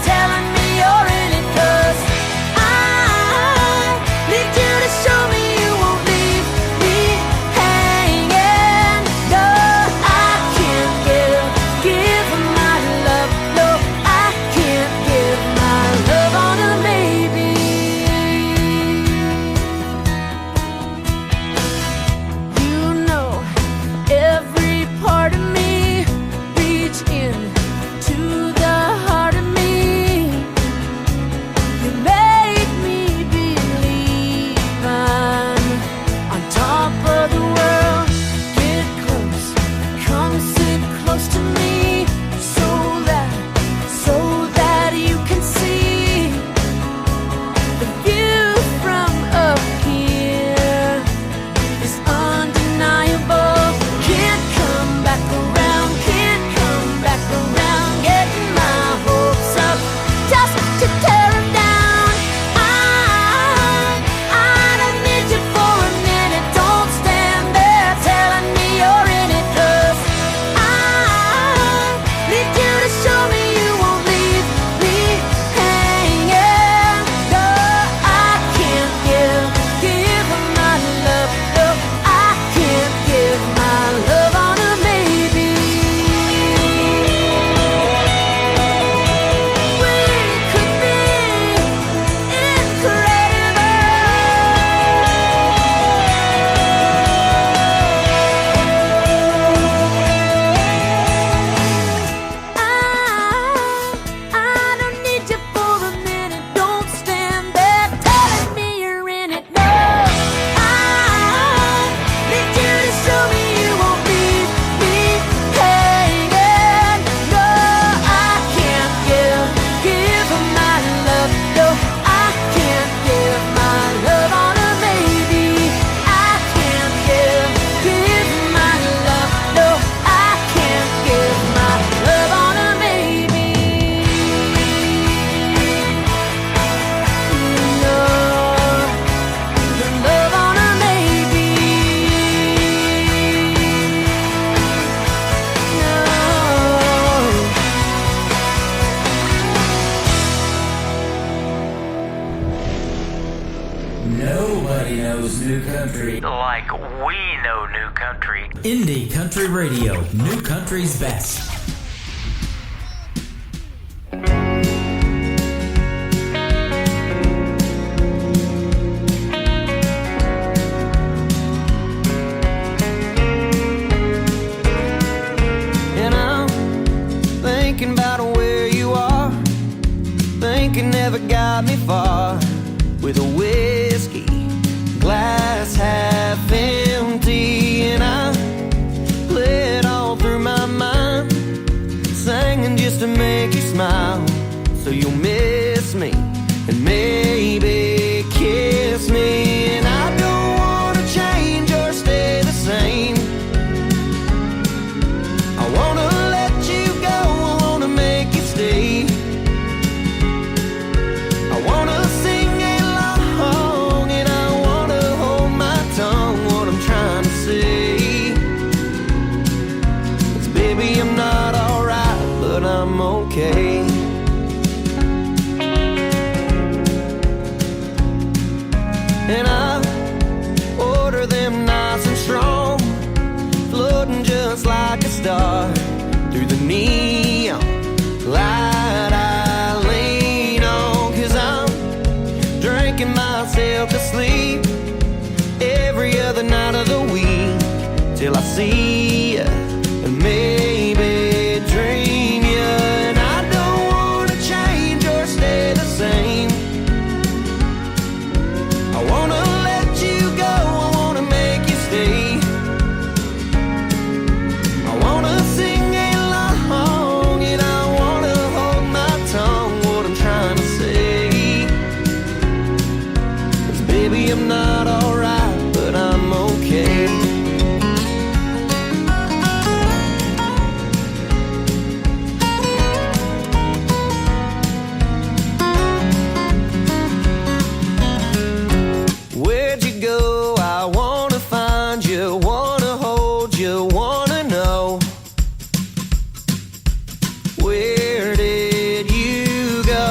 Nobody knows new country like we know new country. Indie Country Radio, new country's best. And I'm thinking about where you are. Thinking never got me far. With a whiskey glass half empty, and I play it all through my mind, singing just to make you smile. So you'll miss me and maybe kiss me. And I don't want to change or stay the same. I want to let you go, I want to make you stay. I want to sing along and I want to hold my tongue, what I'm trying to say. 'Cause baby, I'm not alright, but I'm okay. And I order them nice and strong, floating just like a star through the neon light I lean on. 'Cause I'm drinking myself to sleep every other night of the week till I see you and maybe dream you. And I don't want to change or stay the same. I want to let you go, I want to make you stay. I want to sing along and I want to hold my tongue, what I'm trying to say. 'Cause baby, I'm not alright, but I'm okay. Where'd you go? I wanna find you, wanna hold you, wanna know. Where did you go?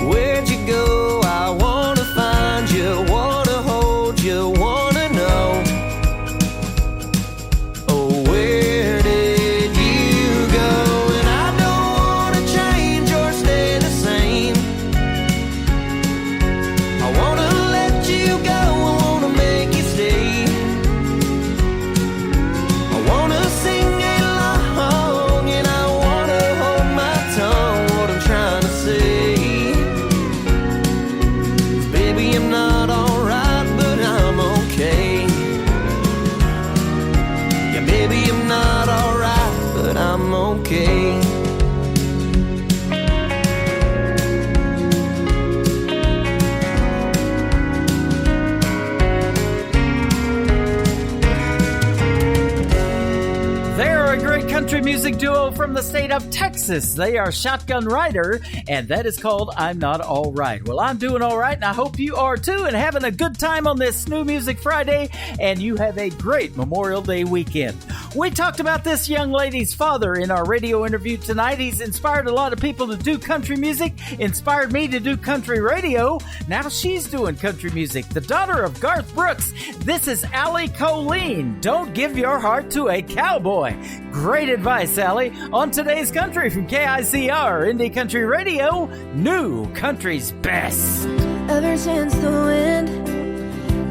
Where'd you go? I wanna find you, wanna hold you, wanna know. Oh, where did you go? And I don't wanna change or stay the same. I wanna let you go, I wanna make you stay. I wanna sing along and I wanna hold my tongue, what I'm trying to say. 'Cause baby, I'm not alright, but I'm okay. Yeah, baby, I'm not alright, but I'm okay. They're a great country music duo from the state of Texas. They are Shotgun Rider, and that is called I'm Not All Right. Well, I'm doing all right, and I hope you are too, and having a good time on this New Music Friday, and you have a great Memorial Day weekend. We talked about this young lady's father in our radio interview tonight. He's inspired a lot of people to do country music, inspired me to do country radio. Now she's doing country music. The daughter of Garth Brooks, this is Allie Colleen. Don't give your heart to a cowboy. Great advice, Allie, on today's country from KICR, Indie Country Radio, new country's best. Ever since the wind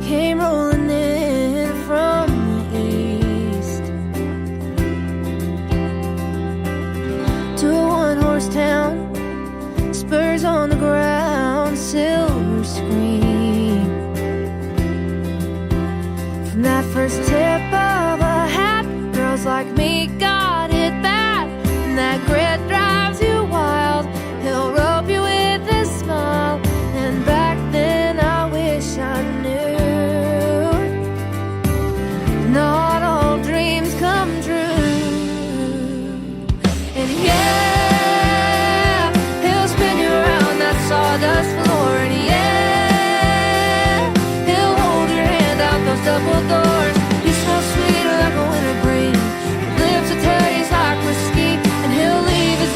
came rolling in from the east to a one-horse town, spurs on the ground, silver screen. From that first tip of a hat, girls like me got it bad, and that grit drives you wild. He'll rope you with a smile, and back then I wish I knew not all dreams come true. And yeah, he'll spin you around that sawdust floor, and yeah, he'll hold your hand out those double doors. He's so sweet like a winter breeze, lips will taste like whiskey, and he'll leave his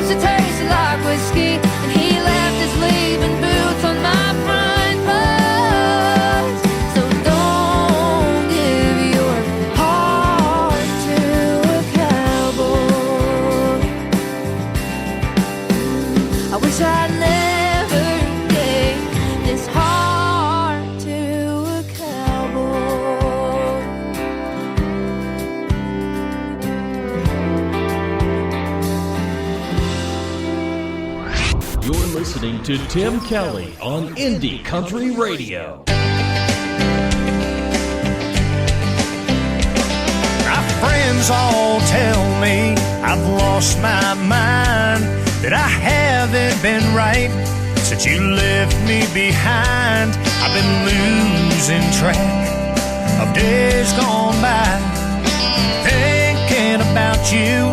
used to taste like whiskey, and he left his leaving boots on my front porch. So don't give your heart to a cowboy. I wish I'd never gave this heart to a cowboy. You're listening to Tim Kelly on Indie Country Radio. My friends all tell me I've lost my mind, that I haven't been right since you left me behind. I've been losing track of days gone by, thinking about you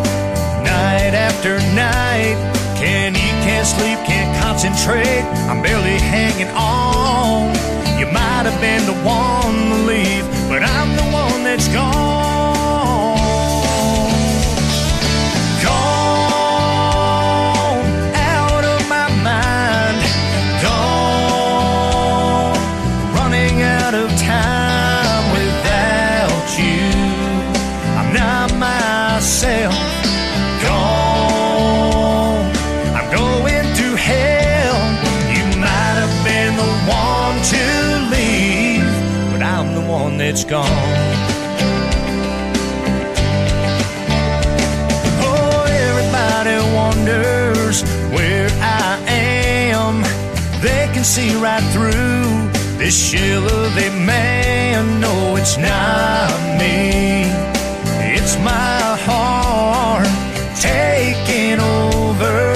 night after night. Can't eat, can't sleep, can't concentrate, I'm barely hanging on. You might have been the one to leave, but I'm the one that's gone. Gone out of my mind, gone, running out of time without you. I'm not myself, gone, I'm going through hell. You might have been the one to leave, but I'm the one that's gone. Wonders where I am. They can see right through this shell of a man. No, it's not me, it's my heart taking over,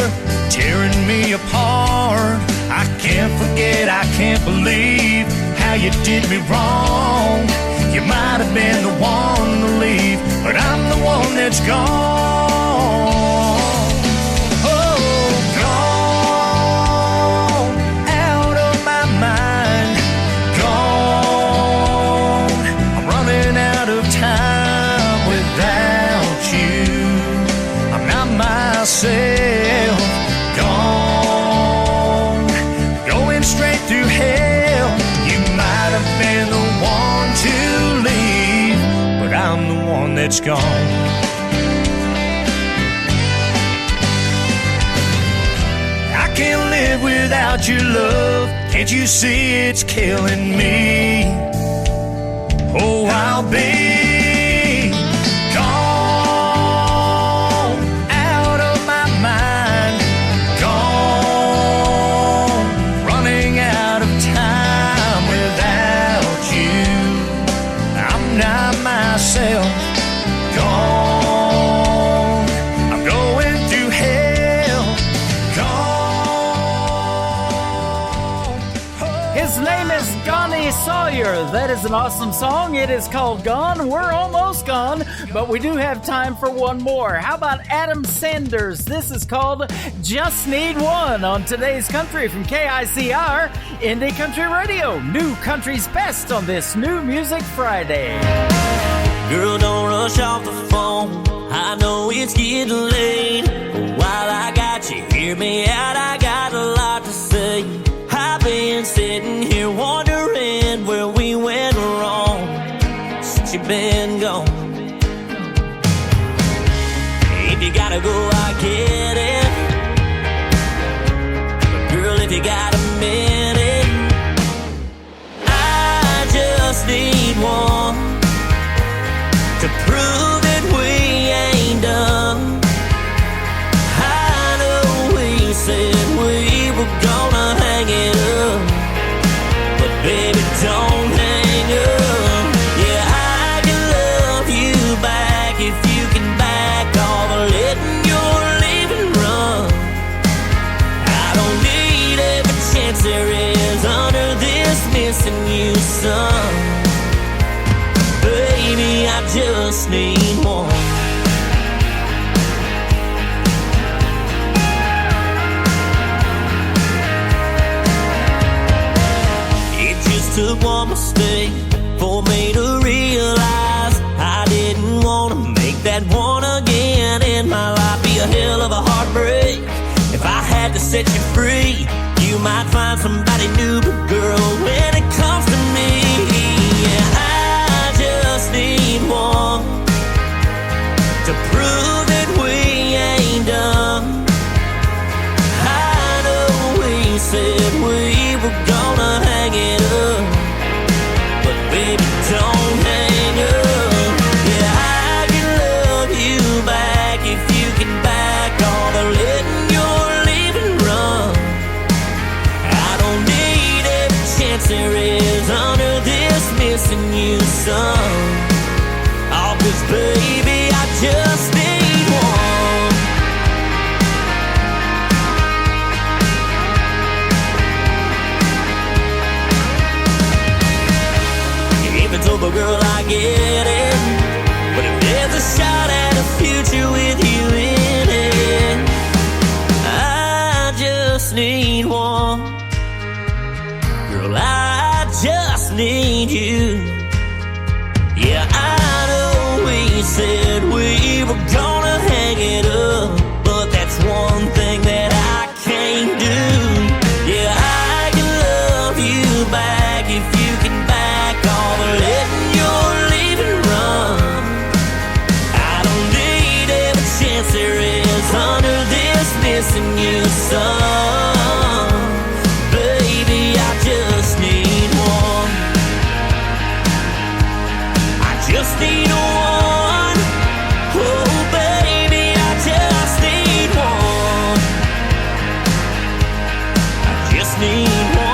tearing me apart. I can't forget, I can't believe how you did me wrong. You might have been the one to leave, but I'm the one that's gone. Myself, gone, going straight through hell. You might have been the one to leave, but I'm the one that's gone. I can't live without your love, can't you see it's killing me? Oh, I'll be gone, I'm going through hell, gone. His name is Donnie Sawyer. That is an awesome song. It is called Gone. We're almost gone, but we do have time for one more. How about Adam Sanders? This is called Just Need One on Today's Country from KICR, Indie Country Radio. New country's best on this New Music Friday. Girl, don't rush off the phone, I know it's getting late. But while I got you, hear me out, I got a lot to say. I've been sitting here wondering where we went wrong since you've been gone. If you gotta go, I get it, but girl, if you got a minute, I just need one to prove that we ain't done. I know we said we were gonna hang it up, but baby, don't hang up. Yeah, I can love you back if you can back off letting your leaving run. I don't need every chance there is under this missing you, son. Baby, I just need one. It just took one mistake for me to realize I didn't want to make that one again in my life be a hell of a heartbreak. free. You might find somebody new, but girl, when it comes to me, yeah, I just need one to prove that we ain't done. I know we said we were gonna hang it up, but baby, don't hang up. Yeah, I can love you back if you can back all the letting your leaving run. I don't need every chance there is under this missing you son. Oh, 'cause baby, I just need one. Even told the girl I get it, but if there's a shot at a future with you in it, I just need one. Girl, I just need you. Yeah, I know we said we were gonna hang it up, but that's one thing that I can't do. Yeah, I can love you back if you can back all the letting your leaving run. I don't need every chance there is under this missing you son. Baby, I just need one. I just need one. Oh, baby, I just need one. I just need one.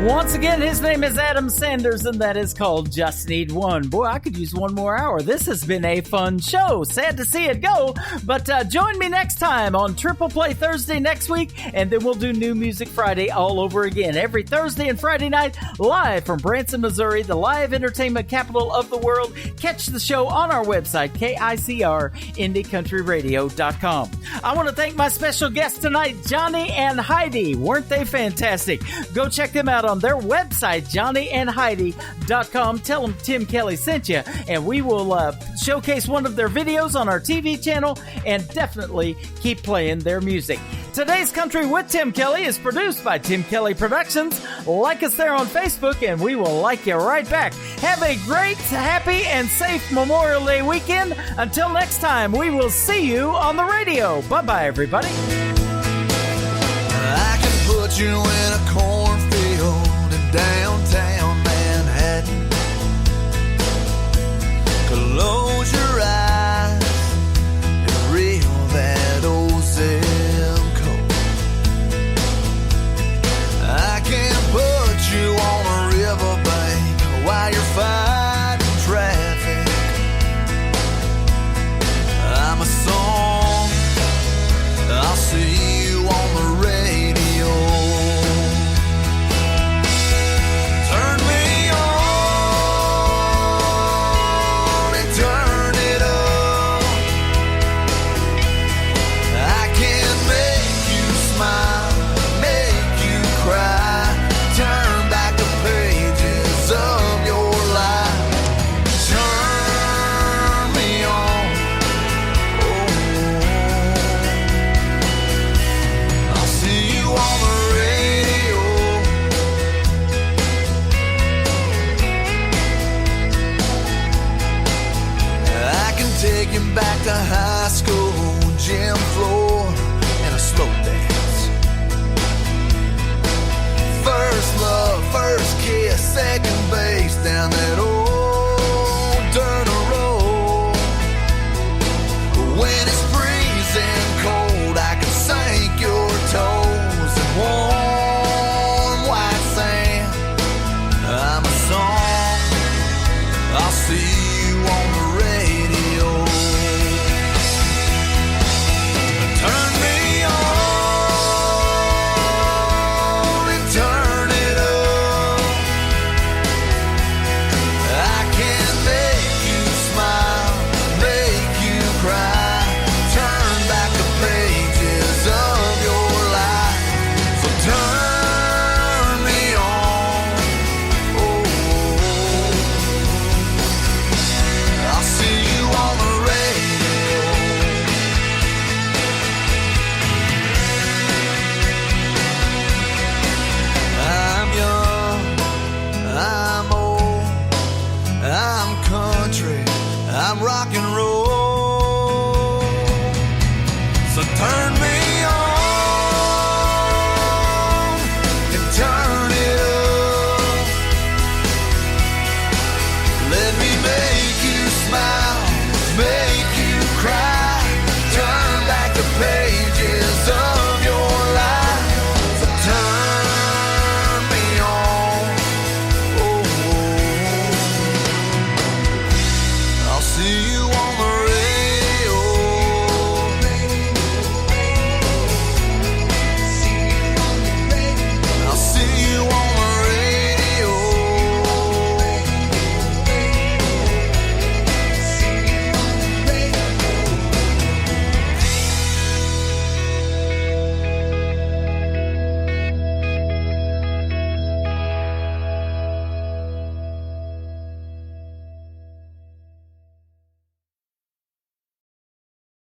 Once again, his name is Adam Sanders, and that is called Just Need One. Boy, I could use one more hour. This has been a fun show. Sad to see it go, but join me next time on Triple Play Thursday next week, and then we'll do New Music Friday all over again. Every Thursday and Friday night, live from Branson, Missouri, the live entertainment capital of the world. Catch the show on our website, KICR, IndieCountryRadio.com. I want to thank my special guests tonight, Johnny and Heidi. Weren't they fantastic? Go check them out on their website, johnnyandheidi.com. Tell them Tim Kelly sent you, and we will showcase one of their videos on our TV channel and definitely keep playing their music. Today's Country with Tim Kelly is produced by Tim Kelly Productions. Like us there on Facebook, and we will like you right back. Have a great, happy, and safe Memorial Day weekend. Until next time, we will see you on the radio. Bye-bye, everybody. I can put you in a corner